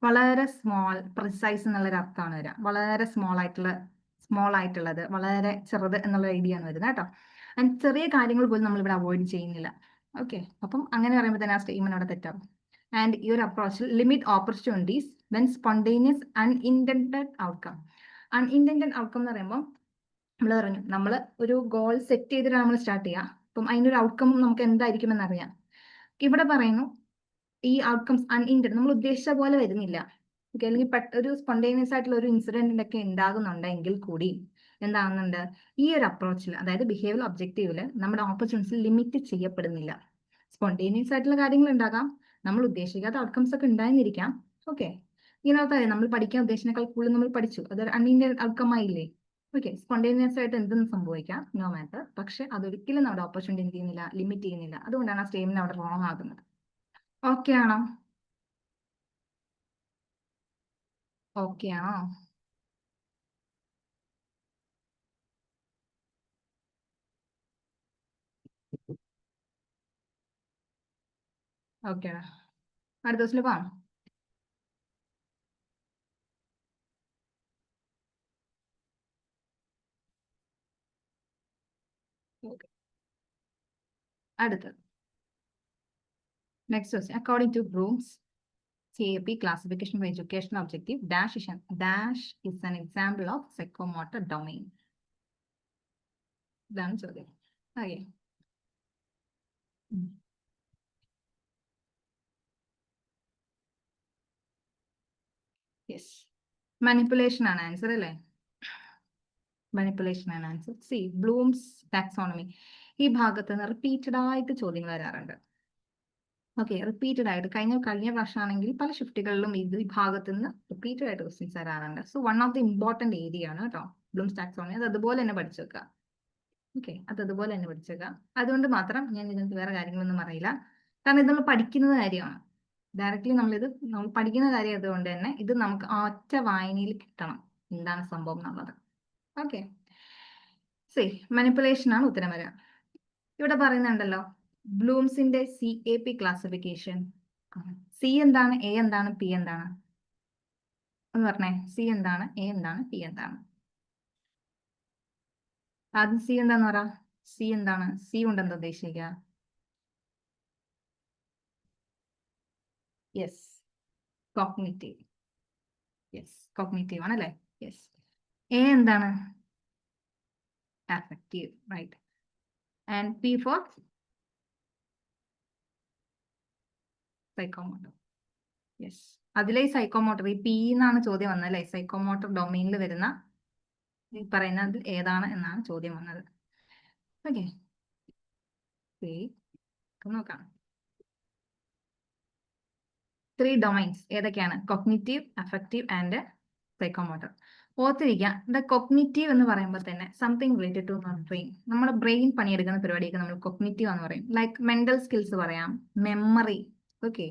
വളരെ സ്മോൾ പ്രിസൈസ് എന്നുള്ളൊരു അർത്ഥമാണ് വരിക. വളരെ സ്മോൾ ആയിട്ടുള്ളത്, വളരെ ചെറുത് എന്നുള്ള ഐഡിയ ആണ് വരുന്നത് കേട്ടോ. ആൻഡ് ചെറിയ കാര്യങ്ങൾ പോലും നമ്മൾ ഇവിടെ അവോയ്ഡ് ചെയ്യുന്നില്ല. ഓക്കെ, അപ്പം അങ്ങനെ പറയുമ്പോൾ തന്നെ ആ സ്റ്റേറ്റ്മെന്റ് അവിടെ തെറ്റാവും. ആൻഡ് ഈ ഒരു അപ്രോച്ചിൽ limit opportunities when spontaneous unintended outcome. Unintended outcome എന്ന് പറയുമ്പോൾ നമ്മൾ പറഞ്ഞു, നമ്മൾ ഒരു ഗോൾ സെറ്റ് ചെയ്തിട്ടാണ് നമ്മൾ സ്റ്റാർട്ട് ചെയ്യുക. അപ്പം അതിൻ്റെ ഒരു ഔട്ട്കം നമുക്ക് എന്തായിരിക്കുമെന്ന് അറിയാം. ഇവിടെ പറയുന്നു ഈ ഔട്ട്കംസ് അൺഇൻറ്റൻഡ്, നമ്മൾ ഉദ്ദേശിച്ച പോലെ വരുന്നില്ല. ഓക്കെ, അല്ലെങ്കിൽ ഒരു സ്പോണ്ടേനിയസ് ആയിട്ടുള്ള ഒരു ഇൻസിഡന്റ് ഒക്കെ ഉണ്ടാകുന്നുണ്ടെങ്കിൽ കൂടി എന്താകുന്നുണ്ട്, ഈ ഒരു അപ്രോച്ചിൽ അതായത് ബിഹേവിയർ ഒബ്ജക്റ്റീവില് നമ്മുടെ ഓപ്പർച്യൂണിറ്റീസ് ലിമിറ്റ് ചെയ്യപ്പെടുന്നില്ല. സ്പോണ്ടേനിയസ് ആയിട്ടുള്ള കാര്യങ്ങൾ ഉണ്ടാകാം, നമ്മൾ ഉദ്ദേശിക്കാത്ത ഔട്ട്കംസ് ഒക്കെ ഉണ്ടായിരുന്നിരിക്കാം. ഓക്കെ, ഇതിനകത്ത് നമ്മൾ പഠിക്കാൻ ഉദ്ദേശിച്ചതിനേക്കാൾ കൂടുതൽ നമ്മൾ പഠിച്ചു, അതൊരു അൺഇൻറ്റൻഡ് ഔട്ട്കം ആയില്ലേ. ഓക്കെ, സ്പോണ്ടേനിയസ് ആയിട്ട് എന്തും സംഭവിക്കാം, നോ മാറ്റർ. പക്ഷെ അതൊരിക്കലും നമ്മുടെ ഓപ്പർച്യൂണിറ്റി എന്ത് ചെയ്യുന്നില്ല, ലിമിറ്റ് ചെയ്യുന്നില്ല. അതുകൊണ്ടാണ് ആ സ്റ്റേറ്റ്മെന്റ് അവിടെ റോങ് ആകുന്നത്. ഓക്കെ ആണോ? ഓക്കെ ആണോ? ഓക്കെ, അടുത്ത ദിവസം പോവാം. ഓക്കെ, അടുത്തത് next question. According to Bloom's CAP classification of educational objective, dash is an example of psychomotor domain. ഇതാണ് ചോദ്യം. ഓക്കെ, യെസ്, മാനിപ്പുലേഷൻ ആണ് ആൻസർ അല്ലേ? മാനിപ്പുലേഷൻ ആണ് ആൻസർ. സി ബ്ലൂംസ് ടാക്സോണമി ഈ ഭാഗത്ത് നിന്ന് റിപ്പീറ്റഡ് ആയിട്ട് ചോദ്യങ്ങൾ വരാറുണ്ട്. ഓക്കെ, റിപ്പീറ്റഡ് ആയിട്ട് കഴിഞ്ഞ പ്രാവശ്യമാണെങ്കിൽ പല ഷിഫ്റ്റുകളിലും ഈ ഭാഗത്ത് നിന്ന് റിപ്പീറ്റഡ് ആയിട്ട് ക്വസ്റ്റ്യൻസ് വരാറുണ്ട്. So one of the important area ആണ് കേട്ടോ ബ്ലൂംസ് ടാക്സോണമി. അത് അതുപോലെ തന്നെ പഠിച്ചു വെക്കുക. ഓക്കെ, അത് അതുപോലെ തന്നെ പഠിച്ചേക്കുക. അതുകൊണ്ട് മാത്രം ഞാൻ ഇതിനകത്ത് വേറെ കാര്യങ്ങളൊന്നും അറിയില്ല, കാരണം ഇത് നമ്മൾ പഠിക്കുന്ന കാര്യമാണ്. ഡയറക്റ്റ്ലി നമ്മൾ പഠിക്കുന്ന കാര്യം അതുകൊണ്ട് തന്നെ ഇത് നമുക്ക് ഒറ്റ വായനയിൽ കിട്ടണം എന്താണ് സംഭവം എന്നുള്ളത്. ഓക്കെ, സി മാനിപ്പുലേഷൻ ആണ് ഉത്തരം വരിക. ഇവിടെ പറയുന്നുണ്ടല്ലോ ബ്ലൂംസിന്റെ CAP ക്ലാസിഫിക്കേഷൻ. സി എന്താണ്, എ എന്താണ്, പി എന്താണ് എന്ന് പറഞ്ഞേ. സി എന്താണ്, എ എന്താണ്, പി എന്താണ്? ആദ്യം സി എന്താന്ന് പറ. സി എന്താണ്, സി കൊണ്ട് എന്താ ഉദ്ദേശിക്കുക? Yes, cognitive. യെസ്, കോഗ്നിറ്റീവ് ആണല്ലേ. യെസ്. എ എന്താണ്? affective, right? And P for psychomotor. Yes. അതിലെ സൈക്കോമോട്ടർ ഈ പി എന്നാണ് ചോദ്യം വന്നത്, സൈക്കോമോട്ടർ ഡൊമൈനിൽ വരുന്ന ഈ പറയുന്നത് ഏതാണ് എന്നാണ് ചോദ്യം വന്നത്. ഓക്കെ, നോക്കാം. 3 ഡൊമൈൻസ് ഏതൊക്കെയാണ്? Cognitive, affective and psychomotor. ഓർത്തിരിക്കുക, ദ കോഗ്നിറ്റീവ് എന്ന് പറയുമ്പോൾ തന്നെ സംതിങ് റിലേറ്റഡ് ടു ബ്രെയിൻ. നമ്മുടെ ബ്രെയിൻ പണിയെടുക്കുന്ന പരിപാടിയൊക്കെ നമ്മൾ കോഗ്നിറ്റീവ് എന്ന് പറയും. ലൈക്ക് മെന്റൽ സ്കിൽസ് പറയാം, മെമ്മറി. ഓക്കെ,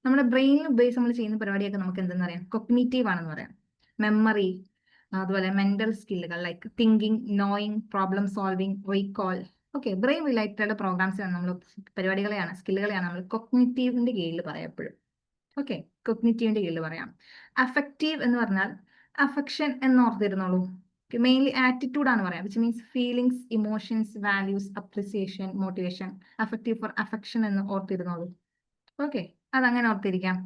നമ്മുടെ ബ്രെയിനിൽ ഉപയോഗിച്ച് നമ്മൾ ചെയ്യുന്ന പരിപാടിയൊക്കെ നമുക്ക് എന്തെന്ന് പറയാം? കോഗ്നിറ്റീവ് ആണെന്ന് പറയാം. മെമ്മറി, അതുപോലെ മെന്റൽ സ്കില്ലുകൾ like thinking, knowing, problem solving, recall. Okay, brain related programmes നമ്മൾ പരിപാടികളെയാണ്, സ്കില്ലുകളെയാണ് നമ്മൾ കോഗ്നിറ്റീവിന്റെ കീഴിൽ പറയാം എപ്പോഴും. ഓക്കെ, കോഗ്നിറ്റീവിന്റെ കീഴിൽ പറയാം. അഫക്റ്റീവ് എന്ന് പറഞ്ഞാൽ അഫക്ഷൻ എന്ന് ഓർത്തിരുന്നോളൂ. മെയിൻലി ആറ്റിറ്റ്യൂഡ് ആണ് പറയാം, which means feelings, emotions, values, appreciation, motivation. Affective for affection എന്ന് ഓർത്തിരുന്നോളൂ. ഓക്കെ, അതങ്ങനെ ഓർത്തിരിക്കാം.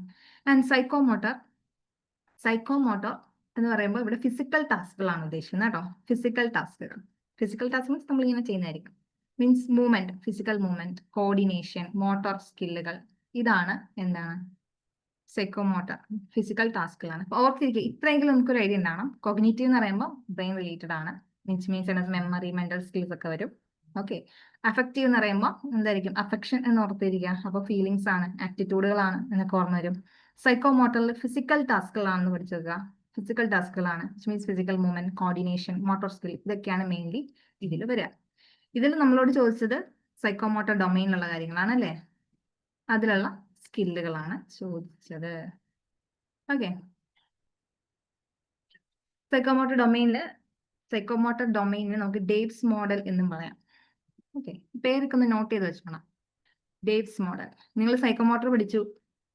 ആൻഡ് സൈക്കോമോട്ടർ എന്ന് പറയുമ്പോൾ ഇവിടെ ഫിസിക്കൽ ടാസ്കുകളാണ് ഉദ്ദേശിക്കുന്നത് കേട്ടോ. ഫിസിക്കൽ ടാസ്കുകൾ മീൻസ് നമ്മൾ ഇങ്ങനെ ചെയ്യുന്നതായിരിക്കും. Means movement, physical movement, coordination, motor സ്കില്ലുകൾ. ഇതാണ് എന്താണ്? സൈക്കോമോട്ടർ, ഫിസിക്കൽ ടാസ്കുകളാണ്. അപ്പൊ ഓർത്തിരിക്കുക, ഇത്രയെങ്കിലും നമുക്കൊരു ഐഡിയ ഉണ്ടാവണം. കോഗ്നിറ്റീവ് എന്ന് പറയുമ്പോൾ ബ്രെയിൻ റിലേറ്റഡ് ആണ്, മീൻസ് മെമ്മറി, മെന്റൽ സ്കിൽസ് ഒക്കെ വരും. ഓക്കെ, അഫക്റ്റീവ് എന്ന് പറയുമ്പോൾ എന്തായിരിക്കും? അഫക്ഷൻ എന്ന് ഓർത്തിരിക്കുക. അപ്പൊ ഫീലിങ്സ് ആണ്, ആറ്റിറ്റ്യൂഡുകളാണ് എന്നൊക്കെ ഓർമ്മ വരും. സൈക്കോമോട്ടറിൽ ഫിസിക്കൽ ടാസ്കുകളാണെന്ന് പഠിച്ചു വെക്കുക. ഫിസിക്കൽ ടാസ്കുകളാണ്, means physical movement, coordination, motor skill. ഇതൊക്കെയാണ് മെയിൻലി ഇതിൽ വരിക. ഇതിൽ നമ്മളോട് ചോദിച്ചത് സൈക്കോമോട്ടർ ഡൊമൈനിലുള്ള കാര്യങ്ങളാണ് അല്ലേ? അതിലുള്ള സ്കില്ലുകളാണ് ചോദിച്ചത്. ഓക്കെ, സൈക്കോമോട്ടർ ഡൊമൈനിൽ നമുക്ക് ഡേവ്സ് മോഡൽ എന്നും പറയാം. ഓക്കെ, പേരൊക്കെ ഒന്ന് നോട്ട് ചെയ്ത് വെച്ചോണം. Dave's model. നിങ്ങൾ സൈക്കോമോട്ടർ പഠിച്ചു,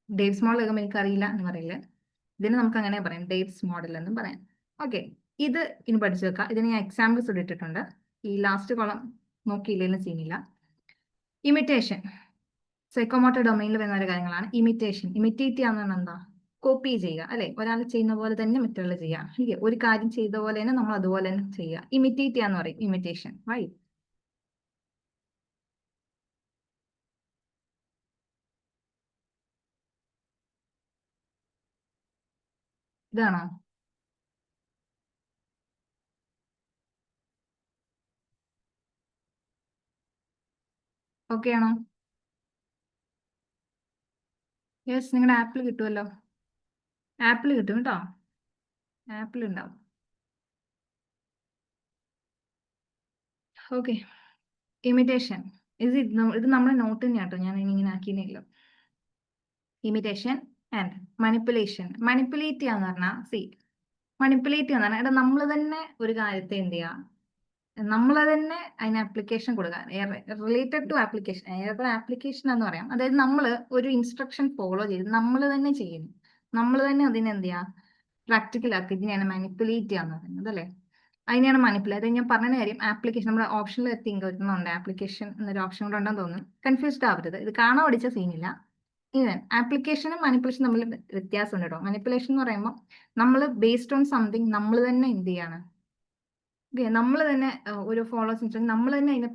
ഡേവ്സ് മോഡൽ ഒക്കെ എനിക്ക് അറിയില്ല എന്ന് പറയില്ലേ? ഇതിന് നമുക്ക് അങ്ങനെ പറയാം, ഡേവ്സ് മോഡൽ എന്നും പറയാം. ഓക്കെ, ഇത് ഇനി പഠിച്ചു വെക്കാം. ഇതിന് ഞാൻ എക്സാമ്പിൾസ് ഇട്ടിട്ടുണ്ട്. ഈ ലാസ്റ്റ് കോളം നോക്കിയില്ലെങ്കിലും ചെയ്യുന്നില്ല. ഇമിറ്റേഷൻ സൈക്കോമോട്ടർ ഡൊമൈനിൽ വരുന്ന ഒരു കാര്യങ്ങളാണ്. ഇമിറ്റേഷൻ, ഇമിറ്റേറ്റ് ചെയ്യാന്ന് പറഞ്ഞാൽ എന്താ? കോപ്പി ചെയ്യുക അല്ലെ? ഒരാൾ ചെയ്യുന്ന പോലെ തന്നെ മറ്റുള്ള ചെയ്യുക. ഒരു കാര്യം ചെയ്ത പോലെ തന്നെ നമ്മൾ അതുപോലെ തന്നെ ചെയ്യുക. ഇമിറ്റേറ്റ് ചെയ്യാന്ന് പറയും ഇമിറ്റേഷൻ. റൈറ്റ്. ഇതാണോ? ഓക്കെ ആണോ? യെസ്, നിങ്ങളുടെ ആപ്പിൾ കിട്ടുമല്ലോ. ആപ്പിൾ കിട്ടും കേട്ടോ, ആപ്പിൾ ഉണ്ടാവും. ഓക്കെ, ഇമിറ്റേഷൻ ഇത് നമ്മുടെ നോട്ട് തന്നെയാണ് കേട്ടോ, ഞാൻ ഇങ്ങനെ ആക്കിയില്ല. Imitation and manipulation. മാനിപ്പുലേറ്റ് ചെയ്യാന്ന് പറഞ്ഞാൽ മാനിപ്പുലേറ്റ് ചെയ്യാന്ന് പറഞ്ഞാൽ നമ്മൾ തന്നെ ഒരു കാര്യത്തെ എന്ത് ചെയ്യുക, നമ്മൾ തന്നെ അതിന് ആപ്ലിക്കേഷൻ കൊടുക്കുക. റിലേറ്റഡ് ടു ആപ്ലിക്കേഷൻ, ഏതൊരു ആപ്ലിക്കേഷൻ എന്ന് പറയാം. അതായത് നമ്മൾ ഒരു ഇൻസ്ട്രക്ഷൻ ഫോളോ ചെയ്ത് നമ്മൾ തന്നെ ചെയ്യുന്നു, നമ്മൾ തന്നെ അതിനെ എന്ത് ചെയ്യുക, പ്രാക്ടിക്കൽ ആക്കി. ഇതിനെയാണ് മാനിപ്പുലേറ്റ് ചെയ്യാന്ന് പറയുന്നത് അല്ലേ? അതിനെയാണ് മാനിപ്പുലേറ്റ്. അതായത് ഞാൻ പറഞ്ഞ കാര്യം, ആപ്ലിക്കേഷൻ നമ്മുടെ ഓപ്ഷനിൽ എത്തിങ് വരുന്നുണ്ട്. ആപ്ലിക്കേഷൻ എന്നൊരു ഓപ്ഷൻ കൂടെ ഉണ്ടെന്ന് തോന്നുന്നു. കൺഫ്യൂസ്ഡ് ആവരുത്, ഇത് കാണാൻ പഠിച്ച സീനില്ല. ഈവൻ ആപ്ലിക്കേഷനും മാനിപ്പുലേഷൻ തമ്മിൽ വ്യത്യാസമുണ്ട് കേട്ടോ. മാനിപ്പുലേഷൻ എന്ന് പറയുമ്പോൾ നമ്മൾ ബേസ്ഡ് ഓൺ സംതിങ് നമ്മൾ തന്നെ എന്ത് ചെയ്യാണ്, നമ്മൾ തന്നെ ഒരു ഫോളോസ് നമ്മൾ തന്നെ അതിനെ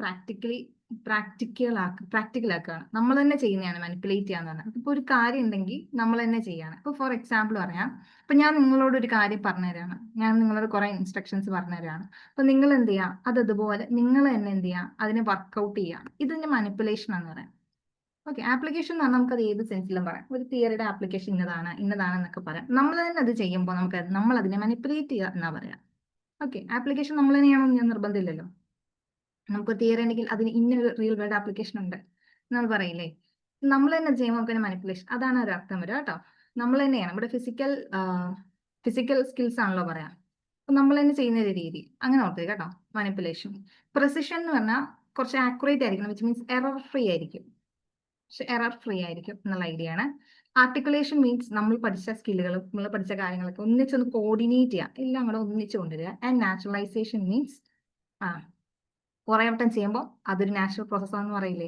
പ്രാക്ടിക്കലാക്കുകയാണ്. നമ്മൾ തന്നെ ചെയ്യുന്നതാണ് മാനിപ്പുലേറ്റ് ചെയ്യാന്ന് പറഞ്ഞാൽ. ഇപ്പൊ ഒരു കാര്യം ഉണ്ടെങ്കിൽ നമ്മൾ തന്നെ ചെയ്യാണ്. ഇപ്പൊ ഫോർ എക്സാമ്പിൾ പറയാം, ഇപ്പൊ ഞാൻ നിങ്ങളോട് ഒരു കാര്യം പറഞ്ഞുതരാണ്, ഞാൻ നിങ്ങളോട് കുറെ ഇൻസ്ട്രക്ഷൻസ് പറഞ്ഞുതരാണ്. അപ്പൊ നിങ്ങൾ എന്ത് ചെയ്യുക, അതുപോലെ നിങ്ങൾ തന്നെ എന്ത് ചെയ്യുക, അതിനെ വർക്ക്ഔട്ട് ചെയ്യുക. ഇതിന്റെ മാനിപ്പുലേഷൻ എന്ന് പറയാം. ഓക്കെ, ആപ്ലിക്കേഷൻ എന്ന് പറഞ്ഞാൽ നമുക്ക് അത് ഏത് സെൻസിലും പറയാം. ഒരു തിയറിയുടെ ആപ്ലിക്കേഷൻ ഇന്നതാണെന്നൊക്കെ പറയാം. നമ്മൾ തന്നെ അത് ചെയ്യുമ്പോൾ നമ്മൾ അതിനെ മാനിപ്പുലേറ്റ് ചെയ്യുക എന്നാ പറയാം. ഓക്കെ, ആപ്ലിക്കേഷൻ നമ്മൾ തന്നെയാണോ ഞാൻ നിർബന്ധമില്ലല്ലോ. നമുക്ക് തിയറി ഉണ്ടെങ്കിൽ അതിന് ഇന്നൊരു റിയൽ വേൾഡ് ആപ്ലിക്കേഷൻ ഉണ്ട് നമ്മൾ പറയില്ലേ. നമ്മൾ തന്നെ ചെയ്യുമ്പോൾ നമുക്ക് മാനിപ്പുലേഷൻ, അതാണ് ഒരു അർത്ഥം വരിക കേട്ടോ. നമ്മൾ തന്നെയാണ് ഇവിടെ ഫിസിക്കൽ സ്കിൽസ് ആണല്ലോ പറയാം. അപ്പൊ നമ്മൾ തന്നെ ചെയ്യുന്ന ഒരു രീതി, അങ്ങനെ ഓർക്കുക കേട്ടോ. മാനിപ്പുലേഷൻ. പ്രിസിഷൻ എന്ന് പറഞ്ഞാൽ കുറച്ച് ആക്യുറേറ്റ് ആയിരിക്കണം, വിച്ച് മീൻസ് എറർ ഫ്രീ ആയിരിക്കും എന്നുള്ള ഐഡിയ ആണ്. ആർട്ടിക്കുലേഷൻ മീൻസ് നമ്മൾ പഠിച്ച സ്കില്ലുകളും നമ്മൾ പഠിച്ച കാര്യങ്ങളൊക്കെ ഒന്നിച്ചൊന്ന് കോർഡിനേറ്റ് ചെയ്യുക, എല്ലാം കൂടെ ഒന്നിച്ച് കൊണ്ടുവരിക. ആൻഡ് നാച്ചുറലൈസേഷൻ മീൻസ് കുറെ വട്ടം ചെയ്യുമ്പോൾ അതൊരു നാച്ചുറൽ പ്രോസസ്സാണെന്ന് പറയില്ലേ.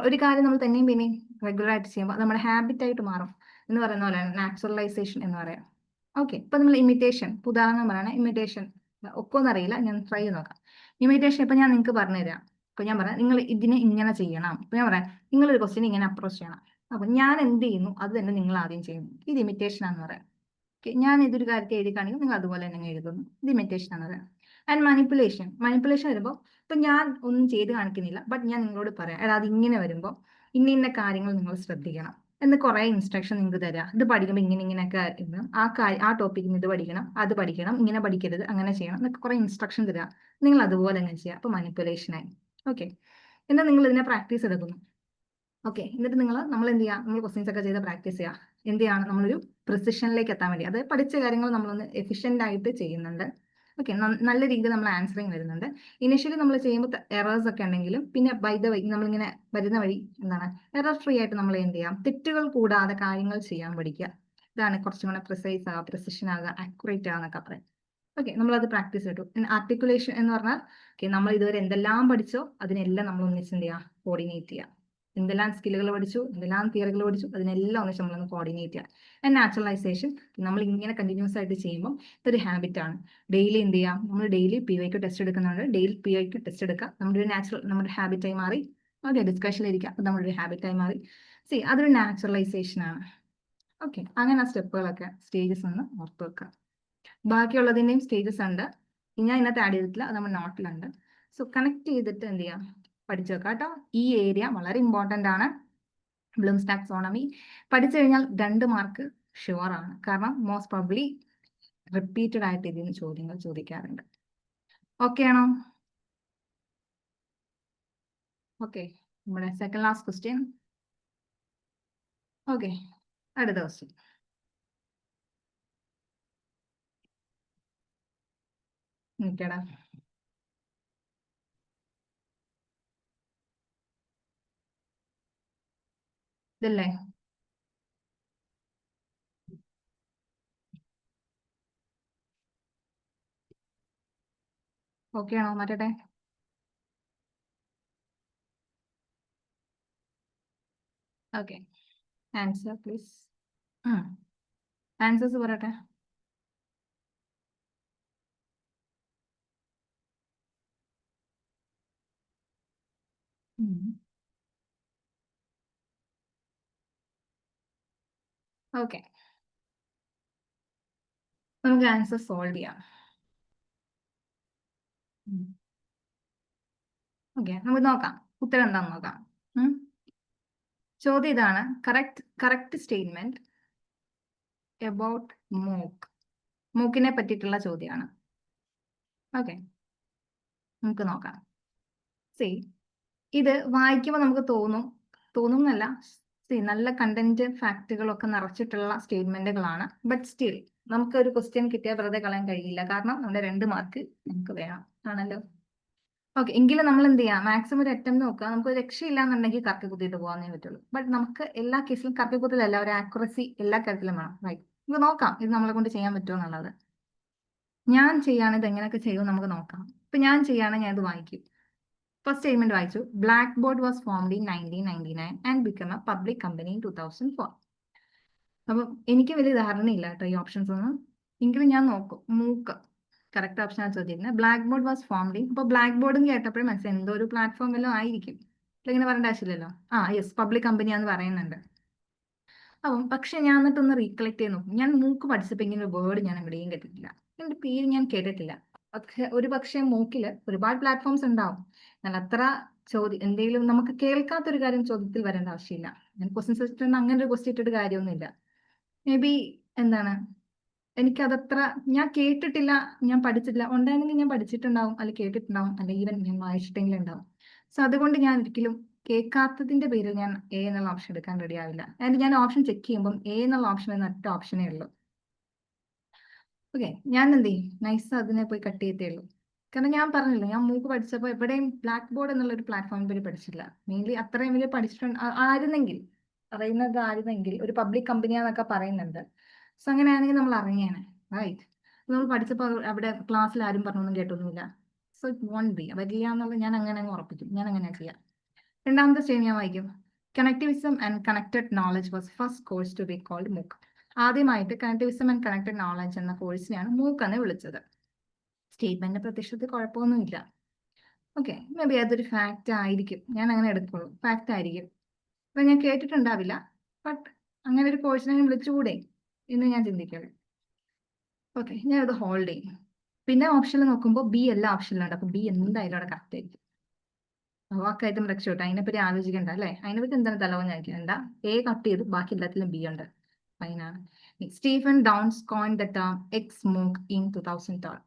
ഒരു കാര്യം നമ്മൾ തന്നെയും പിന്നെയും റെഗുലർ ആയിട്ട് ചെയ്യുമ്പോൾ അത് നമ്മുടെ ഹാബിറ്റ് ആയിട്ട് മാറും എന്ന് പറയുന്ന പോലെയാണ് നാച്ചുറലൈസേഷൻ എന്ന് പറയാം. ഓക്കെ, ഇപ്പൊ നമ്മൾ ഇമിറ്റേഷൻ, ഉദാഹരണം പറയണേ. ഇമിറ്റേഷൻ ഒക്കെ ഒന്നും അറിയില്ല, ഞാൻ ട്രൈ ചെയ്ത് നോക്കാം. ഇമിറ്റേഷൻ ഇപ്പൊ ഞാൻ നിങ്ങൾക്ക് പറഞ്ഞുതരാം. അപ്പൊ ഞാൻ പറയാം നിങ്ങൾ ഇതിനെ ഇങ്ങനെ ചെയ്യണം. അപ്പൊ ഞാൻ പറയാം നിങ്ങൾ ഒരു ക്വസ്റ്റ്യൻ ഇങ്ങനെ അപ്രോച്ച് ചെയ്യണം. അപ്പൊ ഞാൻ എന്ത് ചെയ്യുന്നു അത് തന്നെ നിങ്ങൾ ആദ്യം ചെയ്യുന്നു. ഇത് ഇമിറ്റേഷൻ ആണെന്ന് പറയാം. ഞാൻ ഇതൊരു കാര്യത്തെ എഴുതി കാണിക്കും, നിങ്ങൾ അതുപോലെ തന്നെ എഴുതുന്നു. ഇത് ഇമിറ്റേഷൻ ആണ് പറയാം. ആൻഡ് മാനിപ്പുലേഷൻ വരുമ്പോൾ ഇപ്പൊ ഞാൻ ഒന്നും ചെയ്ത് കാണിക്കുന്നില്ല, ബട്ട് ഞാൻ നിങ്ങളോട് പറയാം, എടാ അത് ഇങ്ങനെ വരുമ്പോൾ ഇന്ന കാര്യങ്ങൾ നിങ്ങൾ ശ്രദ്ധിക്കണം എന്ന് കുറെ ഇൻസ്ട്രക്ഷൻ നിങ്ങൾക്ക് തരാം. ഇത് പഠിക്കുമ്പോൾ ഇങ്ങനെയൊക്കെ ഇരുന്ന് ആ ടോപ്പിക്കിന് ഇത് പഠിക്കണം, അത് പഠിക്കണം, ഇങ്ങനെ പഠിക്കരുത്, അങ്ങനെ ചെയ്യണം എന്നൊക്കെ കുറെ ഇൻസ്ട്രക്ഷൻ തരാം. നിങ്ങൾ അതുപോലെ അങ്ങനെ ചെയ്യുക. അപ്പൊ മാനിപ്പുലേഷനായി. ഓക്കെ, എന്നാൽ നിങ്ങൾ ഇതിനെ പ്രാക്ടീസ് എടുക്കുന്നു. ഓക്കെ, എന്നിട്ട് നമ്മൾ എന്ത് ചെയ്യുക, നമ്മൾ ക്വസ്റ്റ്യൻസ് ഒക്കെ ചെയ്ത് പ്രാക്ടീസ് ചെയ്യുക. എന്ത് ചെയ്യാണ്, നമ്മളൊരു പ്രിസിഷനിലേക്ക് എത്താൻ വേണ്ടി, അത് പഠിച്ച കാര്യങ്ങൾ നമ്മളൊന്ന് എഫിഷ്യൻ്റ് ആയിട്ട് ചെയ്യുന്നുണ്ട്. ഓക്കെ, നല്ല രീതിയിൽ നമ്മൾ ആൻസറിങ് വരുന്നുണ്ട്. ഇനിഷ്യലി നമ്മൾ ചെയ്യുമ്പോൾ എറേഴ്സ് ഒക്കെ ഉണ്ടെങ്കിലും പിന്നെ ബൈ ദ വൈ നമ്മളിങ്ങനെ വരുന്ന വഴി എന്താണ് എറർ ഫ്രീ ആയിട്ട് നമ്മൾ എന്ത് ചെയ്യാം, തെറ്റുകൾ കൂടാതെ കാര്യങ്ങൾ ചെയ്യാൻ പഠിക്കുക. ഇതാണ് കുറച്ചും കൂടെ പ്രിസൈസ് ആകുക, പ്രിസിഷൻ ആകുക, ആക്യുറേറ്റ് ആകുന്നൊക്കെ പറയാം. ഓക്കെ, നമ്മളത് പ്രാക്ടീസ് ചെയ്തു. ആർട്ടിക്കുലേഷൻ എന്ന് പറഞ്ഞാൽ ഓക്കെ, നമ്മൾ ഇതുവരെ എന്തെല്ലാം പഠിച്ചോ അതിനെല്ലാം നമ്മൾ ഒന്നിച്ച് എന്ത് ചെയ്യുക, കോർഡിനേറ്റ് ചെയ്യുക. എന്തെല്ലാം സ്കില്ലുകൾ പഠിച്ചു, എന്തെല്ലാം തിയറികൾ പഠിച്ചു, അതിനെല്ലാം ഒന്നിച്ച് നമ്മളൊന്ന് കോർഡിനേറ്റ് ചെയ്യുക. ആൻഡ് നാച്ചുറലൈസേഷൻ നമ്മൾ ഇങ്ങനെ കണ്ടിന്യൂസ് ആയിട്ട് ചെയ്യുമ്പോൾ ഇതൊരു ഹാബിറ്റ് ആണ്. ഡെയിലി എന്ത് ചെയ്യാം, നമ്മൾ ഡെയിലി PYQ ടെസ്റ്റ് എടുക്കുന്നുണ്ട്. ഡെയിലി PYQ ടെസ്റ്റ് എടുക്കുക, നമ്മുടെ ഹാബിറ്റായി മാറി. ഓക്കെ, ഡിസ്കഷനിലിരിക്കുക, അത് നമ്മുടെ ഒരു ഹാബിറ്റായി മാറി. അതൊരു നാച്ചുറലൈസേഷൻ ആണ്. ഓക്കെ, അങ്ങനെ ആ സ്റ്റെപ്പുകളൊക്കെ സ്റ്റേജസ് ഒന്ന് ഓർത്ത് വെക്കുക. ബാക്കിയുള്ളതിൻ്റെയും സ്റ്റേജസ് ഉണ്ട്, ഞാൻ ഇതിനകത്ത് ആഡ് ചെയ്തിട്ടില്ല, അത് നമ്മൾ നോട്ടിലുണ്ട്. കണക്ട് ചെയ്തിട്ട് എന്ത് ചെയ്യാം, പഠിച്ചു വെക്കാം കേട്ടോ. ഈ ഏരിയ വളരെ ഇമ്പോർട്ടൻ്റ് ആണ്. ബ്ലൂംസ് ടാക്സോണമി പഠിച്ചു കഴിഞ്ഞാൽ 2 മാർക്ക് ഷുവർ ആണ്. കാരണം മോസ്റ്റ് പ്രോബബ്ലി റിപ്പീറ്റഡ് ആയിട്ട് ഇതിന് ചോദ്യങ്ങൾ ചോദിക്കാറുണ്ട്. ഓക്കെ ആണോ? ഓക്കെ, നമ്മുടെ സെക്കൻഡ് ലാസ്റ്റ് ക്വസ്റ്റ്യൻ. ഓക്കെ, അടുത്ത ക്വസ്റ്റ്യൻ. നിൽക്കടാ, ഇതല്ലേ? ഓക്കെ ആണോ? മാറ്റട്ടെ. Okay, answer please. ആൻസേഴ്സ് പറയട്ടെ. ഓക്കെ, നമുക്ക് ആൻസർ സോൾവ് ചെയ്യാം. ഓക്കെ, നമുക്ക് നോക്കാം ഉത്തരം എന്താണെന്ന് നോക്കാം. ചോദ്യം ഇതാണ്, കറക്റ്റ് സ്റ്റേറ്റ്മെന്റ് അബൌട്ട് മൂക്കിനെ പറ്റിയിട്ടുള്ള ചോദ്യമാണ്. ഓക്കെ, നമുക്ക് നോക്കാം. ഇത് വായിക്കുമ്പോൾ നമുക്ക് തോന്നുന്നല്ല, നല്ല കണ്ടന്റ് ഫാക്ടുകളൊക്കെ നിറച്ചിട്ടുള്ള സ്റ്റേറ്റ്മെന്റുകളാണ്. ബട്ട് സ്റ്റിൽ നമുക്ക് ഒരു ക്വസ്റ്റ്യൻ കിട്ടിയാൽ വെറുതെ കളയാൻ കഴിയില്ല, കാരണം നമ്മുടെ 2 മാർക്ക് നമുക്ക് വേണം ആണല്ലോ. ഓക്കെ, എങ്കിലും നമ്മൾ എന്ത് ചെയ്യാം, മാക്സിമം ഒരു അറ്റംപ്റ്റ് നോക്കുക. നമുക്ക് രക്ഷയില്ല എന്നുണ്ടെങ്കിൽ കറക്കി കുത്തിയിട്ട് പോകാനേ പറ്റുള്ളൂ. ബട്ട് നമുക്ക് എല്ലാ കേസിലും കറക്കി കുത്തലല്ല, ഒരു ആക്യുറസി എല്ലാ കാര്യത്തിലും വേണം. റൈറ്റ്, നമുക്ക് നോക്കാം ഇത് നമ്മളെ കൊണ്ട് ചെയ്യാൻ പറ്റുമോ എന്നുള്ളത്. ഞാൻ ചെയ്യാണ് ഇത് എങ്ങനെയൊക്കെ ചെയ്യുമോ നമുക്ക് നോക്കാം. ഇപ്പൊ ഞാൻ ചെയ്യുകയാണെങ്കിൽ ഞാൻ ഇത് വായിക്കും. ഫസ്റ്റ് സ്റ്റേറ്റ്മെന്റ് വായിച്ചു. Black board was formed in 1999 and become A public company in 2004. അപ്പം എനിക്ക് വലിയ ധാരണയില്ല കേട്ടോ ഈ ഓപ്ഷൻസ് ഒന്നും, എങ്കിലും ഞാൻ നോക്കും. മൂക്ക് കറക്റ്റ് ഓപ്ഷൻ ആണ് ചോദിക്കുന്നത്. Black board was formed in, ഇപ്പൊ ബ്ലാക്ക് ബോർഡ് കേട്ടപ്പോഴും മനസ്സിലായി എന്തോ ഒരു പ്ലാറ്റ്ഫോം വല്ലതും ആയിരിക്കും. ഇങ്ങനെ പറയേണ്ട ആവശ്യമില്ലല്ലോ. യെസ്, പബ്ലിക് കമ്പനിയാന്ന് പറയുന്നുണ്ട്. അപ്പം പക്ഷെ ഞാൻ എന്നിട്ടൊന്ന് റീകളക്ട് ചെയ്ത് നോക്കും. ഞാൻ മൂക്ക് പഠിച്ചപ്പോൾ ഇങ്ങനെ ഒരു വേർഡ് ഞാൻ എവിടെയും കേട്ടിട്ടില്ല, എന്റെ പേര് ഞാൻ കേട്ടിട്ടില്ല. ഒരു പക്ഷേ മൂക്കിൽ ഒരുപാട് പ്ലാറ്റ്ഫോംസ് ഉണ്ടാവും, എന്നാൽ അത്ര എന്തെങ്കിലും നമുക്ക് കേൾക്കാത്തൊരു കാര്യം ചോദ്യത്തിൽ വരേണ്ട ആവശ്യമില്ല. ഞാൻ ക്വസ്റ്റ്യൻസ് വെച്ചിട്ടുണ്ട്, അങ്ങനെ ഒരു ക്വസ്റ്റ്യൻ ഇട്ടിട്ട് കാര്യമൊന്നുമില്ല. മേ ബി എന്താണ് എനിക്കതത്ര ഞാൻ കേട്ടിട്ടില്ല, ഞാൻ പഠിച്ചിട്ടില്ല. ഉണ്ടായിരുന്നെങ്കിൽ ഞാൻ പഠിച്ചിട്ടുണ്ടാവും, അല്ലെങ്കിൽ കേട്ടിട്ടുണ്ടാവും, അല്ലെങ്കിൽ ഈവൻ ഞാൻ വായിച്ചിട്ടെങ്കിലും ഉണ്ടാവും. അതുകൊണ്ട് ഞാൻ ഒരിക്കലും കേൾക്കാത്തതിന്റെ പേരിൽ ഞാൻ A എന്നുള്ള ഓപ്ഷൻ എടുക്കാൻ റെഡി ആവില്ല. ആൻഡ് ഞാൻ ഓപ്ഷൻ ചെക്ക് ചെയ്യുമ്പോൾ A എന്നുള്ള ഓപ്ഷൻ എന്ന ഒറ്റ ഓപ്ഷനേ ഉള്ളൂ. ഓക്കെ, ഞാൻ എന്ത് ചെയ്യും, നൈസ് അതിനെ പോയി കട്ട് ചെയ്തേ ഉള്ളൂ. കാരണം ഞാൻ പറഞ്ഞില്ല, ഞാൻ മൂക്ക് പഠിച്ചപ്പോൾ എവിടെയും ബ്ലാക്ക് ബോർഡ് എന്നുള്ള ഒരു പ്ലാറ്റ്ഫോം പേര് പഠിച്ചില്ല. മെയിൻലി അത്രയും വലിയ പഠിച്ചിട്ടുണ്ട് ആയിരുന്നെങ്കിൽ ഒരു പബ്ലിക് കമ്പനിയാന്നൊക്കെ പറയുന്നുണ്ട്. അങ്ങനെയാണെങ്കിൽ നമ്മൾ അറിഞ്ഞേനെ. റൈറ്റ്, നമ്മൾ പഠിച്ചപ്പോൾ അവിടെ ക്ലാസ്സിൽ ആരും പറഞ്ഞൊന്നും കേട്ടൊന്നുമില്ല. ഇറ്റ് വോണ്ട് ബി വരില്ല എന്നുള്ളത് ഞാൻ അങ്ങനെ അങ്ങ് ഉറപ്പിക്കും. ഞാൻ അങ്ങനെ ചെയ്യാം. രണ്ടാമത്തെ സ്റ്റേജ് ഞാൻ വായിക്കും. Connectivism and connected knowledge was first course to be called MOOC. ആദ്യമായിട്ട് കണക്ടിവിസം ആൻഡ് കണക്റ്റഡ് നോളജ് എന്ന കോഴ്സിനെയാണ് മൂക്ക് എന്ന് വിളിച്ചത്. സ്റ്റേറ്റ്മെന്റ് പ്രത്യക്ഷത്തിൽ കുഴപ്പമൊന്നുമില്ല. ഓക്കെ, മേ ബി അതൊരു ഫാക്റ്റ് ആയിരിക്കും, ഞാൻ അങ്ങനെ എടുക്കുള്ളൂ, ഫാക്റ്റ് ആയിരിക്കും. അപ്പൊ ഞാൻ കേട്ടിട്ടുണ്ടാവില്ല, ബട്ട് അങ്ങനെ ഒരു കോഴ്സിനെ വിളിച്ചുകൂടെ എന്ന് ഞാൻ ചിന്തിക്കുള്ളൂ. ഓക്കെ, ഞാൻ ഇത് ഹോൾഡ് ചെയ്യും. പിന്നെ ഓപ്ഷനിൽ നോക്കുമ്പോൾ ബി എല്ലാ ഓപ്ഷനിലും ഉണ്ട്. അപ്പൊ ബി എന്തായാലും അവിടെ കറക്റ്റ് ആയിരിക്കും. വാക്കായിട്ടും രക്ഷപ്പെട്ടു. അതിനെപ്പറ്റി ആലോചിക്കണ്ട അല്ലേ? അതിനെപ്പറ്റി എന്താണ് തലവഞ്ഞായിരിക്കണ്ട. എ കട്ട് ചെയ്തു, ബാക്കി എല്ലാത്തിലും ബി ഉണ്ട്. ഫൈനാണ്. Stephen Downes coined the term xMOOC in 2012.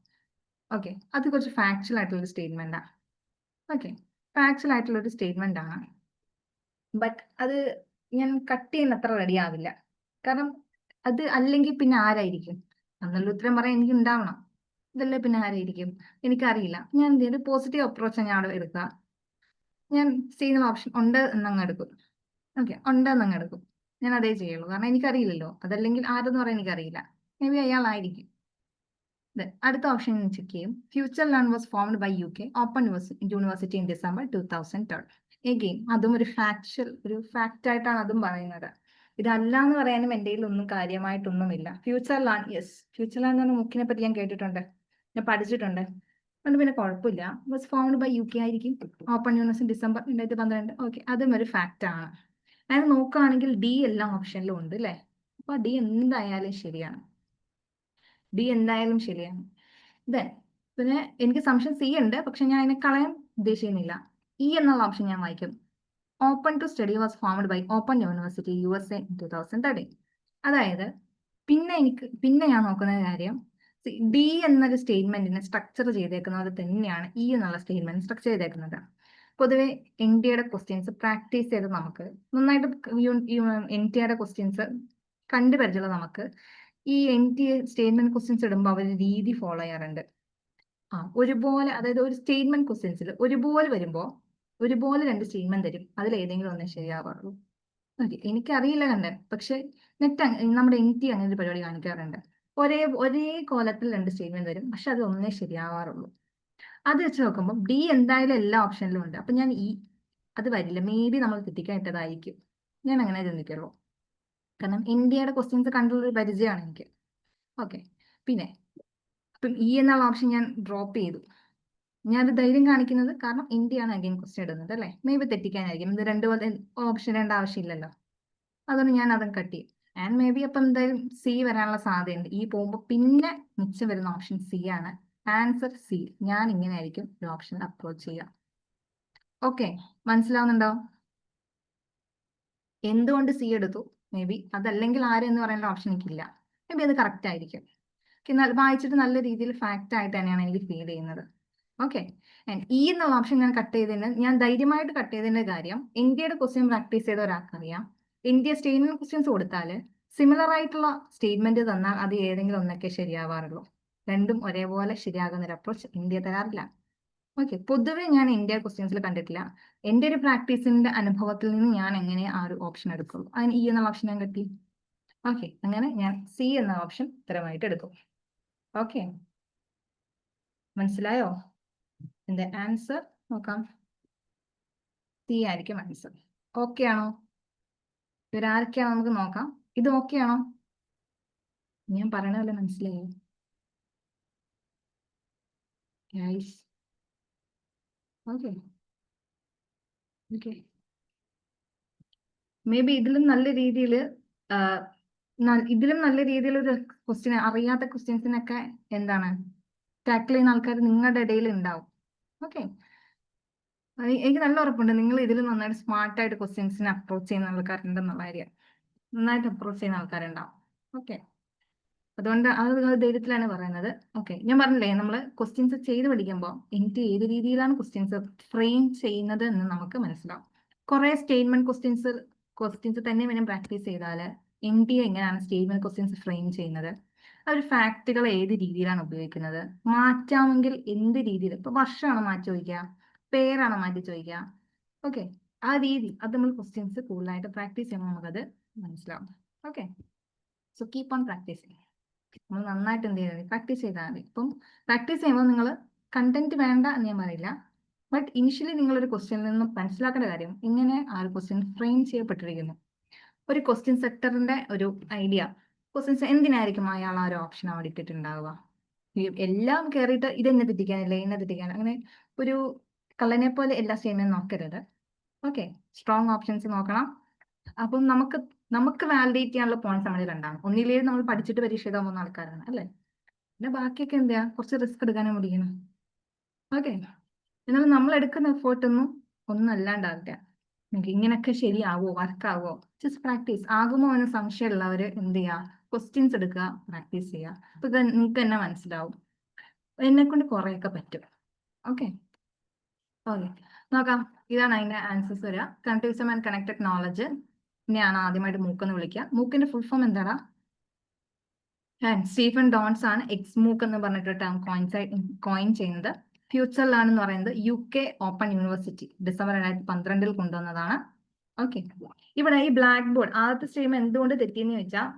Okay, അത് കുറച്ച് ഫാക്ച്വൽ ആയിട്ടുള്ള സ്റ്റേറ്റ്മെന്റ് ആണ്. ഓക്കെ, ഫാക്ച്വൽ ആയിട്ടുള്ള ഒരു സ്റ്റേറ്റ്മെന്റ് ആണ്. ബട്ട് അത് ഞാൻ കട്ട് ചെയ്യുന്ന അത്ര റെഡി ആവില്ല. കാരണം അത് അല്ലെങ്കിൽ പിന്നെ ആരായിരിക്കും? എന്നുള്ള ഉത്തരം പറയാൻ എനിക്ക് ഉണ്ടാവണം. ഇതല്ലേ പിന്നെ ആരായിരിക്കും? എനിക്കറിയില്ല. ഞാൻ എന്ത് ചെയ്യും? ഒരു പോസിറ്റീവ് അപ്രോച്ചാണ് ഞാൻ അവിടെ എടുക്കുക. ഞാൻ ചെയ്യുന്ന ഓപ്ഷൻ ഉണ്ട് എന്നങ്ങ് എടുക്കും. ഓക്കെ, ഉണ്ട് എന്നങ്ങ് എടുക്കും. ഞാൻ അതേ ചെയ്യുള്ളൂ. കാരണം എനിക്കറിയില്ലല്ലോ. അതല്ലെങ്കിൽ ആരെന്ന് പറയാൻ എനിക്കറിയില്ല. മേ ബി അയാളായിരിക്കും. അടുത്ത ഓപ്ഷൻ ചെക്ക് ചെയ്യും. FutureLearn was formed by UK open university in December 2012. Again അതും ഒരു ഫാക്റ്റ് ആയിട്ടാണ് അതും പറയുന്നത്. ഇതല്ല എന്ന് പറയാനും എൻ്റെ കയ്യിൽ ഒന്നും കാര്യമായിട്ടൊന്നുമില്ല. FutureLearn, yes, FutureLearn എന്ന ബുക്കിനെ പറ്റി ഞാൻ കേട്ടിട്ടുണ്ട്, ഞാൻ പഠിച്ചിട്ടുണ്ട്. അതുകൊണ്ട് പിന്നെ കുഴപ്പമില്ല. വാസ് ഫോംഡ് ബൈ UK ആയിരിക്കും. Open university December 2012. ഓക്കെ, അതും ഒരു ഫാക്റ്റ് ആണ്. അങ്ങനെ നോക്കുകയാണെങ്കിൽ ഡി എല്ലാ ഓപ്ഷനിലും ഉണ്ട് അല്ലേ? അപ്പൊ ഡി എന്തായാലും ശരിയാണ്. ഡി എന്തായാലും ശരിയാണ്. ദെൻ പിന്നെ എനിക്ക് സംശയം സി ഉണ്ട്, പക്ഷെ ഞാൻ അതിനെ കളയാൻ ഉദ്ദേശിക്കുന്നില്ല. ഇ എന്നുള്ള ഓപ്ഷൻ ഞാൻ വായിക്കും. Open to study was formed by open university USA in 2013. അതായത് പിന്നെ ഞാൻ നോക്കുന്ന കാര്യം, ഡി എന്നൊരു സ്റ്റേറ്റ്മെന്റിനെ സ്ട്രക്ചർ ചെയ്തേക്കുന്നത് തന്നെയാണ് ഇ എന്നുള്ള സ്റ്റേറ്റ്മെന്റ് സ്ട്രക്ചർ ചെയ്തേക്കുന്നത്. പൊതുവെ NTAയുടെ ക്വസ്റ്റ്യൻസ് പ്രാക്ടീസ് ചെയ്ത് നമുക്ക് നന്നായിട്ട് NTAയുടെ ക്വസ്റ്റ്യൻസ് കണ്ടുപരിചയമുള്ള നമുക്ക് ഈ NTA സ്റ്റേറ്റ്മെന്റ് ക്വസ്റ്റ്യൻസ് ഇടുമ്പോൾ അവർ രീതി ഫോളോ ചെയ്യാറുണ്ട്. ഒരുപോലെ, അതായത് ഒരു സ്റ്റേറ്റ്മെന്റ് ക്വസ്റ്റ്യൻസിൽ ഒരുപോലെ വരുമ്പോൾ ഒരുപോലെ രണ്ട് സ്റ്റേറ്റ്മെന്റ് തരും. അതിൽ ഏതെങ്കിലും ഒന്നേ ശരിയാവാറുള്ളൂ. ഓക്കെ, എനിക്കറിയില്ല കണ്ടത്, പക്ഷെ നമ്മുടെ NT അങ്ങനെ ഒരു പരിപാടി കാണിക്കാറുണ്ട്. ഒരേ കോലത്തിൽ രണ്ട് സ്റ്റേറ്റ്മെന്റ് തരും, പക്ഷെ അത് ഒന്നേ ശരിയാവാറുള്ളൂ. അത് വെച്ച് നോക്കുമ്പോൾ ഡി എന്തായാലും എല്ലാ ഓപ്ഷനിലും ഉണ്ട്. അപ്പൊ ഞാൻ അത് വരില്ല. മേ ബി നമ്മൾ തെറ്റിക്കാൻ ഇട്ടതായിരിക്കും. ഞാൻ അങ്ങനെ ചിന്തിക്കുള്ളൂ. കാരണം ഇന്ത്യയുടെ ക്വസ്റ്റ്യൻസ് കണ്ടുള്ള ഒരു പരിചയമാണ് എനിക്ക്. ഓക്കെ, പിന്നെ അപ്പം ഇ എന്നുള്ള ഓപ്ഷൻ ഞാൻ ഡ്രോപ്പ് ചെയ്തു. ഞാൻ ധൈര്യം കാണിക്കുന്നത് കാരണം ഇന്ത്യയാണ് അഗൈൻ ക്വസ്റ്റ്യൻ ഇടുന്നത് അല്ലേ? മേ ബി തെറ്റിക്കാനായിരിക്കും. ഇത് ഓപ്ഷൻ രണ്ട് ആവശ്യമില്ലല്ലോ. അതുകൊണ്ട് ഞാൻ അതും കട്ട് ചെയ്യും. ആൻഡ് മേ ബി അപ്പം എന്തായാലും സി വരാനുള്ള സാധ്യതയുണ്ട്. ഈ പോകുമ്പോൾ പിന്നെ മിച്ചം വരുന്ന ഓപ്ഷൻ സി ആണ്. Answer C. ഞാൻ ഇങ്ങനെ ആയിരിക്കും ഒരു ഓപ്ഷൻ അപ്രോച്ച് ചെയ്യുക. ഓക്കെ, മനസ്സിലാവുന്നുണ്ടോ? എന്തുകൊണ്ട് സി എടുത്തു? മേ ബി അതല്ലെങ്കിൽ ആരെന്ന് പറയാനുള്ള ഓപ്ഷൻ എനിക്കില്ല. മേ ബി അത് കറക്റ്റ് ആയിരിക്കും. വായിച്ചിട്ട് നല്ല രീതിയിൽ ഫാക്റ്റ് ആയിട്ട് തന്നെയാണ് എനിക്ക് ഫീൽ ചെയ്യുന്നത്. ഓക്കെ, ഇ എന്നുള്ള ഓപ്ഷൻ ഞാൻ ധൈര്യമായിട്ട് കട്ട് ചെയ്തതിന്റെ കാര്യം, ഇന്ത്യയുടെ ക്വസ്റ്റ്യൻ പ്രാക്ടീസ് ചെയ്ത ഒരാൾക്കറിയാം, ഇന്ത്യ സ്റ്റേറ്റ്മെന്റ് ക്വസ്റ്റ്യൻസ് കൊടുത്താൽ സിമിലർ ആയിട്ടുള്ള സ്റ്റേറ്റ്മെന്റ് തന്നാൽ അത് ഏതെങ്കിലും ഒന്നൊക്കെ ശരിയാവാറുള്ളൂ. രണ്ടും ഒരേപോലെ ശരിയാകുന്ന ഒരു അപ്രോച്ച് ഇന്ത്യ തരാറില്ല. ഓക്കെ, പൊതുവെ ഞാൻ ഇന്ത്യ ക്വസ്റ്റ്യൻസിൽ കണ്ടിട്ടില്ല. എൻ്റെ ഒരു പ്രാക്ടീസിന്റെ അനുഭവത്തിൽ നിന്ന് ഞാൻ എങ്ങനെ ആ ഒരു ഓപ്ഷൻ എടുക്കുള്ളൂ. അതിന് ഇ എന്നുള്ള ഓപ്ഷൻ ഞാൻ കിട്ടി. ഓക്കെ, അങ്ങനെ ഞാൻ സി എന്ന ഓപ്ഷൻ ഉത്തരമായിട്ട് എടുക്കും. ഓക്കെ, മനസ്സിലായോ? എന്റെ ആൻസർ നോക്കാം. സി ആയിരിക്കും ആൻസർ. ഓക്കെ ആണോ? ഇവരാരൊക്കെയാണോ നമുക്ക് നോക്കാം. ഇത് ഓക്കെ ആണോ? ഞാൻ പറയണതല്ലേ, മനസ്സിലായോ? ഓക്കെ ഓക്കെ, മേ ബി ഇതിലും നല്ല രീതിയിൽ ഒരു ക്വസ്റ്റ്യൻ, അറിയാത്ത ക്വസ്റ്റ്യൻസിനൊക്കെ എന്താണ് ടാക്കിൾ ചെയ്യുന്ന ആൾക്കാർ നിങ്ങളുടെ ഇടയിൽ ഉണ്ടാവും. ഓക്കെ, എനിക്ക് നല്ല ഉറപ്പുണ്ട് നിങ്ങൾ ഇതിൽ നന്നായിട്ട് സ്മാർട്ടായിട്ട് ക്വസ്റ്റ്യൻസിനെ അപ്രോച്ച് ചെയ്യുന്ന ആൾക്കാരുണ്ടെന്നുള്ള കാര്യം. നന്നായിട്ട് അപ്രോച്ച് ചെയ്യുന്ന ആൾക്കാരുണ്ടാവും. ഓക്കെ, അതുകൊണ്ട് അത് ധൈര്യത്തിലാണ് പറയുന്നത്. ഓക്കെ, ഞാൻ പറഞ്ഞില്ലേ, നമ്മൾ ക്വസ്റ്റ്യൻസ് ചെയ്ത് പഠിക്കുമ്പോൾ എനിക്ക് ഏത് രീതിയിലാണ് ക്വസ്റ്റ്യൻസ് ഫ്രെയിം ചെയ്യുന്നത് എന്ന് നമുക്ക് മനസ്സിലാവും. കുറെ സ്റ്റേറ്റ്മെന്റ് ക്വസ്റ്റ്യൻസ് തന്നെ വേണം പ്രാക്ടീസ് ചെയ്താൽ NTA എങ്ങനെയാണ് സ്റ്റേറ്റ്മെന്റ് ക്വസ്റ്റ്യൻസ് ഫ്രെയിം ചെയ്യുന്നത്, അവർ ഫാക്റ്റുകൾ ഏത് രീതിയിലാണ് ഉപയോഗിക്കുന്നത്, മാറ്റാമെങ്കിൽ എന്ത് രീതിയിൽ, ഇപ്പൊ വർഷമാണോ മാറ്റി ചോദിക്കുക, പേരാണോ മാറ്റി ചോദിക്കുക, ഓക്കെ, ആ രീതി അത് നമ്മൾ ക്വസ്റ്റ്യൻസ് കൂടുതലായിട്ട് പ്രാക്ടീസ് ചെയ്യുമ്പോൾ നമുക്കത് മനസ്സിലാവും. Okay, so keep on practising. നമ്മൾ നന്നായിട്ട് എന്ത് ചെയ്താൽ പ്രാക്ടീസ് ചെയ്താൽ മതി. ഇപ്പം പ്രാക്ടീസ് ചെയ്യുമ്പോൾ നിങ്ങൾ കണ്ടന്റ് വേണ്ട എന്ന് ഞാൻ പറയില്ല, ബട്ട് ഇനിഷ്യലി നിങ്ങളൊരു ക്വസ്റ്റ്യനിൽ നിന്നും മനസ്സിലാക്കേണ്ട കാര്യം ഇങ്ങനെ ആ ഒരു ക്വസ്റ്റ്യൻ ഫ്രെയിം ചെയ്യപ്പെട്ടിരിക്കുന്നു. ഒരു ക്വസ്റ്റ്യൻ സെക്ടറിന്റെ ഒരു ഐഡിയ, ക്വസ്റ്റ്യൻസ് എന്തിനായിരിക്കും അയാൾ ആ ഒരു ഓപ്ഷൻ അവിടെ ഇട്ടിട്ടുണ്ടാവുക. എല്ലാം കയറിയിട്ട് ഇതെന്നെ തെറ്റിക്കാനില്ല എന്നെ തെറ്റിക്കാൻ, അങ്ങനെ ഒരു കള്ളനെ പോലെ എല്ലാ സ്റ്റേറ്റ്മെന്റ് നോക്കരുത്. ഓക്കെ, സ്ട്രോങ് ഓപ്ഷൻസ് നോക്കണം. അപ്പം നമുക്ക് വാലിഡേറ്റ് ചെയ്യാനുള്ള പോയിന്റ്സ് നമ്മൾ രണ്ടാണ്. ഒന്നിലേക്ക് നമ്മൾ പഠിച്ചിട്ട് പരീക്ഷ എഴുതാൻ പോകുന്ന ആൾക്കാരാണ് അല്ലേ? പിന്നെ ബാക്കിയൊക്കെ എന്താ കുറച്ച് റിസ്ക് എടുക്കാനും പഠിക്കണം. ഓക്കെ, എന്നാൽ നമ്മൾ എടുക്കുന്ന എഫേർട്ടൊന്നും ഒന്നും അല്ലാണ്ടാവില്ല. നിങ്ങൾക്ക് ഇങ്ങനെയൊക്കെ ശരിയാവോ, വർക്കാവോ, ജസ്റ്റ് പ്രാക്ടീസ്. ആകുമോ എന്ന് സംശയമുള്ളവർ എന്ത് ചെയ്യുക, ക്വസ്റ്റ്യൻസ് എടുക്കുക, പ്രാക്ടീസ് ചെയ്യുക. അപ്പൊ നിങ്ങൾക്ക് തന്നെ മനസ്സിലാവും. എന്നെ കൊണ്ട് കുറെയൊക്കെ പറ്റും. ഓക്കെ ഓക്കെ, നോക്കാം. ഇതാണ് അതിന്റെ ആൻസേഴ്സ് വരിക. കണക്ടിവിസം ആൻഡ് കണക്റ്റഡ് നോളജ് ഇനിയാണ് ആദ്യമായിട്ട് മൂക്കെന്ന് വിളിക്കുക. മൂക്കിന്റെ ഫുൾ ഫോം എന്താടാ? സ്റ്റീഫൻ ഡോൺസ് ആണ് എക്സ് മൂക്ക് എന്ന് പറഞ്ഞിട്ട് ടേം കോയിൻ ചെയ്യുന്നത്. ഫ്യൂച്ചറിലാണെന്ന് പറയുന്നത് UK ഓപ്പൺ യൂണിവേഴ്സിറ്റി ഡിസംബർ 2012 കൊണ്ടുവന്നതാണ്. ഓക്കെ, ഇവിടെ ഈ ബ്ലാക്ക് ബോർഡ് ആദ്യത്തെ സ്റ്റേറ്റ്മെന്റ് എന്തുകൊണ്ട് തെറ്റിയെന്ന് ചോദിച്ചാൽ,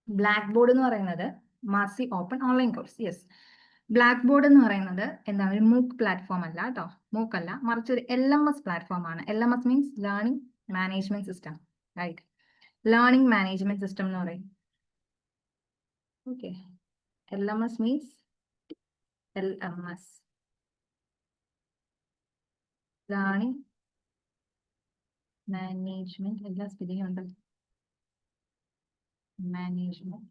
ബ്ലാക്ക് ബോർഡ് എന്ന് പറയുന്നത് massive open online course. Yes, black board എന്ന് പറയുന്നത് എന്താണ്, ഒരു മൂക്ക് പ്ലാറ്റ്ഫോം അല്ല കേട്ടോ, മൂക്ക് അല്ല, മറിച്ച് ഒരു LMS പ്ലാറ്റ്ഫോം ആണ്. LMS means learning management system, right? Learning management system എന്ന് പറയും. Okay, LMS means LMS, learning management, എല്ലാ സ്പെല്ലിംഗ് ഉണ്ട്, management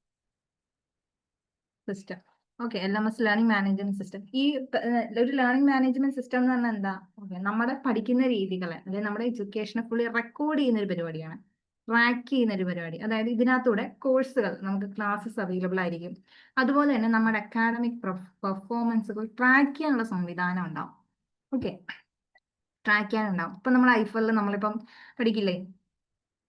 system. Okay, LMS learning management system. ഈ ഒരു ലേണിംഗ് മാനേജ്മെന്റ് സിസ്റ്റം എന്ന് പറഞ്ഞാൽ എന്താ? ഓക്കെ, നമ്മുടെ പഠിക്കുന്ന രീതികളെ അല്ലെങ്കിൽ നമ്മുടെ എഡ്യൂക്കേഷനെ ഫുള്ളി റെക്കോർഡ് ചെയ്യുന്ന ഒരു പരിപാടിയാണ്, ട്രാക്ക് ചെയ്യുന്ന ഒരു പരിപാടി. അതായത് ഇതിനകത്തൂടെ കോഴ്സുകൾ നമുക്ക് ക്ലാസ്സസ് അവൈലബിൾ ആയിരിക്കും. അതുപോലെ തന്നെ നമ്മുടെ അക്കാഡമിക് പെർഫോമൻസുകൾ ട്രാക്ക് ചെയ്യാനുള്ള സംവിധാനം ഉണ്ടാവും. ഓക്കെ, ട്രാക്ക് ചെയ്യാനുണ്ടാവും. ഇപ്പൊ നമ്മൾ ഐഫലിൽ നമ്മളിപ്പം പഠിക്കില്ലേ,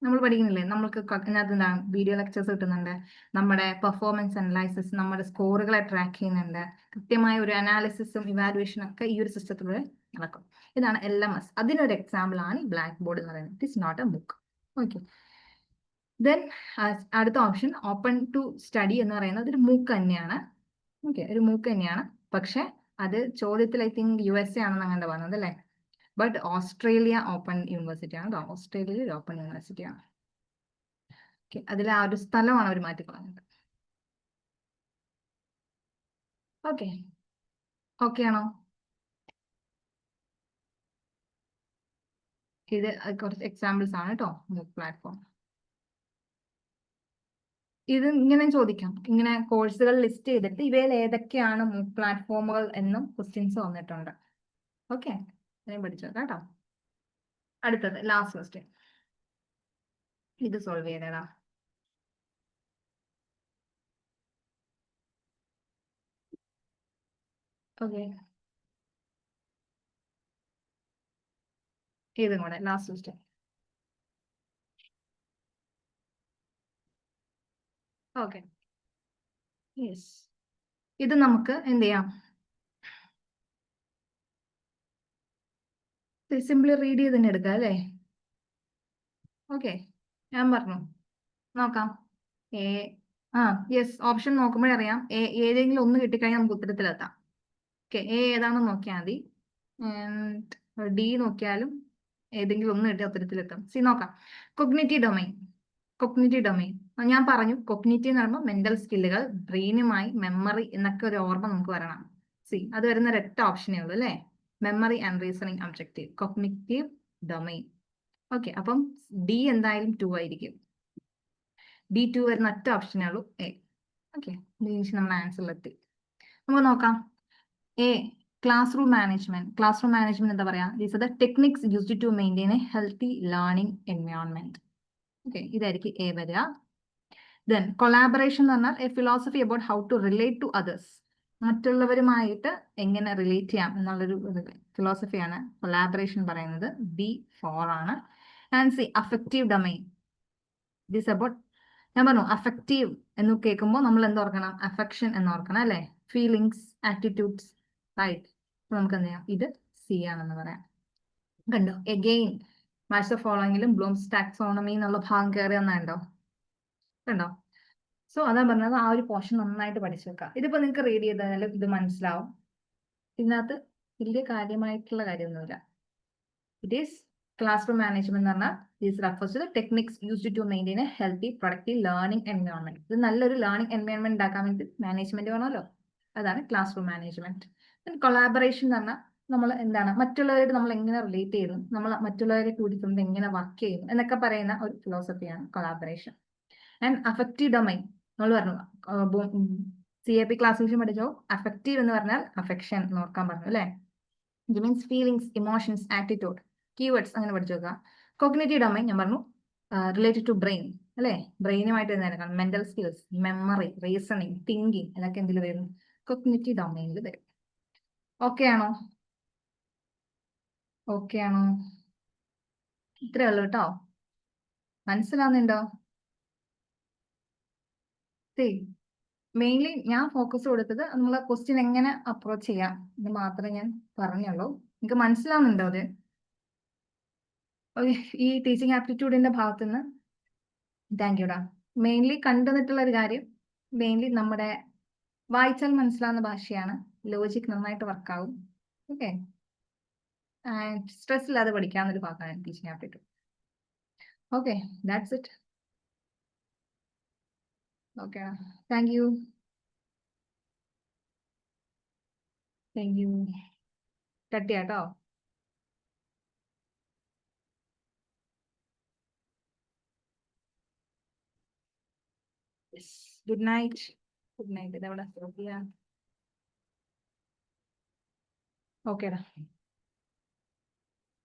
നമ്മൾ പഠിക്കുന്നില്ലേ, നമ്മൾക്ക് ഇതിനകത്ത് എന്താണ് വീഡിയോ ലെക്ചേഴ്സ് കിട്ടുന്നുണ്ട്, നമ്മുടെ പെർഫോമൻസ് അനലൈസിസ്, നമ്മുടെ സ്കോറുകളെ ട്രാക്ക് ചെയ്യുന്നുണ്ട്, കൃത്യമായ ഒരു അനാലിസിസും ഇവാലുവേഷനും ഒക്കെ ഈ ഒരു സിസ്റ്റത്തിലൂടെ നടക്കും. ഇതാണ് LMS. അതിനൊരു എക്സാമ്പിൾ ആണ് ഈ ബ്ലാക്ക് ബോർഡ് എന്ന് പറയുന്നത്. It is not a book. Okay, then അടുത്ത ഓപ്ഷൻ ഓപ്പൺ ടു സ്റ്റഡി എന്ന് പറയുന്നത് ഒരു മൂക്ക് തന്നെയാണ്. ഓക്കെ, ഒരു മൂക്ക് തന്നെയാണ്, പക്ഷെ അത് ചോദ്യത്തിൽ ഐ തിങ്ക് USA ആണെന്ന് അങ്ങനെ പറഞ്ഞത് അല്ലേ? ബട്ട് ഓസ്ട്രേലിയ ഓപ്പൺ യൂണിവേഴ്സിറ്റി ആണ്. ഓസ്ട്രേലിയയിൽ ഒരു ഓപ്പൺ യൂണിവേഴ്സിറ്റി ആണ്. ഓക്കെ, അതിൽ ആ ഒരു സ്ഥലമാണ് അവർ മാറ്റി കളഞ്ഞത്. ഓക്കെ, ഓക്കെ ആണോ? ഇത് കുറച്ച് എക്സാമ്പിൾസ് ആണ് കേട്ടോ, മൂക്ക് പ്ലാറ്റ്ഫോം. ഇത് ഇങ്ങനെ ചോദിക്കാം, ഇങ്ങനെ കോഴ്സുകൾ ലിസ്റ്റ് ചെയ്തിട്ട് ഇവയിൽ ഏതൊക്കെയാണ് മൂക്ക് പ്ലാറ്റ്ഫോമുകൾ എന്നും ക്വസ്റ്റ്യൻസ് വന്നിട്ടുണ്ട്. ഓക്കെ, ഇത്രയും പഠിച്ചത് കേട്ടോ. അടുത്തത് ലാസ്റ്റ് ക്വസ്റ്റ്യൻ, ഇത് സോൾവ് ചെയ്തേടാ. ഓക്കെ, ഇതും കൂടെ ലാസ്റ്റ് ക്വസ്റ്റ്യൻ. ഓക്കെ, യെസ്, ഇത് നമുക്ക് എന്ത് ചെയ്യാം, സിംപ്ലി റീഡ് ചെയ്ത് തന്നെ എടുക്കാം അല്ലേ? ഓക്കെ, ഞാൻ പറഞ്ഞു, നോക്കാം. എ യെസ്, ഓപ്ഷൻ നോക്കുമ്പോഴേ അറിയാം. ഏതെങ്കിലും ഒന്ന് കിട്ടിക്കഴിഞ്ഞാൽ നമുക്ക് ഉത്തരത്തിലെത്താം. ഓക്കെ, ഏതാണെന്ന് നോക്കിയാൽ മതി. D നോക്കിയാലും ഏതെങ്കിലും ഒന്ന് കിട്ടിയ ഉത്തരത്തിലെത്താം. നോക്കാം. കൊഗ്നിറ്റീവ് ഡൊമൈൻ, കൊഗ്നിറ്റീവ് ഡൊമൈൻ ഞാൻ പറഞ്ഞു, കൊഗ്നിറ്റീവ് എന്ന് പറയുമ്പോൾ മെന്റൽ സ്കില്ലുകൾ, ബ്രെയിനുമായി മെമ്മറി എന്നൊക്കെ ഒരു ഓർമ്മ നമുക്ക് വരണം. അത് വരുന്ന ഒരൊറ്റ ഓപ്ഷനേ ഉള്ളൂ അല്ലേ? Memory and reasoning objective, cognitive domain. Okay, അപ്പം D എന്തായാലും 2 ആയിരിക്കും. D2 വരുന്ന ഒറ്റ ഓപ്ഷനേ ഉള്ളൂ A. ഓക്കെ, നമ്മുടെ ആൻസറിലെത്തി. നമുക്ക് നോക്കാം. A, classroom management. Classroom management എന്താ പറയാ? These are the techniques used to maintain a healthy learning environment. Okay, ഇതായിരിക്കും A വരിക. ദെൻ കൊളാബറേഷൻ എന്ന് പറഞ്ഞാൽ a philosophy about how to relate to others. മറ്റുള്ളവരുമായിട്ട് എങ്ങനെ റിലേറ്റ് ചെയ്യാം എന്നുള്ളൊരു ഫിലോസഫിയാണ് കൊളാബറേഷൻ പറയുന്നത്. B4 ആണ്. And C, affective domain. This about, ഞാൻ പറഞ്ഞു അഫക്റ്റീവ് എന്ന് കേൾക്കുമ്പോൾ നമ്മൾ എന്തോർക്കണം? അഫെക്ഷൻ എന്നോർക്കണം അല്ലെ? Feelings, attitudes, right? നമുക്ക് എന്ത് ചെയ്യാം, ഇത് C ആണെന്ന് പറയാം. കണ്ടോ, എഗെയിൻ മാച്ച് ദ ഫോളോയിങ്ങിലും ബ്ലൂംസ് ടാക്സോണമി എന്നുള്ള ഭാഗം കയറി വന്നുണ്ടോ? കണ്ടോ? സോ അതാ പറഞ്ഞത്, ആ ഒരു പോർഷൻ നന്നായിട്ട് പഠിച്ചു വെക്കാം. ഇതിപ്പോ നിങ്ങൾക്ക് റീഡ് ചെയ്താലും ഇത് മനസ്സിലാവും. ഇതിനകത്ത് വലിയ കാര്യമായിട്ടുള്ള കാര്യമൊന്നുമില്ല. It is class room management എന്ന് പറഞ്ഞാൽ this refers to the techniques used to maintain a healthy productive learning environment. ഇത് നല്ലൊരു ലേണിംഗ് എൻവയോൺമെന്റ് ഉണ്ടാക്കാൻ വേണ്ടി മാനേജ്മെന്റ് വേണമല്ലോ, അതാണ് ക്ലാസ് റൂം മാനേജ്മെന്റ്. കൊളാബറേഷൻ എന്ന് പറഞ്ഞാൽ നമ്മൾ എന്താണ്, മറ്റുള്ളവരോട് നമ്മൾ എങ്ങനെ റിലേറ്റ് ചെയ്യുന്നു, നമ്മൾ മറ്റുള്ളവരെ കൂടി എങ്ങനെ വർക്ക് ചെയ്യുന്നു എന്നൊക്കെ പറയുന്ന ഒരു ഫിലോസഫിയാണ് കൊളാബറേഷൻ. ആൻഡ് അഫക്റ്റീവ് ഡൊമൈൻ നമ്മൾ പറഞ്ഞു CAP ക്ലാസിഫിക്കേഷൻ പഠിച്ചോ. അഫക്റ്റീവ് എന്ന് പറഞ്ഞാൽ അഫെക്ഷൻ എന്ന് ഓർക്കാൻ പറഞ്ഞു അല്ലേ. It means feelings, emotions, attitude, keywords അങ്ങനെ പഠിച്ചു നോക്കുക. കോഗ്നിറ്റീവ് ഡൊമൈൻ ഞാൻ പറഞ്ഞു റിലേറ്റഡ് ടു ബ്രെയിൻ അല്ലേ. ബ്രെയിനുമായിട്ട് എന്താണ് mental skills, memory, reasoning, thinking ഇതൊക്കെ എന്തിൽ വരും? കോഗ്നിറ്റീവ് ഡൊമൈനിൽ വരും. ഓക്കെ ആണോ? ഓക്കെ ആണോ? ഇത്രേ ഉള്ളൂ കേട്ടോ. മനസ്സിലാവുന്നുണ്ടോ? മെയിൻലി ഞാൻ ഫോക്കസ് കൊടുത്തത് നമ്മളെ ക്വസ്റ്റ്യൻ എങ്ങനെ അപ്രോച്ച് ചെയ്യാം എന്ന് മാത്രമേ ഞാൻ പറഞ്ഞുള്ളൂ. നിങ്ങൾക്ക് മനസ്സിലാവുന്നുണ്ടോ അത്? ഈ ടീച്ചിങ് ആപ്റ്റിറ്റ്യൂഡിന്റെ ഭാഗത്തുനിന്ന് താങ്ക് യുടാ. മെയിൻലി കണ്ടുവന്നിട്ടുള്ള ഒരു കാര്യം, മെയിൻലി നമ്മുടെ വായിച്ചാൽ മനസ്സിലാവുന്ന ഭാഷയാണ്. ലോജിക് നന്നായിട്ട് വർക്കാവും. ഓക്കെ, സ്ട്രെസ് ഇല്ലാതെ പഠിക്കാവുന്ന ഒരു ഭാഗമാണ് teaching aptitude. Okay, that's it. Okay, thank you. Thank you. Cut ചെയ്യാം കേട്ടോ. Good night. Good night. ഇതെവിടെ? ഓക്കേടാ.